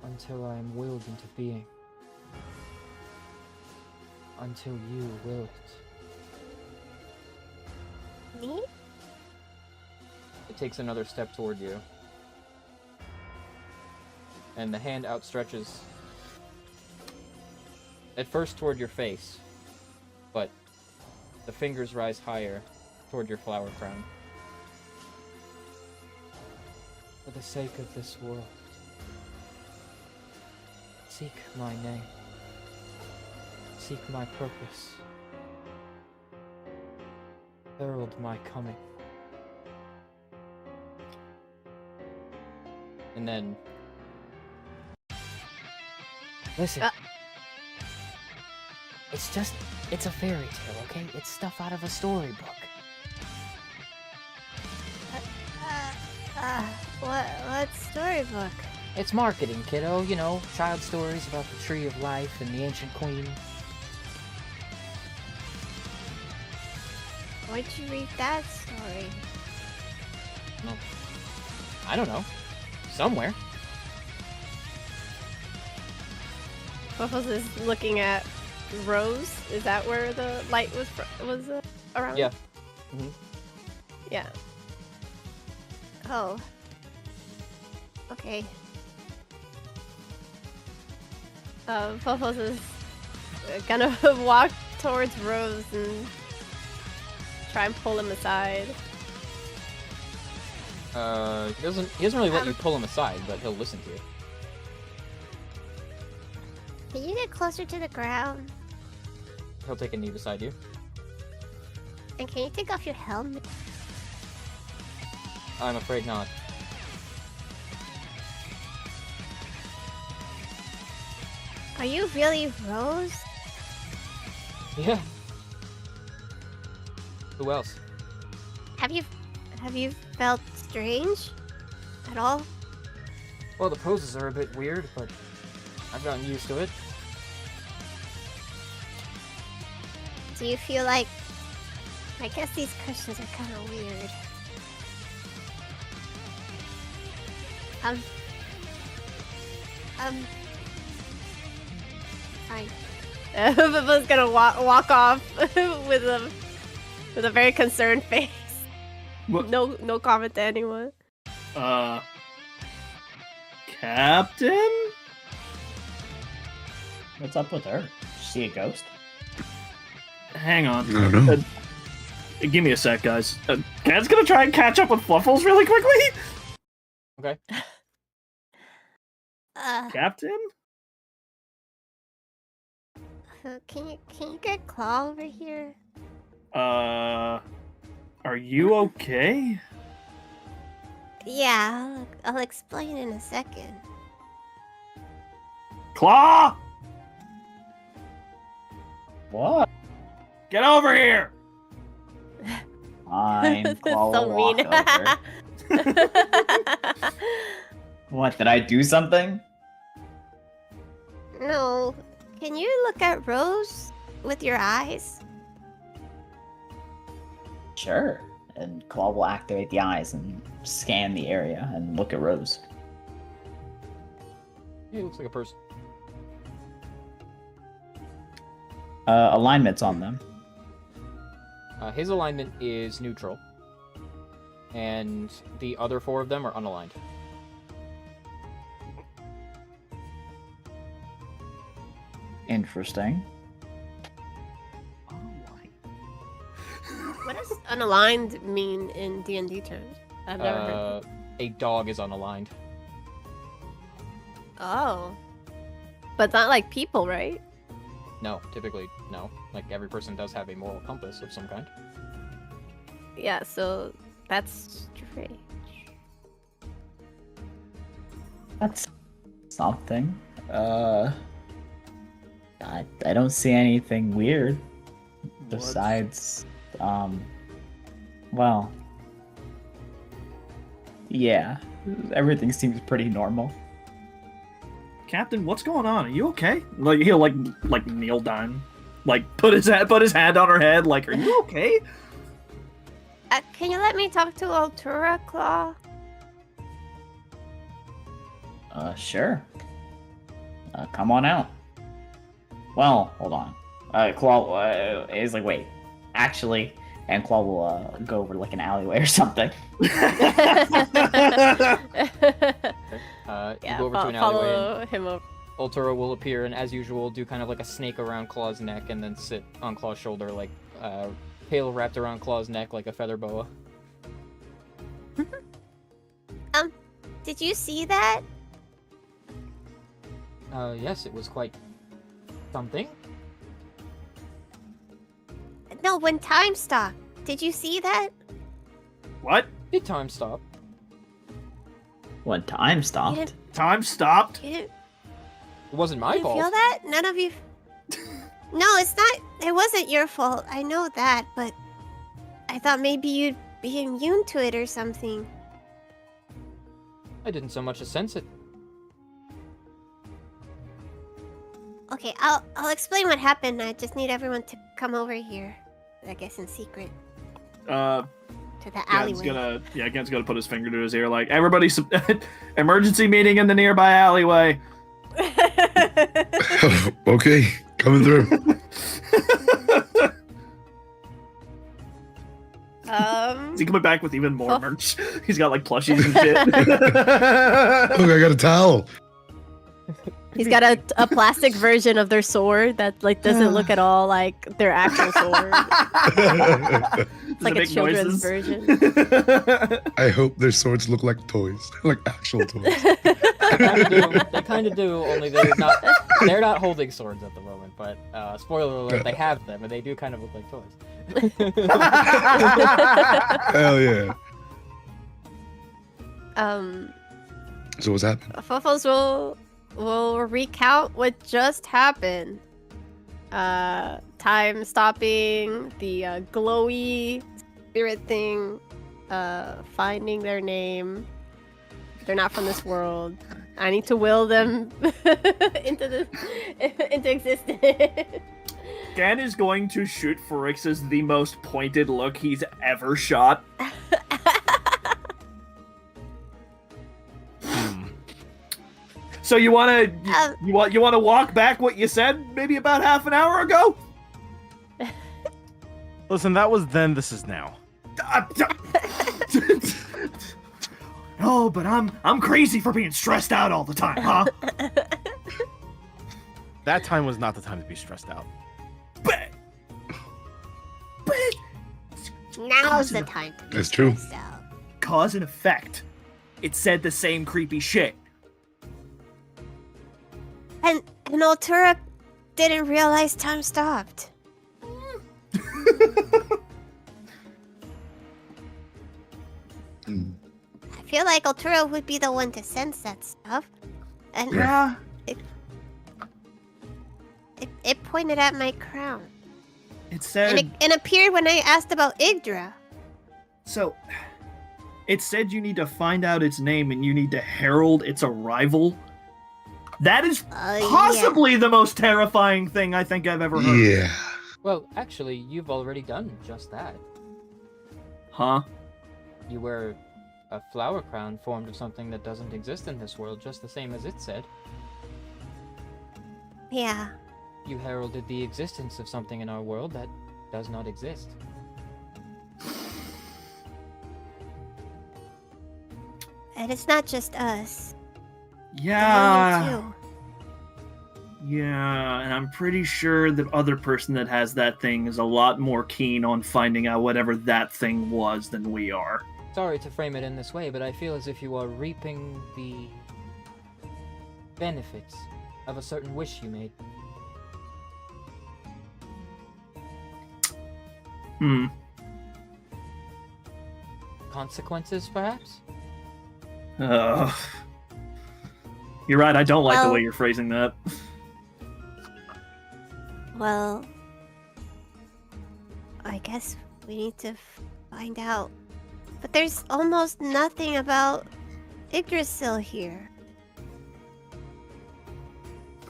until I am willed into being. Until you will it." Me? It takes another step toward you. And the hand outstretches at first toward your face, but the fingers rise higher toward your flower crown. For the sake of this world, seek my name. Seek my purpose. Herald my coming. And then... Listen. It's a fairy tale, okay? It's stuff out of a storybook. What storybook? It's marketing, kiddo. You know, child stories about the Tree of Life and the Ancient Queen. Where'd you read that story? No. I don't know. Somewhere. Waffles is looking at Rose. Is that where the light was around? Yeah. Mm-hmm. Yeah. Oh. Okay. Waffles is gonna walk towards Rose and try and pull him aside. He doesn't really let you pull him aside, but he'll listen to you. Can you get closer to the ground? He'll take a knee beside you. And can you take off your helmet? I'm afraid not. Are you really Rose? Yeah. Who else? Have you felt strange at all? Well, the poses are a bit weird, but I've gotten used to it. Do you feel like... I guess these cushions are kind of weird. Fine. Bubba's gonna walk off with a very concerned face. What? No comment to anyone. Captain? What's up with her? Did you see a ghost? Hang on. I don't know. Give me a sec, guys. Cat's gonna try and catch up with Fluffles really quickly. Okay. Captain? Can you get Claw over here? Are you okay? Yeah, I'll explain in a second. Claw! What? Get over here! I'm Claw So will walk mean. over. What, did I do something? No, can you look at Rose with your eyes? Sure. And Claw will activate the eyes and scan the area and look at Rose. He looks like a person. Alignments on them. His alignment is neutral, and the other four of them are unaligned. Interesting. What does unaligned mean in D&D terms? I've never heard. A dog is unaligned. Oh. But not like people, right? No, typically, no. Like, every person does have a moral compass of some kind. Yeah, so that's strange. That's something. I don't see anything weird. Besides, well, yeah, everything seems pretty normal. Captain, what's going on? Are you okay? Like he'll like kneel down, like put his hand on her head. Like, are you okay? Can you let me talk to Altura, Claw? Sure. Come on out. Well, hold on. Claw is like, wait, actually, and Claw will go over to like an alleyway or something. You go over to an alleyway. Follow him over. Ultura will appear and, as usual, do kind of like a snake around Claw's neck and then sit on Claw's shoulder, like tail wrapped around Claw's neck like a feather boa. Did you see that? Yes, it was quite something. No, when time stopped. Did you see that? What? Did time stop? When time You stopped. didn't, Time stopped? you didn't, It wasn't my you didn't fault. feel that? None of you. No, it's not. It wasn't your fault. I know that, but I thought maybe you'd be immune to it or something. I didn't so much as sense it. Okay, I'll explain what happened. I just need everyone to come over here. I guess in secret to the alleyway. Gen's gonna put his finger to his ear, like, everybody, emergency meeting in the nearby alleyway. Okay, coming through. Is he coming back with even more merch? He's got like plushies and shit. Look, I got a towel. He's got a plastic version of their sword that like doesn't look at all like their actual sword. It's like a children's version. I hope their swords look like toys, like actual toys. They kind of do, only they're not holding swords at the moment, but spoiler alert, they have them, and they do kind of look like toys. Hell yeah. So what's happening? Fofos will recount what just happened. Time stopping, the glowy spirit thing, finding their name. They're not from this world. I need to will them into existence. Gan is going to shoot Pharixus the most pointed look he's ever shot. So you wanna you wanna walk back what you said maybe about half an hour ago? Listen, that was then. This is now. No, but I'm crazy for being stressed out all the time, huh? That time was not the time to be stressed out. But Now's the time to be That's true. stressed out. cause and effect. It said the same creepy shit. And Altura didn't realize time stopped. I feel like Altura would be the one to sense that stuff. And Yeah. it pointed at my crown. It said And it appeared when I asked about Yggdra. so. It said you need to find out its name and you need to herald its arrival. That is possibly the most terrifying thing I think I've ever heard. Yeah. Well, actually, you've already done just that. Huh? You wear a flower crown formed of something that doesn't exist in this world, just the same as it said. Yeah. You heralded the existence of something in our world that does not exist. And it's not just us. Yeah. Them too. Yeah, and I'm pretty sure the other person that has that thing is a lot more keen on finding out whatever that thing was than we are. Sorry to frame it in this way, but I feel as if you are reaping the benefits of a certain wish you made. Consequences, perhaps? You're right, I don't like the Well- way you're phrasing that. Well, I guess we need to find out. But there's almost nothing about Yggdrasil here.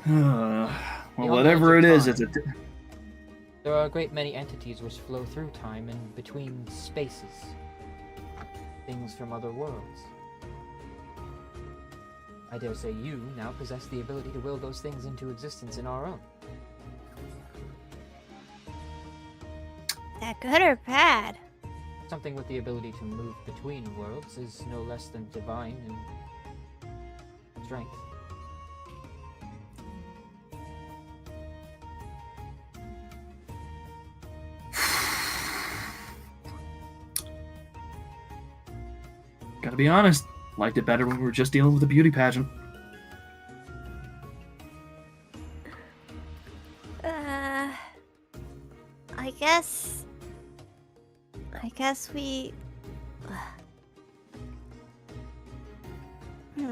Well, Beyond whatever it the is, edge it's of a. There are a great many entities which flow through time and between spaces. Things from other worlds. I dare say you now possess the ability to will those things into existence in our own. Is that good or bad? Something with the ability to move between worlds is no less than divine in strength. Gotta be honest, liked it better when we were just dealing with a beauty pageant. I guess we... Do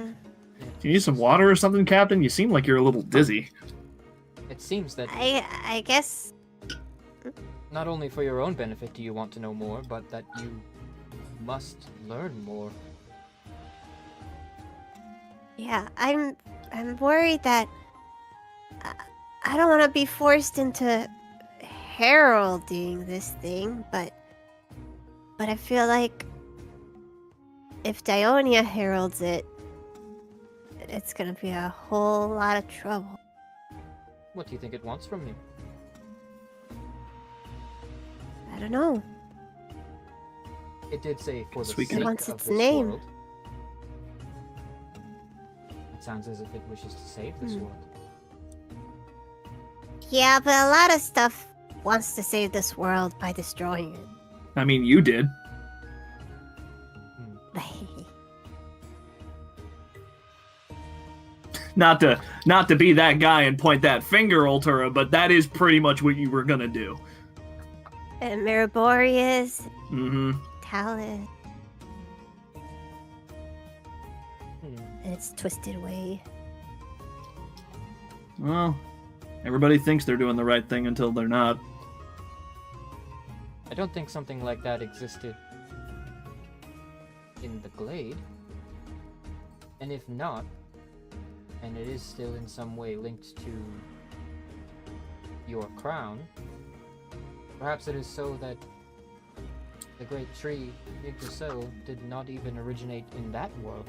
you need some water or something, Captain? You seem like you're a little dizzy. It seems that I guess... not only for your own benefit do you want to know more, but that you must learn more. Yeah, I'm worried that... I don't want to be forced into heralding this thing, but I feel like if Dionia heralds it, it's gonna be a whole lot of trouble. What do you think it wants from you? I don't know. It did say for the Guess we sake can- It wants of its this name. world. It sounds as if it wishes to save this world. Yeah, but a lot of stuff wants to save this world by destroying it. I mean, you did. Not to be that guy and point that finger, Ultura, but that is pretty much what you were gonna do. And Miraborius, Mm-hmm. Talus, Hmm. and its twisted way. Well, everybody thinks they're doing the right thing until they're not. I don't think something like that existed in the Glade. And if not, and it is still in some way linked to your crown, perhaps it is so that the great tree, Yggdrasil, did not even originate in that world.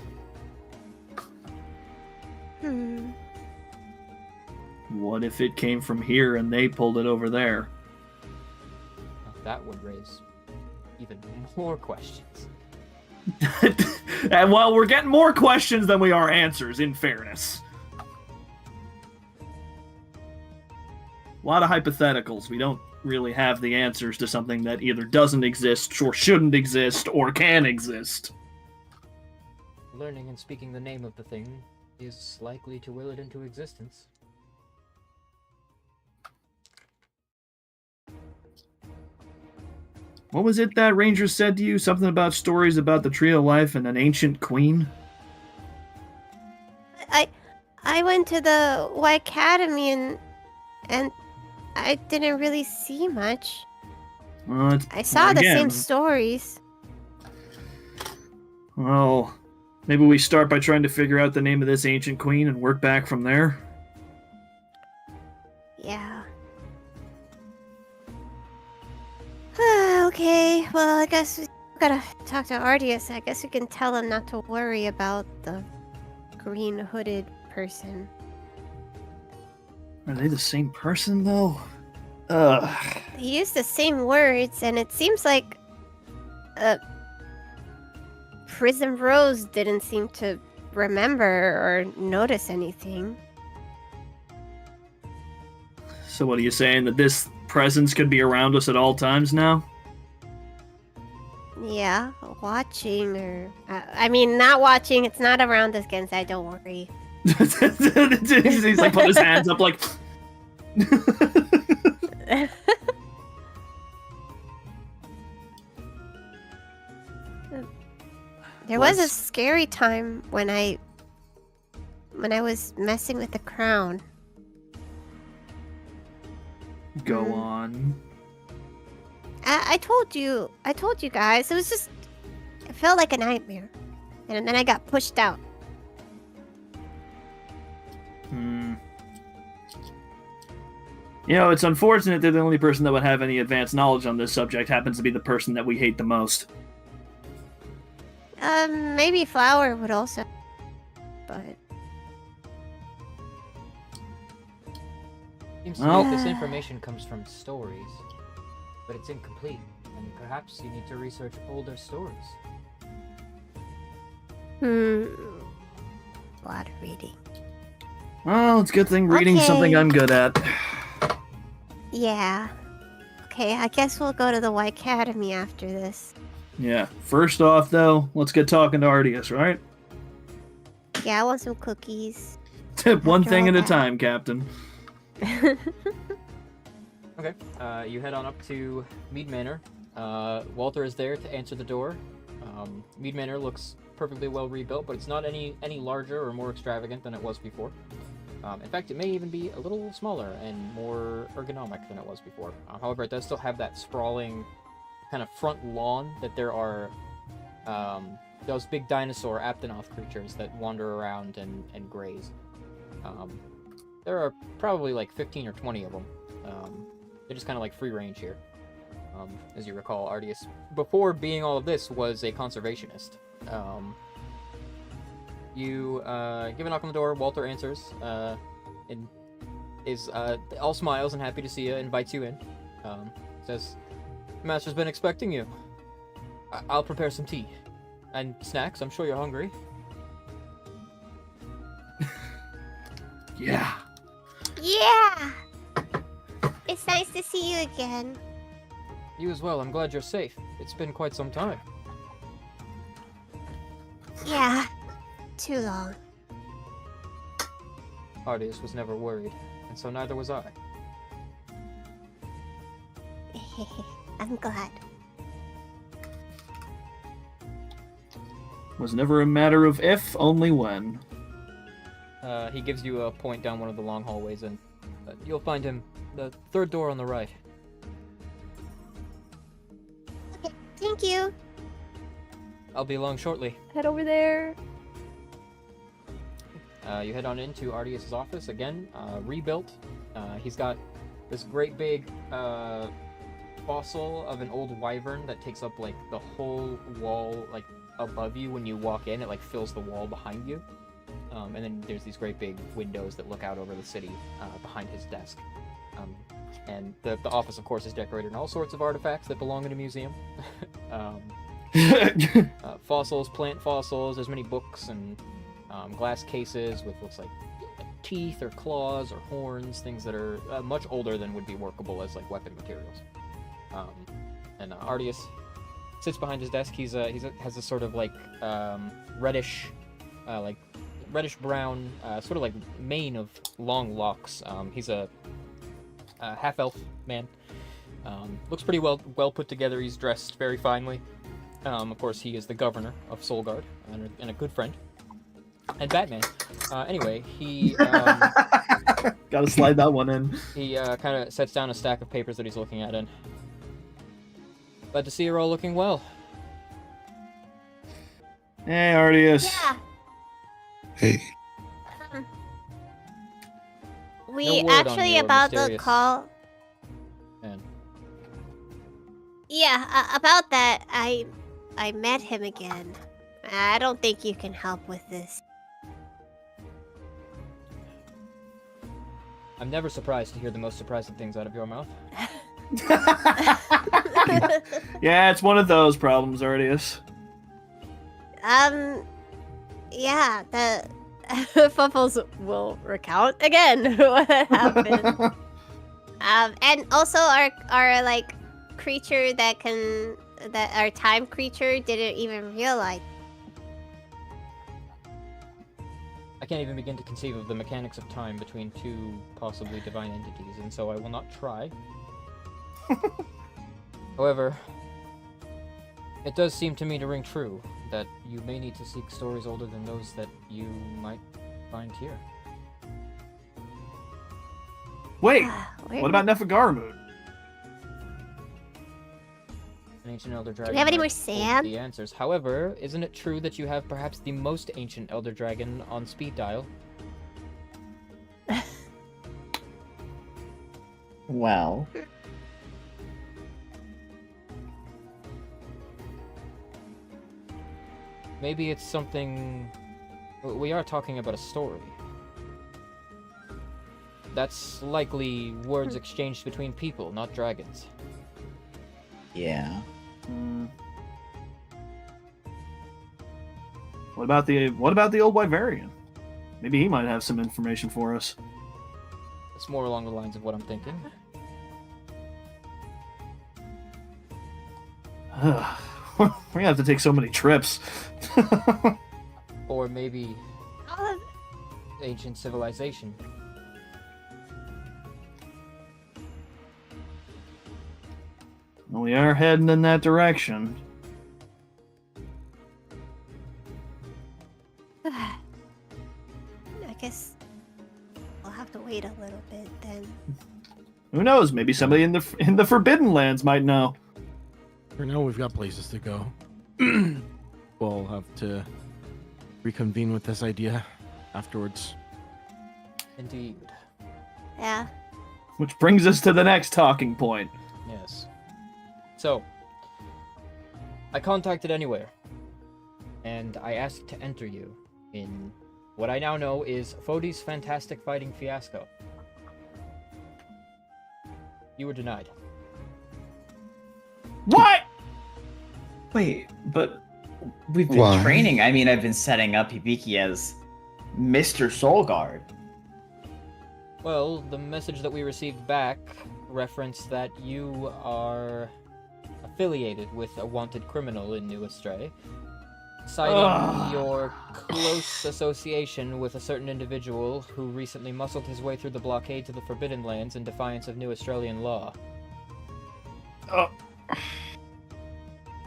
What if it came from here and they pulled it over there? Now, that would raise even more questions. And well, we're getting more questions than we are answers, in fairness. A lot of hypotheticals. We don't really have the answers to something that either doesn't exist, or shouldn't exist, or can exist. Learning and speaking the name of the thing is likely to will it into existence. What was it that Ranger said to you? Something about stories about the Tree of Life and an ancient queen? I went to the Y Academy and I didn't really see much. Well, I saw the again, same stories. Well, maybe we start by trying to figure out the name of this ancient queen and work back from there. Yeah. Okay, well, I guess we gotta talk to Ardius. I guess we can tell him not to worry about the green hooded person. Are they the same person, though? Ugh. They use the same words, and it seems like Prism Rose didn't seem to remember or notice anything. So what are you saying, that this presence could be around us at all times now? Yeah, watching or... I mean, not watching. It's not around us, Gensai, don't worry. He's like put his hands up like... There was a scary time when I was messing with the crown. Go on. I told you guys. It was just, it felt like a nightmare. And then I got pushed out. You know, it's unfortunate that the only person that would have any advanced knowledge on this subject happens to be the person that we hate the most. Maybe Flower would also. But Seems to me Well- this information comes from stories, but it's incomplete, and perhaps you need to research older stories. a lot of reading. Well, it's a good thing reading's Okay. something I'm good at. Yeah. Okay, I guess we'll go to the White Academy after this. Yeah. First off, though, let's get talking to Artius, right? Yeah, I want some cookies. One After thing all at a that. time, Captain. Okay, you head on up to Mead Manor. Walter is there to answer the door. Mead Manor looks perfectly well rebuilt, but it's not any larger or more extravagant than it was before. In fact, it may even be a little smaller and more ergonomic than it was before. However, it does still have that sprawling kind of front lawn that there are those big dinosaur Aptonoth creatures that wander around and graze. There are probably like 15 or 20 of them. They're just kind of like free range here. As you recall, Artius, before being all of this, was a conservationist. You give a knock on the door. Walter answers, and is all smiles and happy to see you. Invites you in. Says, "Master's been expecting you. I'll prepare some tea and snacks. I'm sure you're hungry." Yeah. Yeah! It's nice to see you again. You as well. I'm glad you're safe. It's been quite some time. Yeah. Too long. Artius was never worried, and so neither was I. I'm glad. Was never a matter of if, only when. He gives you a point down one of the long hallways, and you'll find him the third door on the right. Okay, thank you. I'll be along shortly. Head over there. You head on into Artius' office again, rebuilt. He's got this great big fossil of an old wyvern that takes up like the whole wall, like above you when you walk in. It like fills the wall behind you. And then there's these great big windows that look out over the city behind his desk. And the office, of course, is decorated in all sorts of artifacts that belong in a museum. Fossils, plant fossils. There's many books and glass cases with looks like teeth or claws or horns, things that are much older than would be workable as like weapon materials. And Artius sits behind his desk. He has this sort of like reddish brown sort of like mane of long locks. He's a half elf man. Looks pretty well put together. He's dressed very finely. Of course, he is the governor of Solgard and a good friend. And Batman. Anyway, he Gotta slide that one in. he kind of sets down a stack of papers that he's looking at, and glad to see you're all looking well. Hey, Artius. Yeah. Hey, We No word on actually your about the mysterious call. man. Yeah, about that, I met him again. I don't think you can help with this. I'm never surprised to hear the most surprising things out of your mouth. Yeah, it's one of those problems, Artius. Yeah, the Fuffles will recount again what happened. And also our like creature that our time creature didn't even realize. I can't even begin to conceive of the mechanics of time between two possibly divine entities, and so I will not try. However, it does seem to me to ring true that you may need to seek stories older than those that you might find here. Wait, Where what about Nefergarmoon? An ancient elder dragon. we have any might more hold sand? The answers. However, isn't it true that you have perhaps the most ancient elder dragon on speed dial? Well, Maybe it's something. We are talking about a story. That's likely words exchanged between people, not dragons. yeah. Hmm. What about the old Wyverian? Maybe he might have some information for us. It's more along the lines of what I'm thinking. We're gonna have to take so many trips. Or maybe All of- ancient civilization. We are heading in that direction. I guess we'll have to wait a little bit then. Who knows? Maybe somebody in the Forbidden Lands might know. For now, we've got places to go. We'll have to reconvene with this idea afterwards. Indeed. Yeah. Which brings us to the next talking point. Yes. So, I contacted Anywhere, and I asked to enter you in what I now know is Fodi's Fantastic Fighting Fiasco. You were denied. What? Wait, but we've been Why? training. I mean, I've been setting up Hibiki as Mr. Soulguard. Well, the message that we received back referenced that you are affiliated with a wanted criminal in New Astray, citing Ugh. your close association with a certain individual who recently muscled his way through the blockade to the Forbidden Lands in defiance of New Australian law.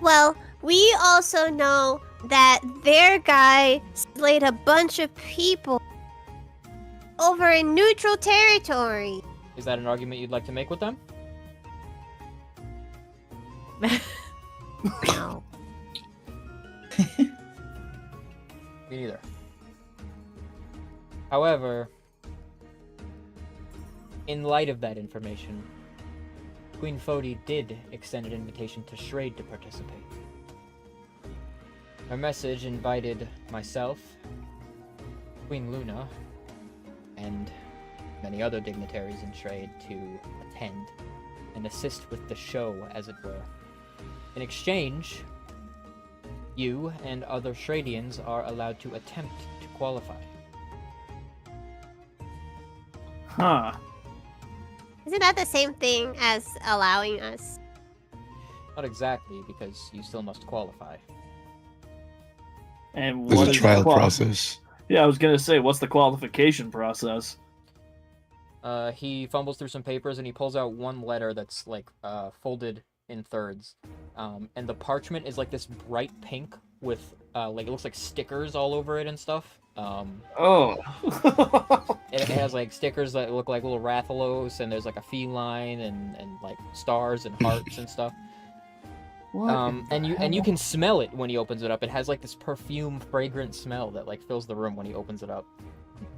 Well, we also know that their guy slayed a bunch of people over in neutral territory. Is that an argument you'd like to make with them? No. Me neither. However, in light of that information, Queen Fodi did extend an invitation to Shrade to participate. Her message invited myself, Queen Luna, and many other dignitaries in Shrade to attend and assist with the show, as it were. In exchange, you and other Shradians are allowed to attempt to qualify. Huh. Isn't that the same thing as allowing us? Not exactly, because you still must qualify. And There's what a is the trial qual- process. Yeah, I was gonna say, what's the qualification process? He fumbles through some papers and he pulls out one letter that's like folded in thirds, and the parchment is like this bright pink with like it looks like stickers all over it and stuff. Oh. It has like stickers that look like little Rathalos, and there's like a feline and like stars and hearts and stuff. What? And you can smell it when he opens it up. It has like this perfume, fragrant smell that like fills the room when he opens it up.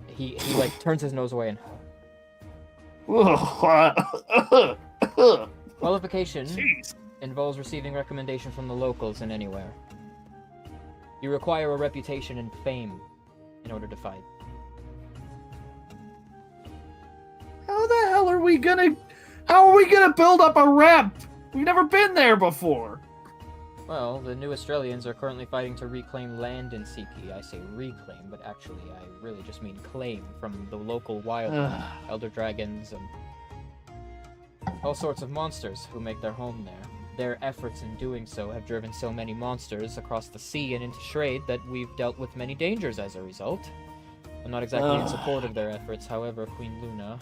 He like turns his nose away and qualification Jeez. involves receiving recommendation from the locals and Anywhere. You require a reputation and fame in order to fight. How the hell are we gonna build up a rep? We've never been there before. Well, the New Australians are currently fighting to reclaim land in Siki. I say reclaim, but actually I really just mean claim from the local wildlife, elder dragons, and all sorts of monsters who make their home there. Their efforts in doing so have driven so many monsters across the sea and into Shrade that we've dealt with many dangers as a result. I'm not exactly in support of their efforts, however, Queen Luna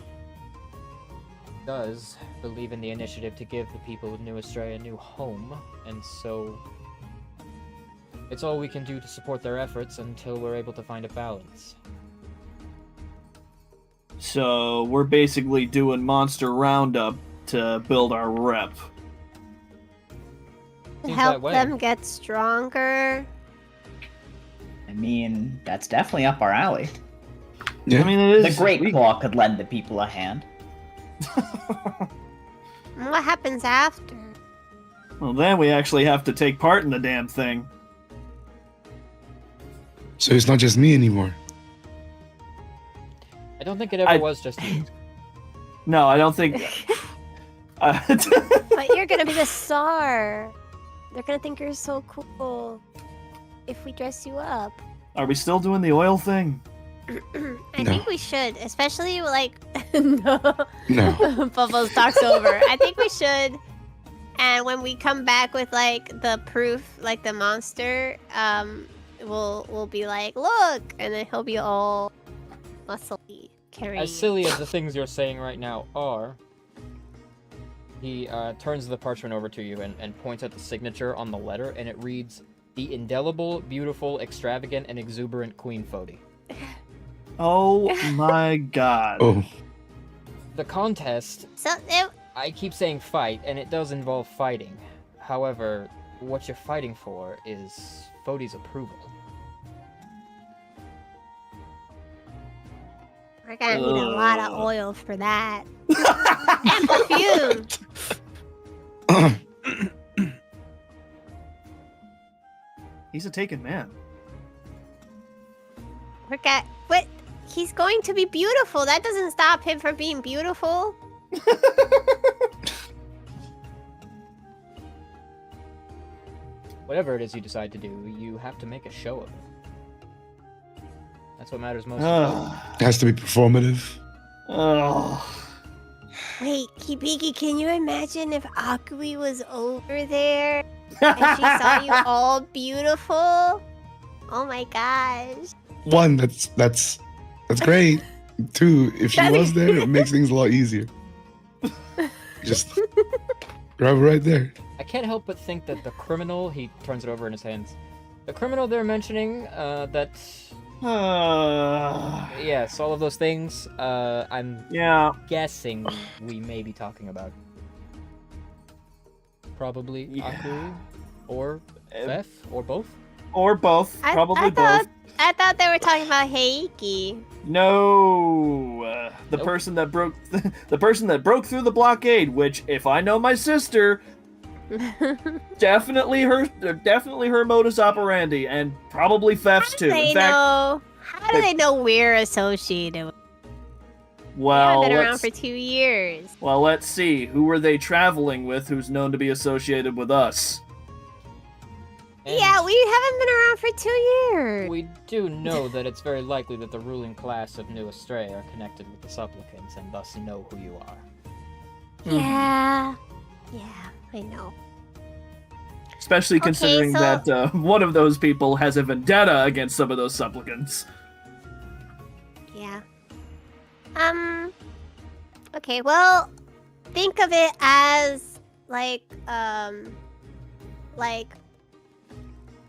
does believe in the initiative to give the people of New Astray a new home, and so it's all we can do to support their efforts until we're able to find a balance. So we're basically doing Monster Roundup to build our rep. Seems help that way. them get stronger. I mean, that's definitely up our alley. Yeah. I mean, it The is. Great Claw could lend the people a hand. What happens after? Well, then we actually have to take part in the damn thing. So it's not just me anymore. I don't think it ever was just you. No, I don't think. But you're gonna be the star. They're gonna think you're so cool if we dress you up. Are we still doing the oil thing? I No. think we should, especially like no. No. Bubbles talks over. I think we should. And when we come back with like the proof, like the monster, we'll be like, look, and then he'll be all muscly, carrying. As silly as the things you're saying right now are, he turns the parchment over to you and points at the signature on the letter, and it reads, "The indelible, beautiful, extravagant, and exuberant Queen Fodi." Oh my god. Oh. The contest, So I keep saying fight, and it does involve fighting. However, what you're fighting for is Fodi's approval. we're gonna need a lot of oil for that. And perfume. He's a taken man. What? He's going to be beautiful. That doesn't stop him from being beautiful. Whatever it is you decide to do, you have to make a show of it. That's what matters most. It has to be performative. Wait, Kibiki, can you imagine if Akui was over there and she saw you all beautiful? Oh my gosh. One, that's great. Two, if she was there, it makes things a lot easier. Just grab her right there. I can't help but think that the criminal, he turns it over in his hands, the criminal they're mentioning, that, yes, all of those things, I'm Yeah. guessing we may be talking about. Probably Yeah. Akui, or Beth, or both. Or both. Probably both. I thought they were talking about Heiki. No, the Nope. person that broke the person that broke through the blockade. Which, if I know my sister, definitely her modus operandi, and probably thefts too. They In fact, know. How do they know we're associated with? well, I've been around let's, for 2 years. well, let's see. Who were they traveling with? Who's known to be associated with us? And Yeah, we haven't been around for 2 years. we do know that it's very likely that the ruling class of New Astray are connected with the supplicants, and thus know who you are. Yeah, I know. Especially Okay, considering so- that one of those people has a vendetta against some of those supplicants. Yeah. Okay, well, think of it as like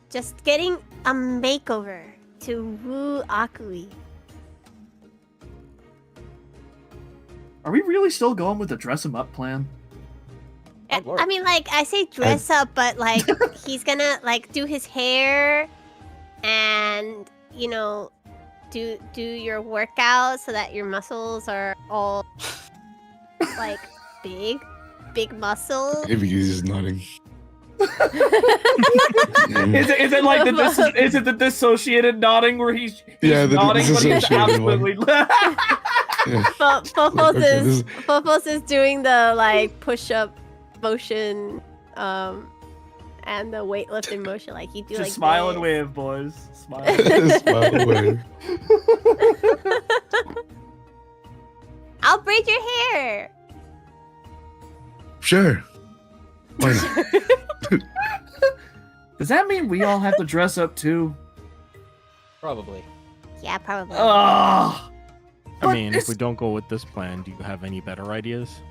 just getting a makeover to woo Akui. Are we really still going with the dress him up plan? That'd work. I mean, like, I say dress up, but like he's gonna like do his hair and do your workout so that your muscles are all like big muscles. Maybe he's just nodding. Is it like is it the dissociated nodding where he's Yeah, the nodding but he's dissociated one. absolutely Yeah. Fofos Okay, is Fofos is doing the like push-up motion, and the weightlifting motion, like you do. just like smile and this. wave, boys. Smile. Smile away. I'll braid your hair. Sure. Why not? Does that mean we all have to dress up too? Probably. Yeah, probably. Oh, I mean, if we don't go with this plan, do you have any better ideas?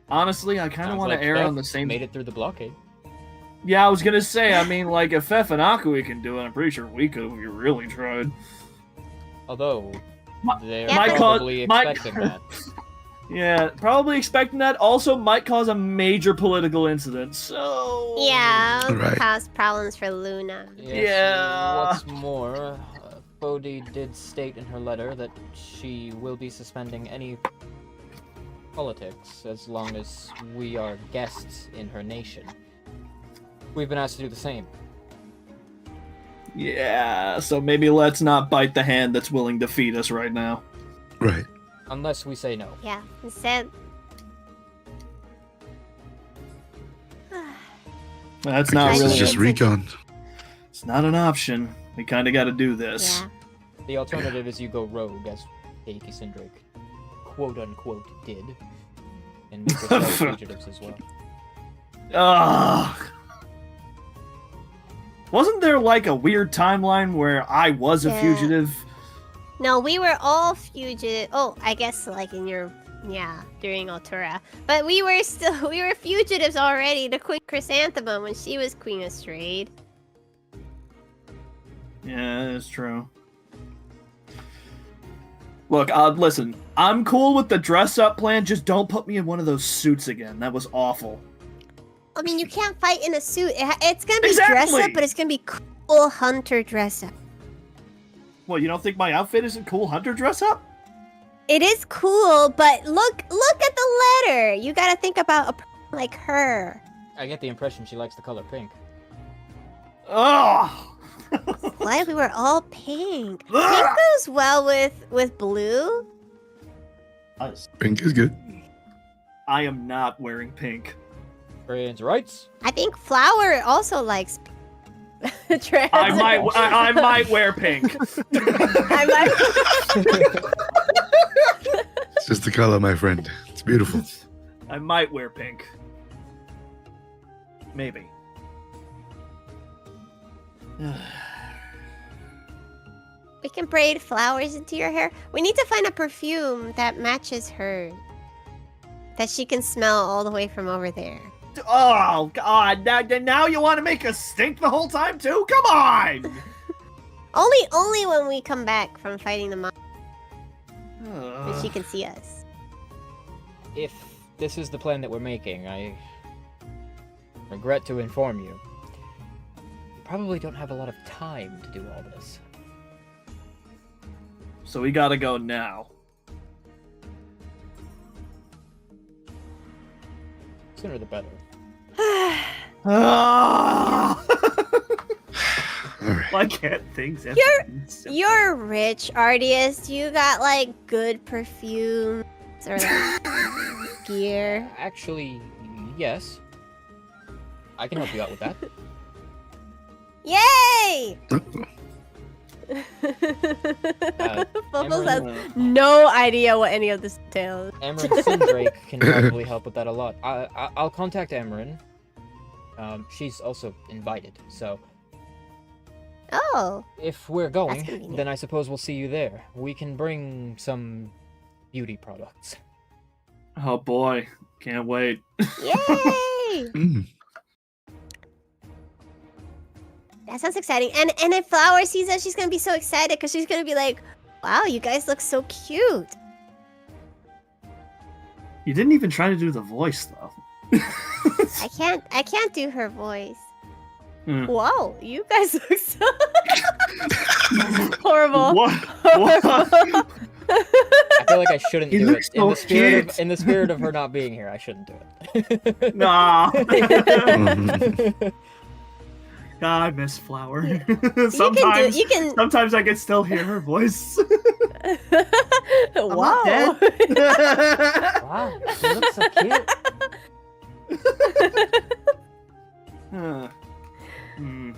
honestly, I kind of Sounds want to like err Beth on the same. Made it through the blockade. Yeah, I was gonna say. I mean, like if Fef and Akui can do it, I'm pretty sure we could if we really tried. Although, My- they're my con- probably my- expecting that. Yeah, probably expecting that. Also, might cause a major political incident. So Yeah, Right. cause problems for Luna. Yes, Yeah. What's more, Bodhi did state in her letter that she will be suspending any politics as long as we are guests in her nation. We've been asked to do the same. Yeah, so maybe let's not bite the hand that's willing to feed us right now. Right. Unless we say no. Yeah, instead. That's I not guess really. it's just recon. It's not an option. We kind of got to do this. Yeah. The alternative is you go rogue, as Heiki Sindrake quote-unquote did, and make yourself fugitives as well. Ugh. Wasn't there like a weird timeline where I was a Yeah. fugitive? No, we were all fugitive. Oh, I guess like in your during Altura. But we were fugitives already to Queen Chrysanthemum when she was Queen of Strayed. Yeah, that's true. Look, listen, I'm cool with the dress-up plan. Just don't put me in one of those suits again. That was awful. I mean, you can't fight in a suit. It's gonna be dress Exactly. up, but it's gonna be cool hunter dress up. Well, you don't think my outfit isn't cool hunter dress-up? It is cool, but look at the letter. You gotta think about a person like her. I get the impression she likes the color pink. Ugh! Why we were all pink. Pink Ugh! goes well with blue. Us. Pink is good. I am not wearing pink. Friends' rights? I think Flower also likes trans. I might wear pink. I might. It's just the color, my friend. It's beautiful. I might wear pink. Maybe. We can braid flowers into your hair. We need to find a perfume that matches her. That she can smell all the way from over there. Oh God! Now you want to make us stink the whole time too? Come on! Only when we come back from fighting the monster, when she can see us. If this is the plan that we're making, I regret to inform you. We probably don't have a lot of time to do all this. So we gotta go now. Sooner the better. Ah! All right. Why can't things ever be simple? You're rich, Artius. You got like good perfumes or like gear. Actually, yes. I can help you out with that. Yay! Bubbles has no idea what any of this entails. Amarin Sindrake can probably help with that a lot. I'll contact Amarin. She's also invited, so Oh, if we're going, convenient. then I suppose we'll see you there. We can bring some beauty products. Oh boy, can't wait. yay! Mm. That sounds exciting. And if Flower sees us, she's gonna be so excited because she's gonna be like, "Wow, you guys look so cute." You didn't even try to do the voice though. I can't do her voice. Hmm. Whoa, you guys look so horrible. What? Horrible. I feel like I shouldn't He do looks it. In the so spirit cute. in the spirit of her not being here, I shouldn't do it. Nah. God, I miss Flower. Sometimes, You can. sometimes I can still hear her voice. Wow. not Wow, she looks so cute. Huh. Hmm.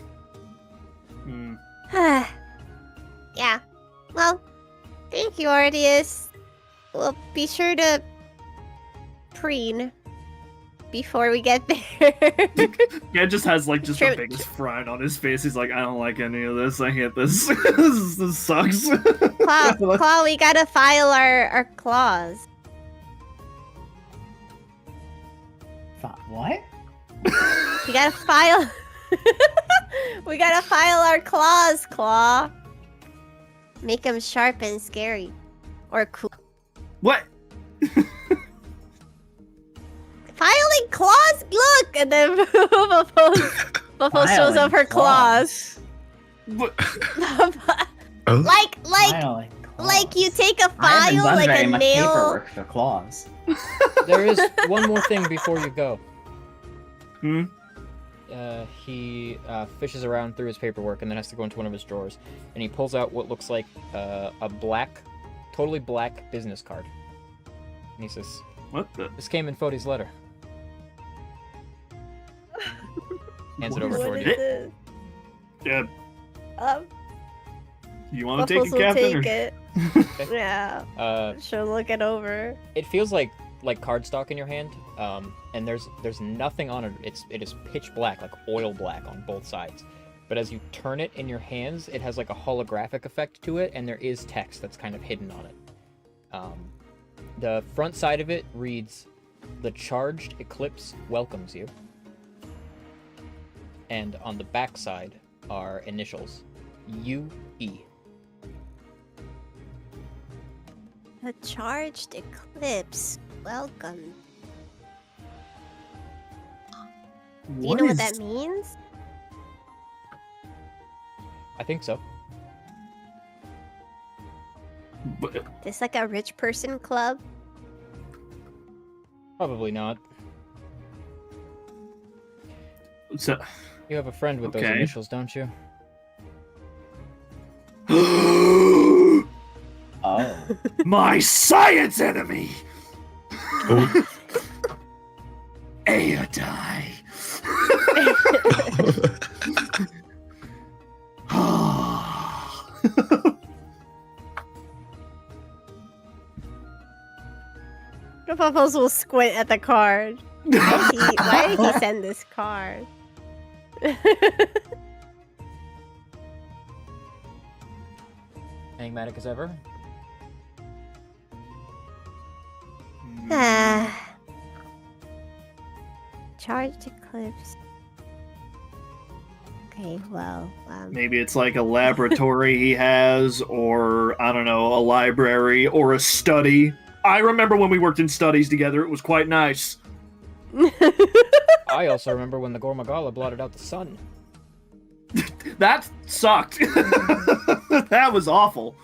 Hmm. Yeah. Well, thank you, Artius. We'll be sure to preen before we get there. Yeah, just has like just the Trim- biggest frown on his face. He's like, I don't like any of this. I hate this. This sucks. Claw, we gotta file our claws. What? We gotta file. We gotta file our claws, Claw. Make them sharp and scary, or cool. What? Filing claws? Look! And then Buffalo shows up her claws. But Oh, like Filing like you claws. take a I haven't file, done like very a much nail. paperwork for claws. There is one more thing before you go. Hmm? He fishes around through his paperwork and then has to go into one of his drawers, and he pulls out what looks like a totally black business card. And he says, What the? "This came in Fodi's letter." Hands it What over is toward What you. is this? Yeah, Um, you want to take Buffalo's it, will Captain? take it. Yeah, she'll look it over. It feels like cardstock in your hand, and there's nothing on it. It is pitch black, like oil black on both sides. But as you turn it in your hands, it has like a holographic effect to it, and there is text that's kind of hidden on it. The front side of it reads, "The charged eclipse welcomes you," and on the back side are initials, UE. A charged eclipse. Welcome. Do you know what that means? I think so. But- It's like a rich person club. Probably not. So, You have a friend with those Okay. initials, don't you? Oh. my science enemy, oh. Aodai. Buffalo's will squint at the card. Why did he send this card? Enigmatic as ever. Ah. Charged eclipse. Okay, well, Maybe it's like a laboratory he has, or I don't know, a library or a study. I remember when we worked in studies together; it was quite nice. I also remember when the Gormagala blotted out the sun. That sucked. That was awful.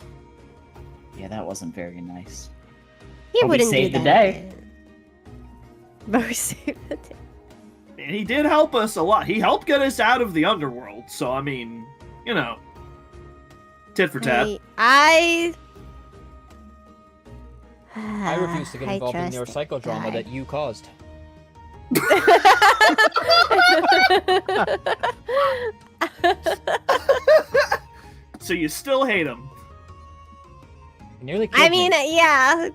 Yeah, that wasn't very nice. he But we wouldn't saved do the that. day. But we saved the day. And he did help us a lot. He helped get us out of the underworld. So I mean, you know, tit for tat. I I refuse to get involved in your trust psychodrama guy. that you caused. So you still hate him? You nearly killed I mean, me. yeah,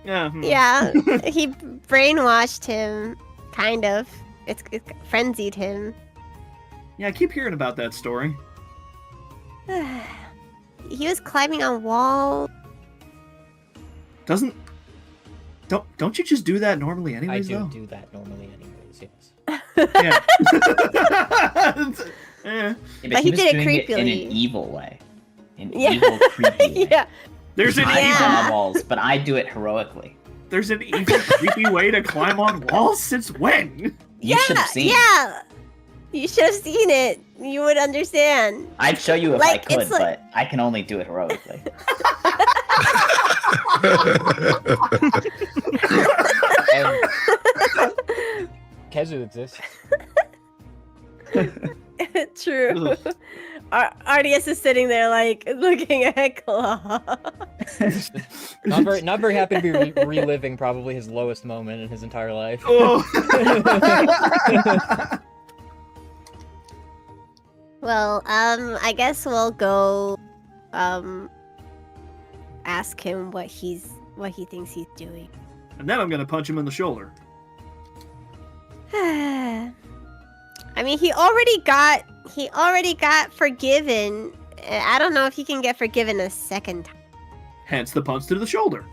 Yeah. yeah. He brainwashed him, kind of. It's frenzied him. Yeah, I keep hearing about that story. He was climbing on walls. Don't you just do that normally I anyways, though? do that normally anyways, yes. Yeah. Yeah, Eh. But he was did it doing in creepily. an evil way. An Yeah. evil, creepy way. Yeah. There's an I Yeah. evil, climb on walls, but I do it heroically. there's an evil, creepy way to climb on walls. Since when? You should have seen. Yeah. You should have seen it. You would understand. I'd show you if Like, I could, it's like- but I can only do it heroically. And Kezu exists. True. Ardius is sitting there, like, looking at Claw. Not very happy to be reliving probably his lowest moment in his entire life. Oh. Well, I guess we'll go, ask him what he thinks he's doing. And then I'm gonna punch him in the shoulder. I mean, he already got forgiven. I don't know if he can get forgiven a second time. Hence the punch to the shoulder.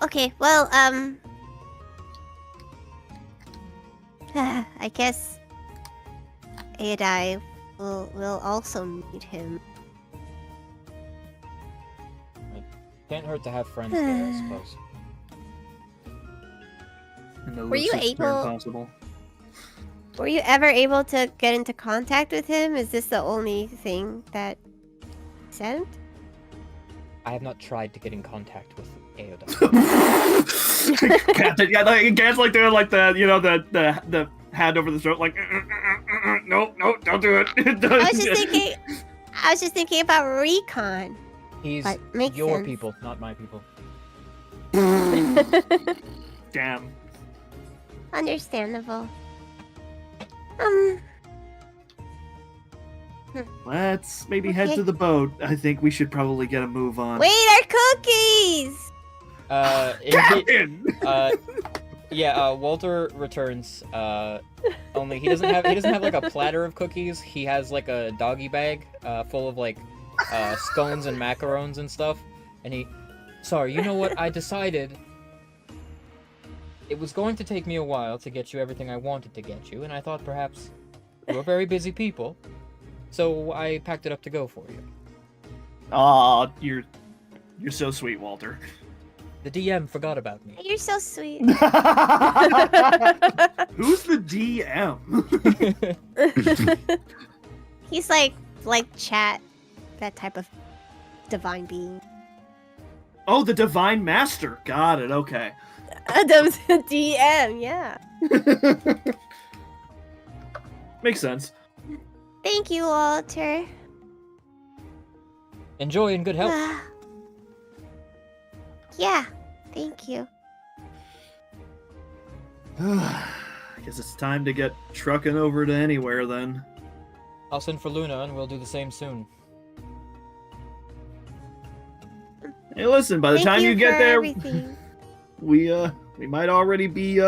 Okay, well, I guess Aodai will also meet him. Can't hurt to have friends there, I suppose. No, Were you this is able- impossible. Were you ever able to get into contact with him? Is this the only thing that sent? I have not tried to get in contact with Aoda. Captain, yeah, like, Gant's like doing like the, you know, the hand over the throat, like, no, don't do it. I was just thinking about recon. He's But makes your sense. people, not my people. Damn. Understandable. Let's maybe head Okay. to the boat. I think we should probably get a move on. Wait, our cookies! Captain! Walter returns. Only he doesn't have like a platter of cookies. He has like a doggy bag full of like scones and macarons and stuff. And sorry, you know what? I decided it was going to take me a while to get you everything I wanted to get you, and I thought perhaps you were very busy people, so I packed it up to go for you. Aw, you're so sweet, Walter. The DM forgot about me. You're so sweet. Who's the DM? He's like chat, that type of divine being. Oh, the Divine Master. Got it, okay. Adam's a DM, yeah. Makes sense. Thank you, Walter. Enjoy and good health. Yeah, thank you. Guess it's time to get trucking over to anywhere then. I'll send for Luna, and we'll do the same soon. Hey, listen, by the Thank time you get for there, everything. we might already be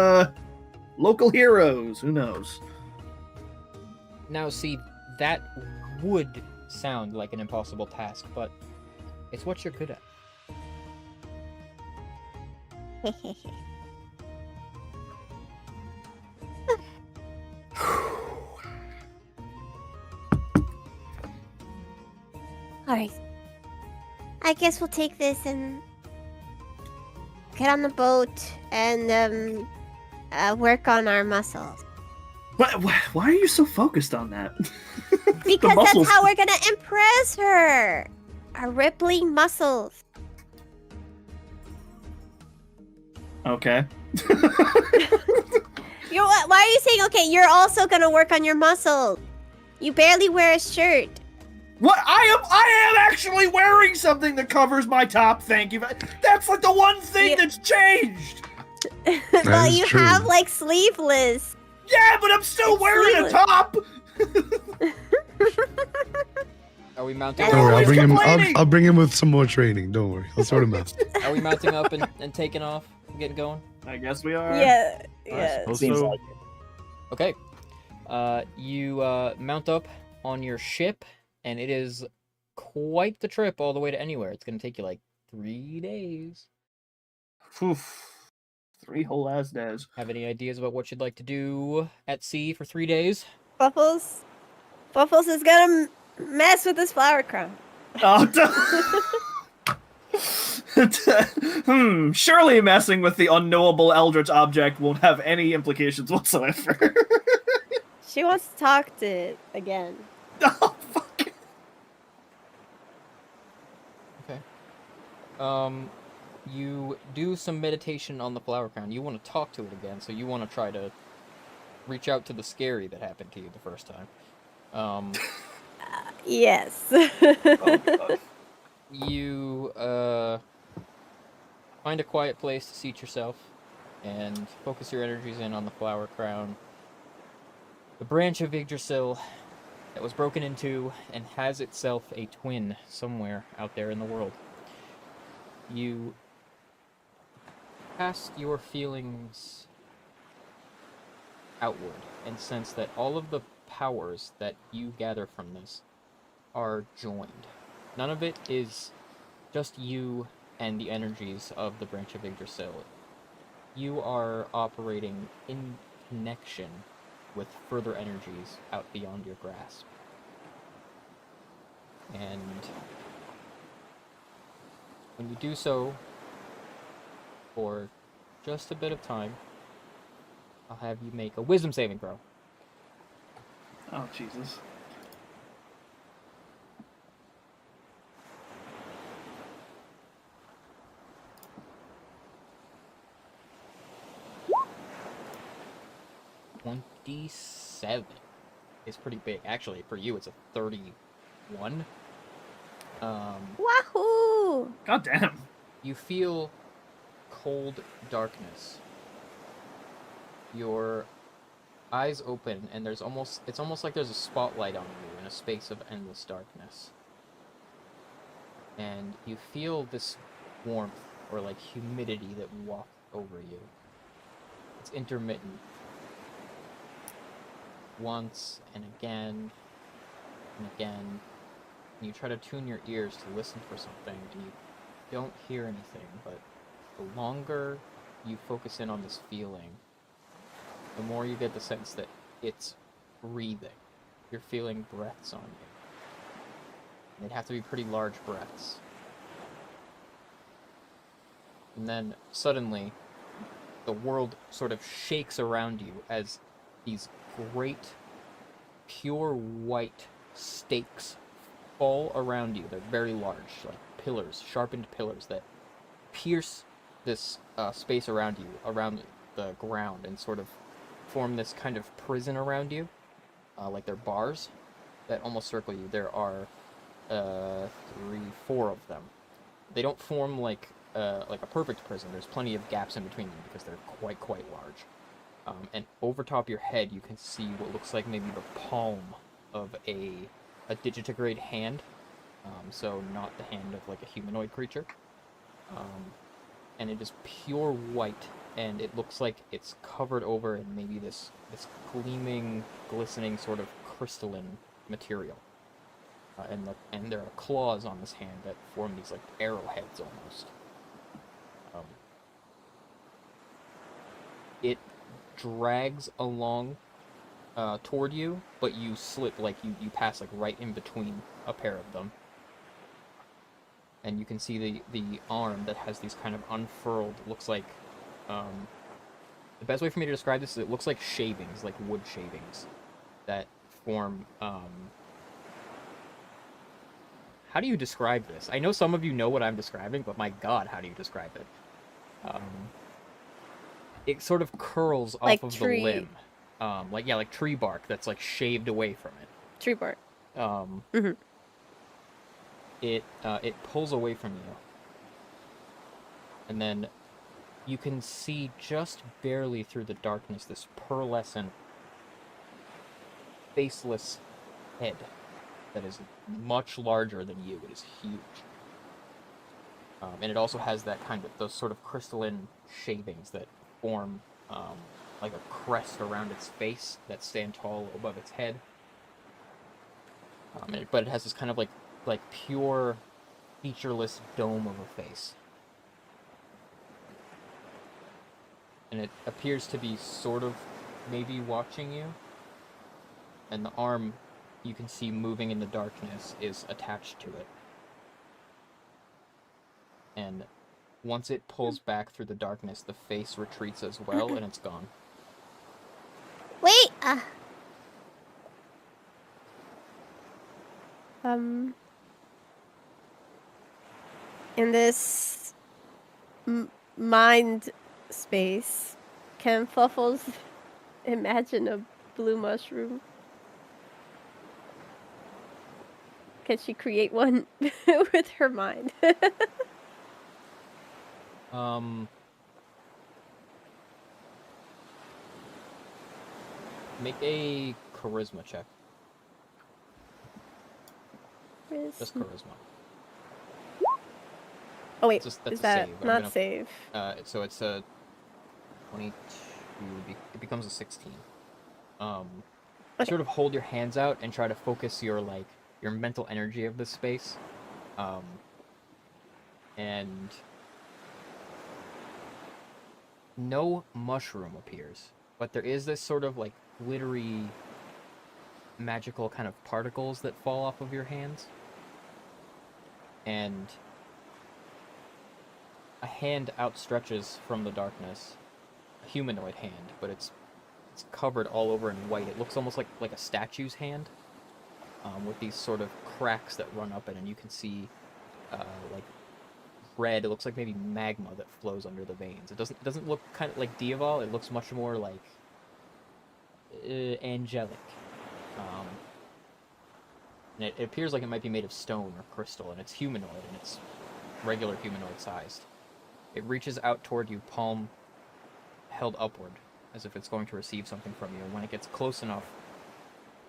local heroes. Who knows? Now, see, that would sound like an impossible task, but it's what you're good at. Alright. I guess we'll take this and get on the boat and work on our muscles. Why are you so focused on that? Because muscles. that's how we're gonna impress her! Our rippling muscles. Okay. Why are you saying okay? You're also gonna work on your muscles. You barely wear a shirt. What? I am actually wearing something that covers my top. Thank you. That's like the one thing Yeah. that's changed. Well, is you true. have like sleeveless. Yeah, but I'm still wearing a top. Are we mounting? Don't Don't worry, always I'll bring him. complaining. I'll bring him with some more training. Don't worry, I'll sort him out. Are we mounting up and taking off, and getting going? I guess we are. Yeah, I suppose Seems so. like it. Okay. You mount up on your ship, and it is quite the trip all the way to anywhere. It's gonna take you like 3 days. Oof. 3 whole ass days. Have any ideas about what you'd like to do at sea for 3 days? Buffles is gonna mess with this flower crown. Oh, surely messing with the unknowable eldritch object won't have any implications whatsoever. She wants to talk to it again. Oh, fuck. You do some meditation on the flower crown. You want to talk to it again, so you want to try to reach out to the scary that happened to you the first time. Yes. Oh, God. You find a quiet place to seat yourself and focus your energies in on the flower crown. The branch of Yggdrasil that was broken in two and has itself a twin somewhere out there in the world. You cast your feelings outward and sense that all of the powers that you gather from this are joined. None of it is just you and the energies of the branch of Yggdrasil. You are operating in connection with further energies out beyond your grasp. And When you do so, for just a bit of time, I'll have you make a wisdom saving throw. Oh, Jesus. $27 is pretty big. Actually, for you, it's a 31. Wahoo! God damn. You feel cold darkness. Your eyes open, and it's almost like there's a spotlight on you in a space of endless darkness. And you feel this warmth or like humidity that wafts over you. It's intermittent. Once and again and again. And you try to tune your ears to listen for something, and you don't hear anything, but the longer you focus in on this feeling, the more you get the sense that it's breathing. You're feeling breaths on you. They'd have to be pretty large breaths. And then, suddenly, the world sort of shakes around you as these great, pure white stakes fall around you. They're very large, like pillars, sharpened pillars that pierce this space around you, around the ground, and sort of form this kind of prison around you. Like they're bars that almost circle you. There are 4 of them. They don't form like a perfect prison. There's plenty of gaps in between them because they're quite large. And over top your head, you can see what looks like maybe the palm of a digitigrade hand. So not the hand of like a humanoid creature. And it is pure white, and it looks like it's covered over in maybe this gleaming, glistening sort of crystalline material. And there are claws on this hand that form these like arrowheads almost. It drags along toward you, but you slip, like you pass like right in between a pair of them. And you can see the arm that has these kind of unfurled, looks like, the best way for me to describe this is it looks like shavings, like wood shavings, that form, how do you describe this? I know some of you know what I'm describing, but my god, how do you describe it? It sort of curls Like off of tree. the limb. Like tree bark that's like shaved away from it. Tree bark. It pulls away from you. And then you can see just barely through the darkness this pearlescent, faceless head that is much larger than you. It is huge. And it also has that kind of, those sort of crystalline shavings that form like a crest around its face that stand tall above its head. But it has this kind of like pure, featureless dome of a face. And it appears to be sort of maybe watching you. And the arm you can see moving in the darkness is attached to it. And once it pulls back through the darkness, the face retreats as well, and it's gone. Wait! In this mind space, can Fluffles imagine a blue mushroom? Can she create one with her mind? Make a charisma check. Just charisma. Oh wait, That's is a that save. I'm not gonna- save? So it's a 22. It becomes a 16. You Okay. sort of hold your hands out and try to focus your mental energy of this space, and no mushroom appears, but there is this sort of like glittery, magical kind of particles that fall off of your hands, and a hand outstretches from the darkness, a humanoid hand, but it's covered all over in white. It looks almost like a statue's hand, with these sort of cracks that run up it, and you can see like red. It looks like maybe magma that flows under the veins. It doesn't look kind of like Diaval. It looks much more like angelic. And it appears like it might be made of stone or crystal, and it's humanoid, and it's regular humanoid sized. It reaches out toward you, palm held upward, as if it's going to receive something from you. And when it gets close enough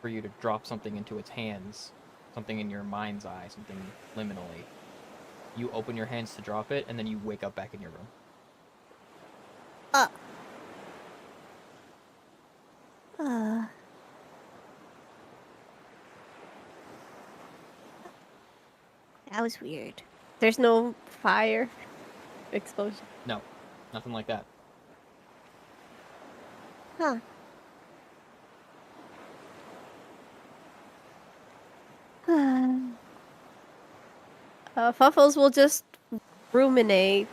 for you to drop something into its hands, something in your mind's eye, something liminally, you open your hands to drop it, and then you wake up back in your room. That was weird. There's no fire explosion. No, nothing like that. Huh. Fuffles will just ruminate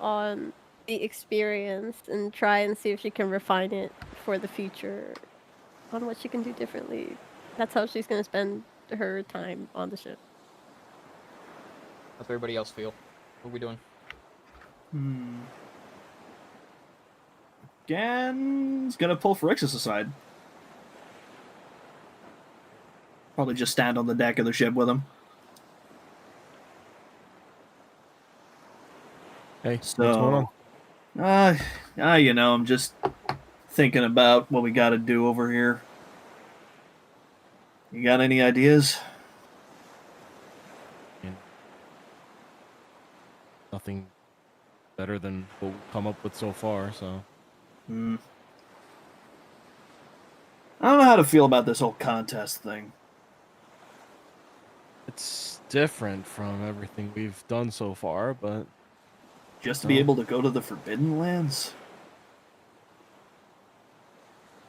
on the experience and try and see if she can refine it for the future on what she can do differently. That's how she's gonna spend her time on the ship. How's everybody else feel? What are we doing? Gan's gonna pull Phyrexius aside. Probably just stand on the deck of the ship with him. Hey, what's going on? I'm just thinking about what we gotta do over here. You got any ideas? Nothing better than what we've come up with so far, so. I don't know how to feel about this whole contest thing. It's different from everything we've done so far, but Just to be able to go to the Forbidden Lands?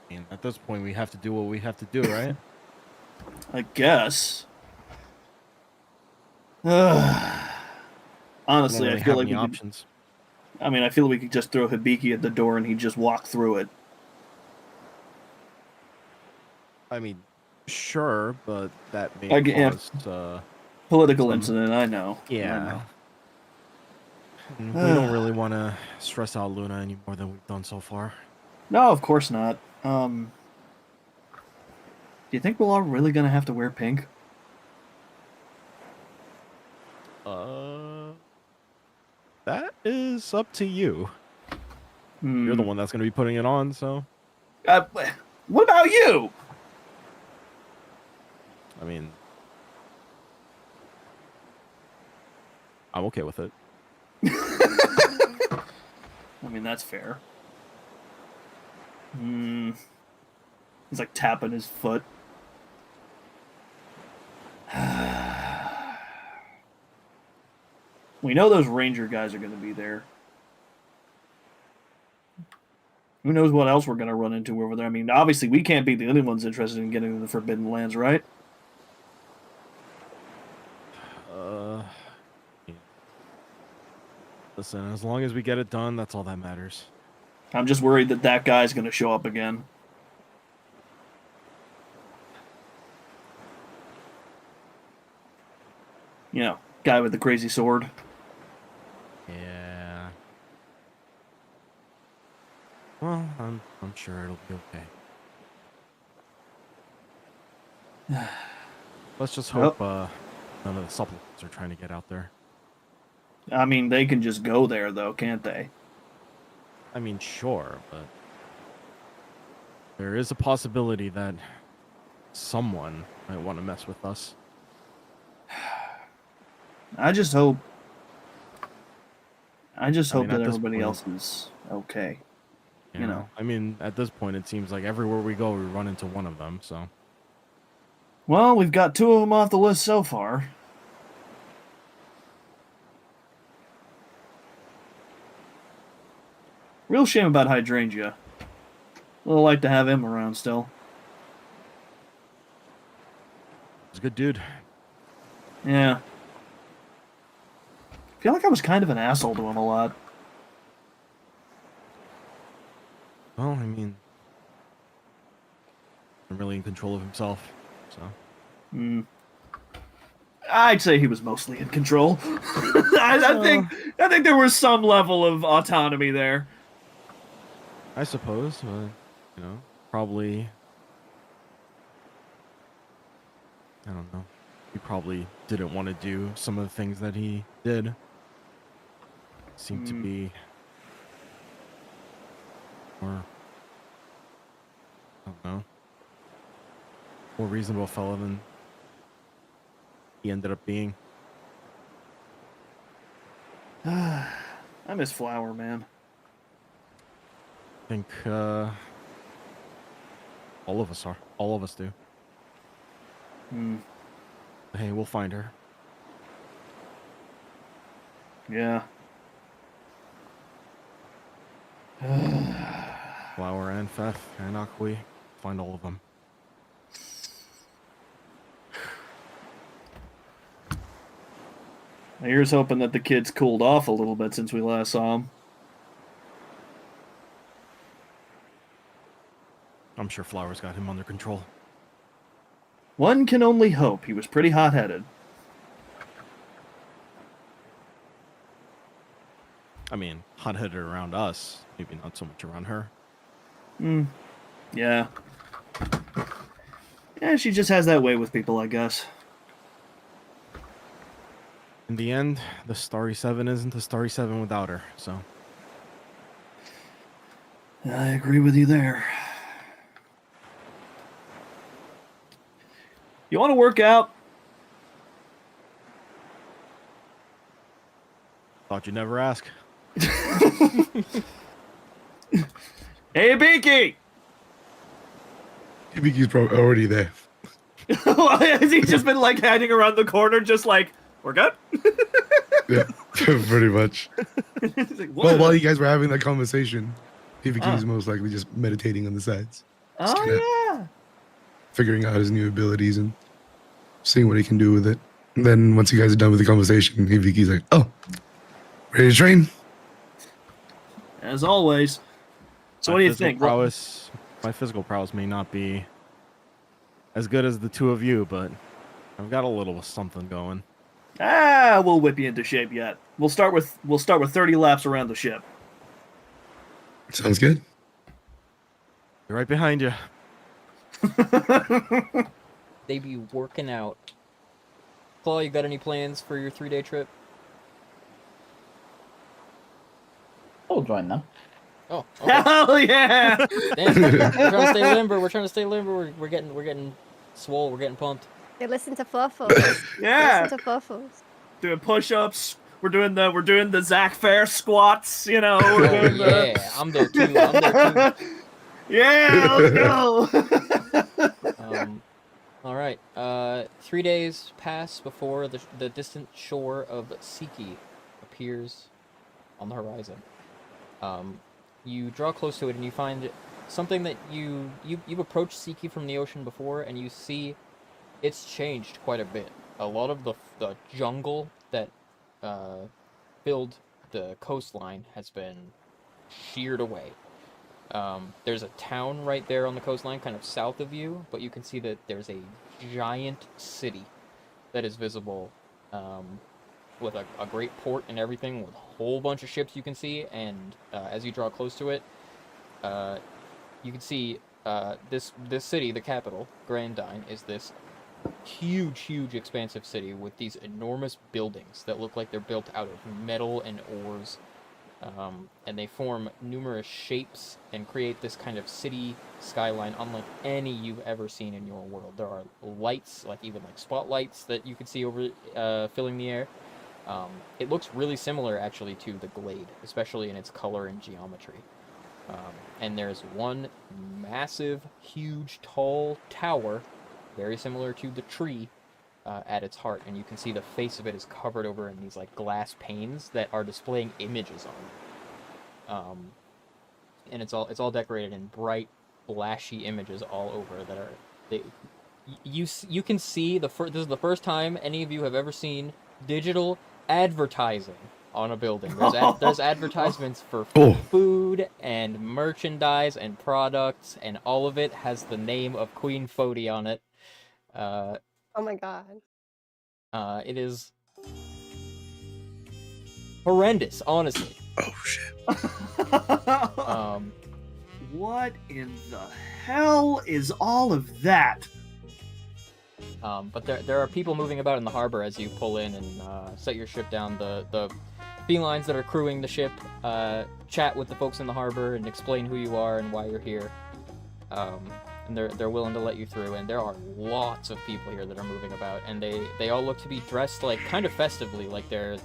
I mean, at this point we have to do what we have to do, right? I guess. Honestly, We don't really I feel have like any we could, options. I feel like we could just throw Hibiki at the door and he'd just walk through it. I mean, sure, but that may Yeah. cause Political some- incident, I know. I yeah. know. We don't really want to stress out Luna any more than we've done so far. No, of course not. Do you think we're all really gonna have to wear pink? That is up to you. You're the one that's going to be putting it on, so. What about you? I mean, I'm okay with it. That's fair. He's like tapping his foot. We know those ranger guys are going to be there. Who knows what else we're going to run into over there? Obviously we can't be the only ones interested in getting to the Forbidden Lands, right? Yeah. Listen, as long as we get it done, that's all that matters. I'm just worried that guy's going to show up again. You know, guy with the crazy sword. Yeah. Well, I'm sure it'll be okay. Let's just hope none of the supplements are trying to get out there. They can just go there, though, can't they? I mean, sure, but there is a possibility that someone might want to mess with us. I just hope at that this everybody point- else is okay. You know. I mean, at this point, it seems like everywhere we go, we run into one of them, so. Well, we've got 2 of them off the list so far. Real shame about Hydrangea. A little like to have him around still. He's a good dude. Yeah. feel like I was kind of an asshole to him a lot. Well, I mean, I'm really in control of himself, so. I'd say he was mostly in control. I think there was some level of autonomy there. I suppose, probably. I don't know. He probably didn't want to do some of the things that he did. Seemed to be more, I don't know, more reasonable fellow than he ended up being. I miss Flower, man. I think all of us are. All of us do. Hey, we'll find her. Yeah. Flower and Feth and Akui. Find all of them. Here's hoping that the kid's cooled off a little bit since we last saw him. I'm sure Flower's got him under control. One can only hope. He was pretty hot-headed. I mean, hot-headed around us. Maybe not so much around her. Yeah. Yeah, she just has that way with people, I guess. In the end, the Starry 7 isn't the Starry 7 without her, so. I agree with you there. You want to work out? Thought you'd never ask. Hey, Beaky! Hibiki's probably already there. Has he just been, like, hiding around the corner, just like, we're good? Yeah, pretty much. He's like, Well, what? while you guys were having that conversation, Hibiki's most likely just meditating on the sides. Just kinda Oh, figuring out his new abilities and seeing what he can do with it. And then once you guys are done with the conversation, Hibiki's like, oh, ready to train? yeah. As always. So what do you think? My physical prowess may not be as good as the two of you, but I've got a little something going. We'll whip you into shape yet. We'll start with 30 laps around the ship. Sounds good. You're right behind you. They be working out. Claw, you got any plans for your 3-day trip? I'll join them. Oh, okay. Hell yeah! Damn, we're trying to stay limber. We're trying to stay limber. We're getting swole. We're getting pumped. They listen to Fluffles. Yeah, Listen to Fluffles. doing push-ups. We're doing the Zach Fair squats. You know. We're Oh doing yeah, I'm there too. I'm there too. Yeah, let's go. All right. 3 days pass before the distant shore of Siki appears on the horizon. You draw close to it and you find something that you've approached Siki from the ocean before, and you see it's changed quite a bit. A lot of the jungle that filled the coastline has been sheared away. There's a town right there on the coastline, kind of south of you, but you can see that there's a giant city that is visible, with a great port and everything, with a whole bunch of ships you can see, and as you draw close to it, you can see this city, the capital, Grandine, is this huge, expansive city with these enormous buildings that look like they're built out of metal and ores. And they form numerous shapes and create this kind of city skyline unlike any you've ever seen in your world. There are lights, even spotlights that you can see over filling the air. It looks really similar actually to the Glade, especially in its color and geometry. And there's one massive, huge, tall tower, very similar to the tree, at its heart, and you can see the face of it is covered over in these glass panes that are displaying images on it. And it's all decorated in bright, flashy images all over that are you can see this is the first time any of you have ever seen digital advertising on a building. There's advertisements for Oh. food and merchandise and products, and all of it has the name of Queen Fodi on it. Oh my god. It is horrendous, honestly. Oh shit. What in the hell is all of that? But there are people moving about in the harbor as you pull in and set your ship down. The felines that are crewing the ship chat with the folks in the harbor and explain who you are and why you're here. And they're willing to let you through. And there are lots of people here that are moving about, and they all look to be dressed like kind of festively, like they're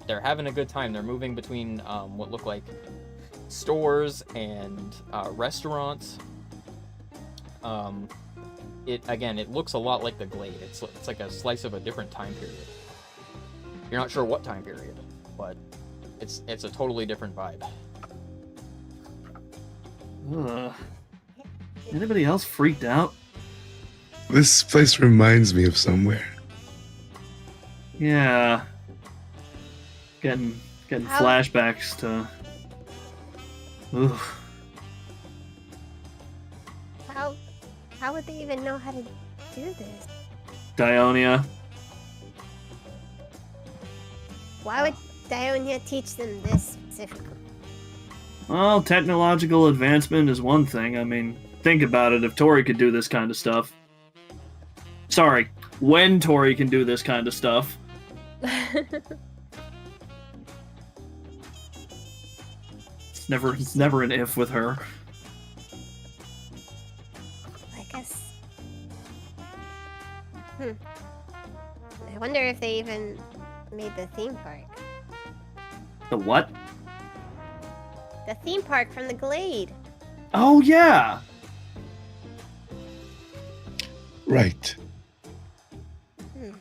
having a good time. They're moving between what look like stores and restaurants. It looks a lot like the Glade. It's like a slice of a different time period. You're not sure what time period, but it's a totally different vibe. Anybody else freaked out? This place reminds me of somewhere. Yeah. Getting flashbacks to. Oof. How would they even know how to do this? Dionia. Why would Dionia teach them this specifically? Well, technological advancement is one thing. I mean, think about it. If Tori could do this kind of stuff. Sorry, when Tori can do this kind of stuff. It's never an if with her. I guess. I wonder if they even made the theme park. The what? The theme park from the Glade. Oh, yeah! Right. Do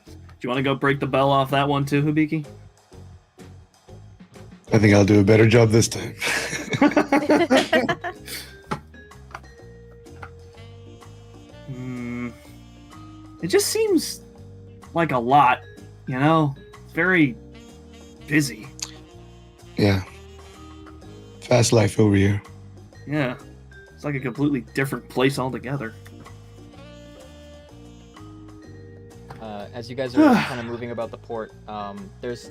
you want to go break the bell off that one too, Hibiki? I think I'll do a better job this time. It just seems like a lot, you know? It's very busy. Yeah. Fast life over here. Yeah. It's like a completely different place altogether. As you guys are kind of moving about the port, there's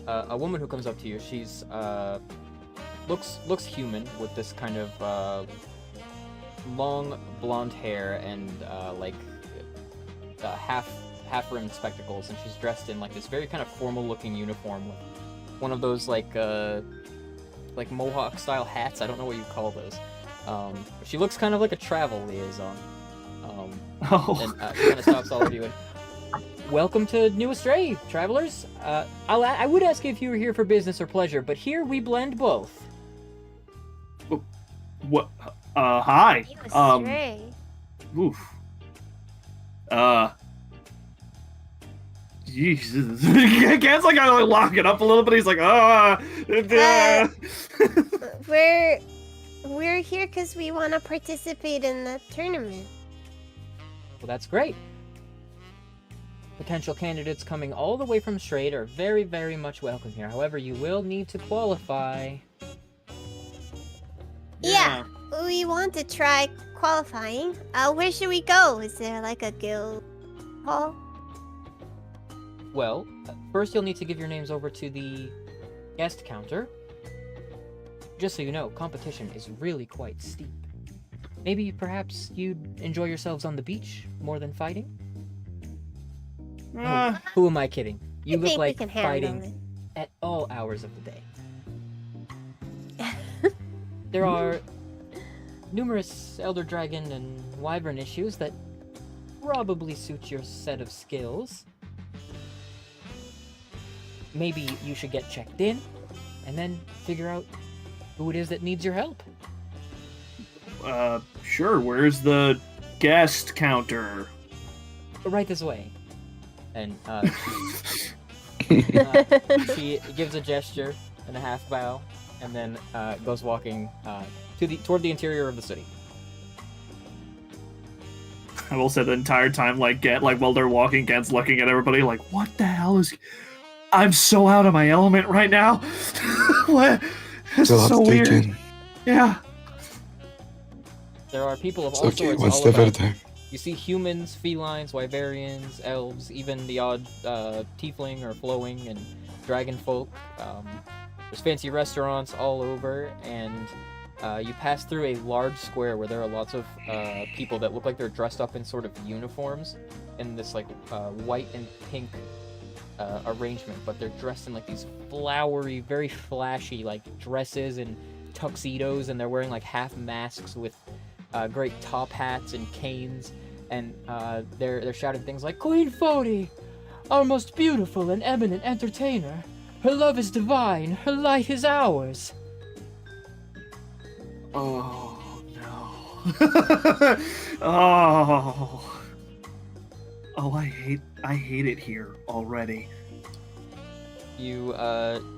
a woman who comes up to you. She's looks human with this kind of long blonde hair and half rimmed spectacles, and she's dressed in like this very kind of formal looking uniform with one of those like mohawk style hats. I don't know what you call those. She looks kind of like a travel liaison. And she kind of stops all of you and, welcome to New Astray, travelers. I would ask if you were here for business or pleasure, but here we blend both. What? Hi. You astray. Oof. Jesus. Gant's like gotta lock it up a little bit. He's like, We're here because we want to participate in the tournament. Well, that's great. Potential candidates coming all the way from Straight are very, very much welcome here. However, you will need to qualify. Yeah, we want to try qualifying. Where should we go? Is there like a guild hall? Well, first you'll need to give your names over to the guest counter. Just so you know, competition is really quite steep. Maybe perhaps you'd enjoy yourselves on the beach more than fighting? Oh, who am I kidding? You look like fighting at all hours of the day. There are numerous Elder Dragon and Wyvern issues that probably suit your set of skills. Maybe you should get checked in, and then figure out who it is that needs your help. Sure. Where's the guest counter? Right this way. And she gives a gesture and a half bow, and then goes walking toward the interior of the city. I will say the entire time, while they're walking, Gant's looking at everybody like, "What the hell is? I'm so out of my element right now. What? This Still is have so to take weird. in. Yeah. There are people of It's all okay, sorts one all step at a about. time. You see humans, felines, wyverians, elves, even the odd tiefling or flowing and dragon folk. There's fancy restaurants all over, and you pass through a large square where there are lots of people that look like they're dressed up in sort of uniforms in this like white and pink arrangement, but they're dressed in like these flowery, very flashy like dresses and tuxedos, and they're wearing like half masks with great top hats and canes, and they're shouting things like "Queen Fodi, our most beautiful and eminent entertainer. Her love is divine. Her light is ours." Oh no. Oh. Oh, I hate it here already. You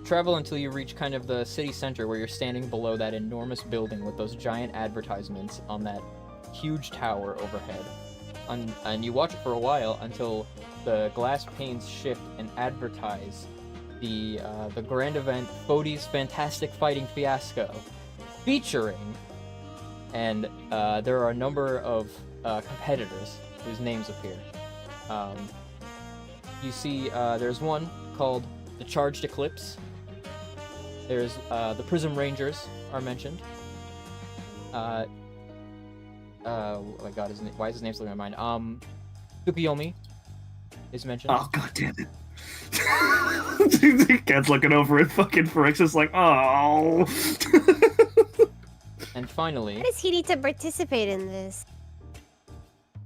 travel until you reach kind of the city center, where you're standing below that enormous building with those giant advertisements on that huge tower overhead. And you watch it for a while until the glass panes shift and advertise the grand event, Fodi's Fantastic Fighting Fiasco, featuring, and there are a number of competitors whose names appear. You see, there's one called the Charged Eclipse. There's the Prism Rangers are mentioned. Oh my god, why is his name slipping my mind? Tsukuyomi is mentioned. Oh, god damn it. The cat's looking over at fucking Phyrexius like, oh. And finally, Why does he need to participate in this?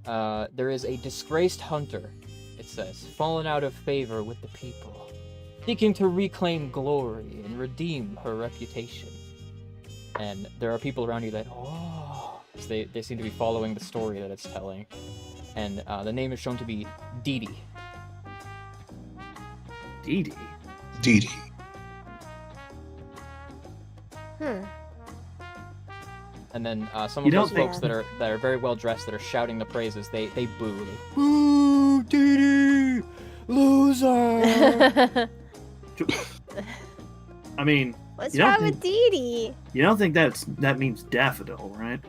there is a disgraced hunter, it says, fallen out of favor with the people, seeking to reclaim glory and redeem her reputation. And there are people around you that, oh, they seem to be following the story that it's telling. And the name is shown to be Didi. Didi? Didi. And then some You of don't those think- folks that are very well dressed, that are shouting the praises, they boo. They, boo, Didi, loser. I mean, What's You don't wrong with Dee Dee? you don't think that means daffodil, right?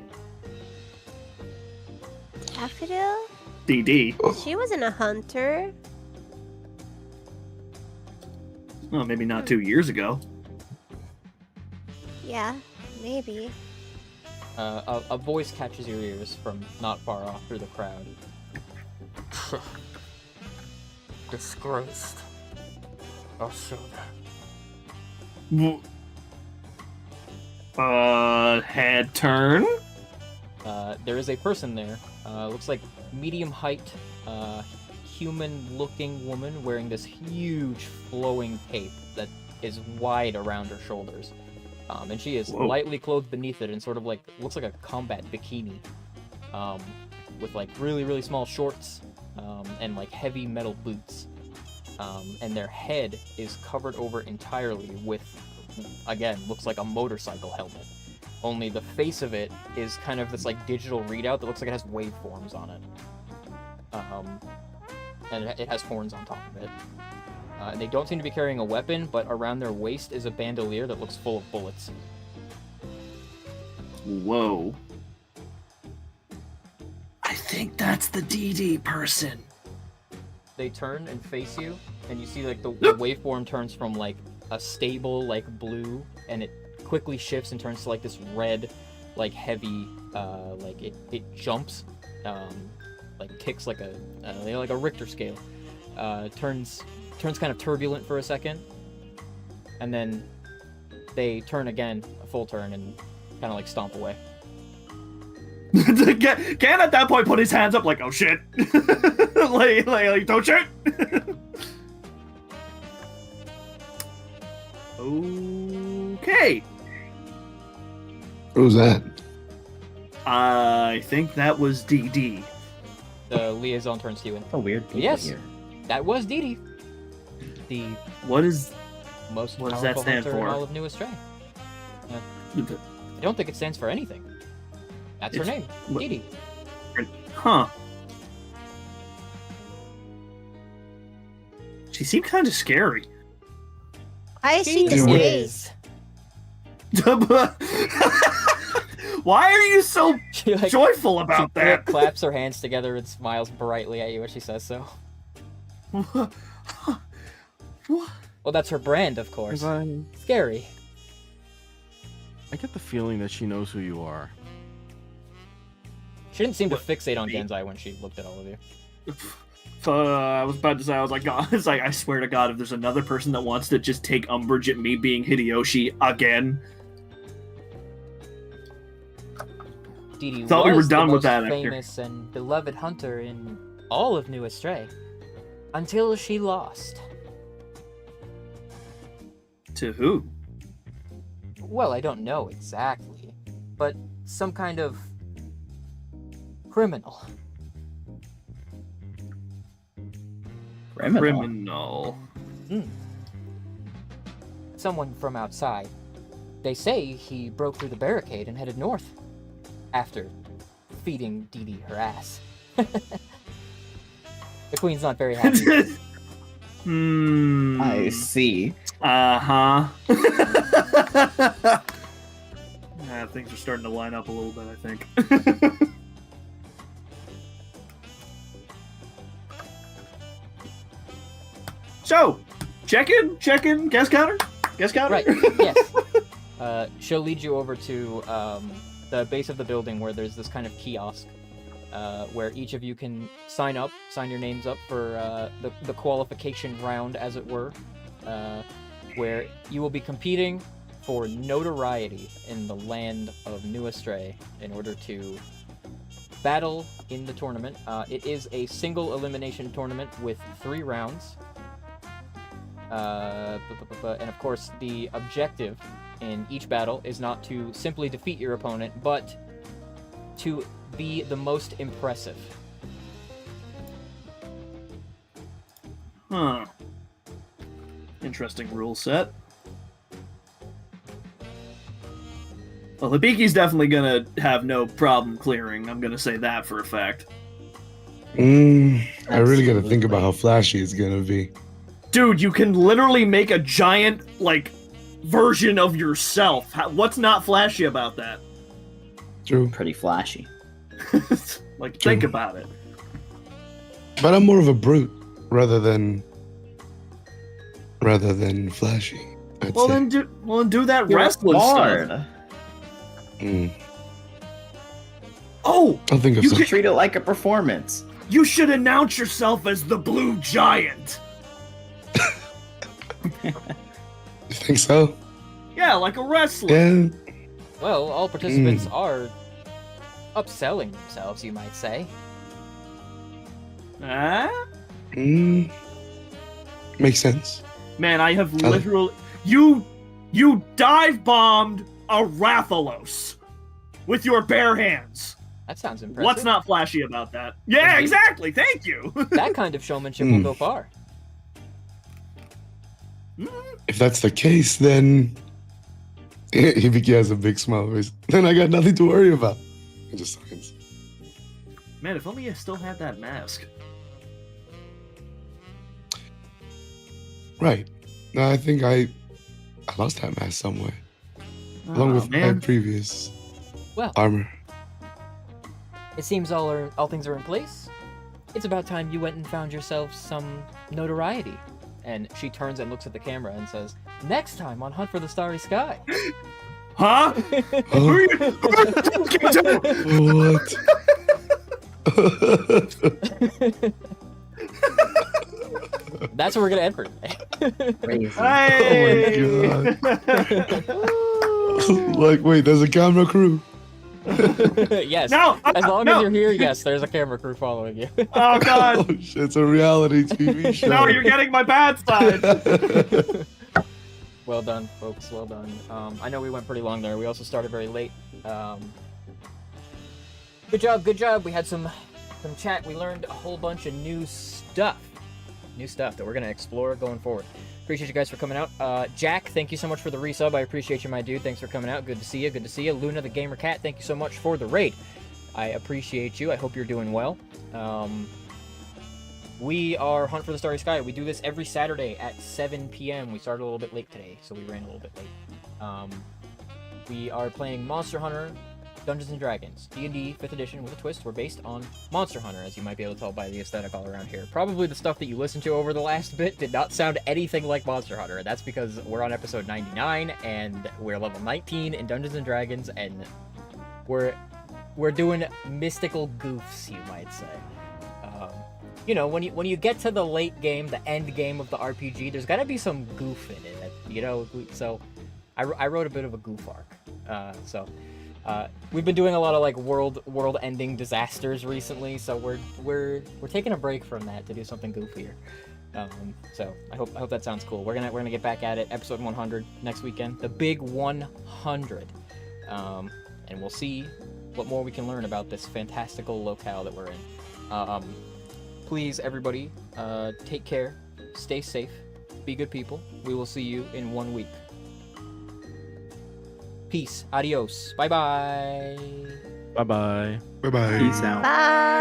Daffodil? DD. She wasn't a hunter. Well, maybe not 2 years ago. Yeah, maybe. A voice catches your ears from not far off through the crowd. Disgraced. I'll show them. Head turn? There is a person there. Looks like medium height, human-looking woman wearing this huge flowing cape that is wide around her shoulders. And she is Whoa. lightly clothed beneath it in sort of like, looks like a combat bikini. With like really, really small shorts, and like heavy metal boots. And their head is covered over entirely with, again, looks like a motorcycle helmet. Only the face of it is kind of this like digital readout that looks like it has waveforms on it. And it has horns on top of it. And they don't seem to be carrying a weapon, but around their waist is a bandolier that looks full of bullets. Whoa. I think that's the DD person. They turn and face you, and you see like the waveform turns from like a stable like blue, and it quickly shifts and turns to like this red, like heavy, like it jumps, like kicks like a Richter scale, turns kind of turbulent for a second, and then they turn again, a full turn, and kind of like stomp away. Can at that point put his hands up like, oh shit. like don't shoot. Okay. What was that? I think that was DD. The liaison turns to you and, So weird people Yes. here. that was Didi, the What is... most What does powerful that stand hunter in for? all of New Astray. I don't think it stands for anything. That's her It's- name, what- Didi. Huh. She seemed kind of scary. Why is she She disgraced? Why are you so She like joyful she about that? claps her hands together and smiles brightly at you as she says so. What? Well, that's her brand, of course. 'Cause Scary. I get the feeling that she knows who you are. She didn't seem to What, fixate on me? Genzai when she looked at all of you. I was about to say, I was like, God, it's like, I swear to God, if there's another person that wants to just take umbrage at me being Hideyoshi again, Dee Thought we were was done the with most that after. famous and beloved hunter in all of New Astray, until she lost. to who? Well, I don't know exactly, but some kind of criminal. Criminal. Someone from outside. They say he broke through the barricade and headed north after feeding Dee Dee her ass. The queen's not very happy. I see. Uh-huh. Things are starting to line up a little bit, I think. So, check in, guest counter? Guest counter? Right, yes. She'll lead you over to the base of the building where there's this kind of kiosk where each of you can sign your names up for the qualification round, as it were, where you will be competing for notoriety in the land of New Astray in order to battle in the tournament. It is a single elimination tournament with 3 rounds. And of course, the objective in each battle is not to simply defeat your opponent, but to be the most impressive. Huh. Interesting rule set. Well, Hibiki's definitely gonna have no problem clearing. I'm gonna say that for a fact. I really got to think Absolutely. about how flashy it's gonna be. Dude, you can literally make a giant, like, version of yourself. What's not flashy about that? True, Pretty flashy. Like, think about it. but I'm more of a brute rather than flashy. I'd Well, say. then do that You're wrestling stuff. hard. Oh, I'll think of You something. Treat it like a performance. you should announce yourself as the Blue Giant. You think so? Yeah, like a wrestler. Yeah. Well, all participants are upselling themselves, you might say. Huh? Makes sense. Man, I have literally you dive bombed a Rathalos with your bare hands. That sounds impressive. What's not flashy about that? Yeah, Indeed. exactly. Thank you. That kind of showmanship will go far. If that's the case, then Hibiki has a big smile. Then I got nothing to worry about. It just signs. Man, if only I still had that mask. Right. No, I think I lost that mask somewhere, along with my previous Well. armor. It seems all things are in place. It's about time you went and found yourself some notoriety. And she turns and looks at the camera and says, "Next time on Hunt for the Starry Sky." Huh? Who are you talking to? What? That's what we're gonna end for today. Crazy. Hey! Like, wait, there's a camera crew. Yes. No! As long no. as you're here, yes, there's a camera crew following you. Oh god! Oh shit, it's a reality TV show. No, you're getting my bad side. Well done, folks. Well done. I know we went pretty long there. We also started very late. Good job. Good job. We had some chat. We learned a whole bunch of new stuff that we're gonna explore going forward. Appreciate you guys for coming out. Jack, thank you so much for the resub. I appreciate you, my dude. Thanks for coming out. Good to see you. Good to see you. Luna the Gamer Cat, thank you so much for the raid. I appreciate you. I hope you're doing well. We are Hunt for the Starry Sky. We do this every Saturday at 7 p.m. We started a little bit late today, so we ran a little bit late. We are playing Monster Hunter Dungeons & Dragons. D&D 5th edition with a twist. We're based on Monster Hunter, as you might be able to tell by the aesthetic all around here. Probably the stuff that you listened to over the last bit did not sound anything like Monster Hunter. That's because we're on episode 99, and we're level 19 in Dungeons & Dragons, and we're doing mystical goofs, you might say. You know, when you get to the late game, the end game of the RPG, there's gotta be some goof in it, you know. So, I wrote a bit of a goof arc. We've been doing a lot of like world-ending disasters recently, so we're taking a break from that to do something goofier. So I hope that sounds cool. We're gonna get back at it. Episode 100 next weekend, the big 100, and we'll see what more we can learn about this fantastical locale that we're in. Please, everybody, take care, stay safe, be good people. We will see you in 1 week. Peace. Adios. Bye-bye. Bye-bye. Bye-bye. Peace out. Bye.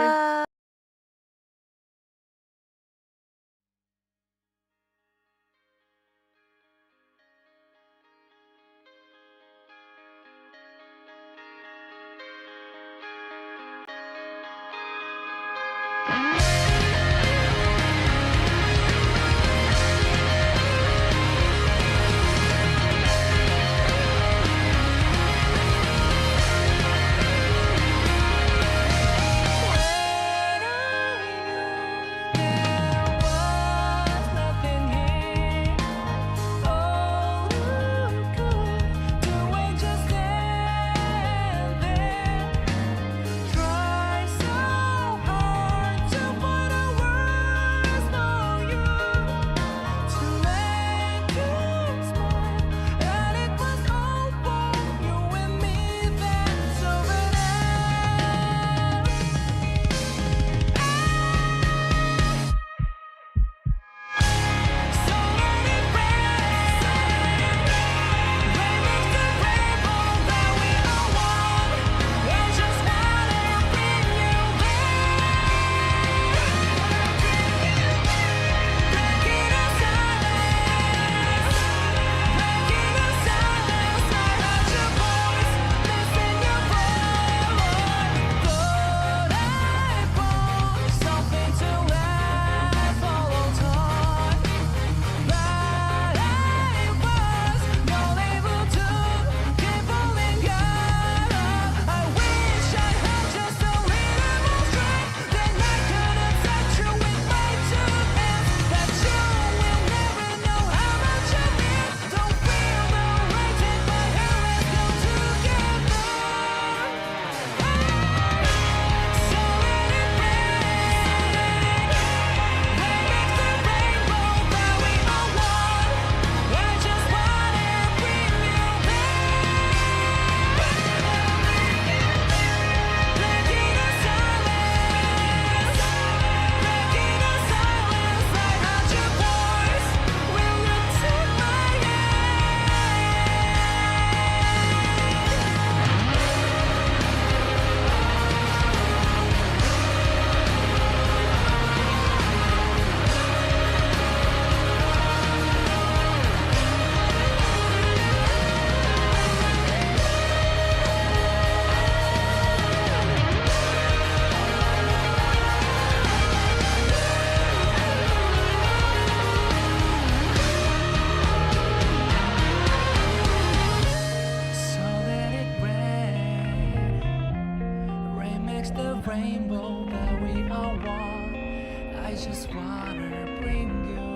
rainbow that we all want. I just wanna bring you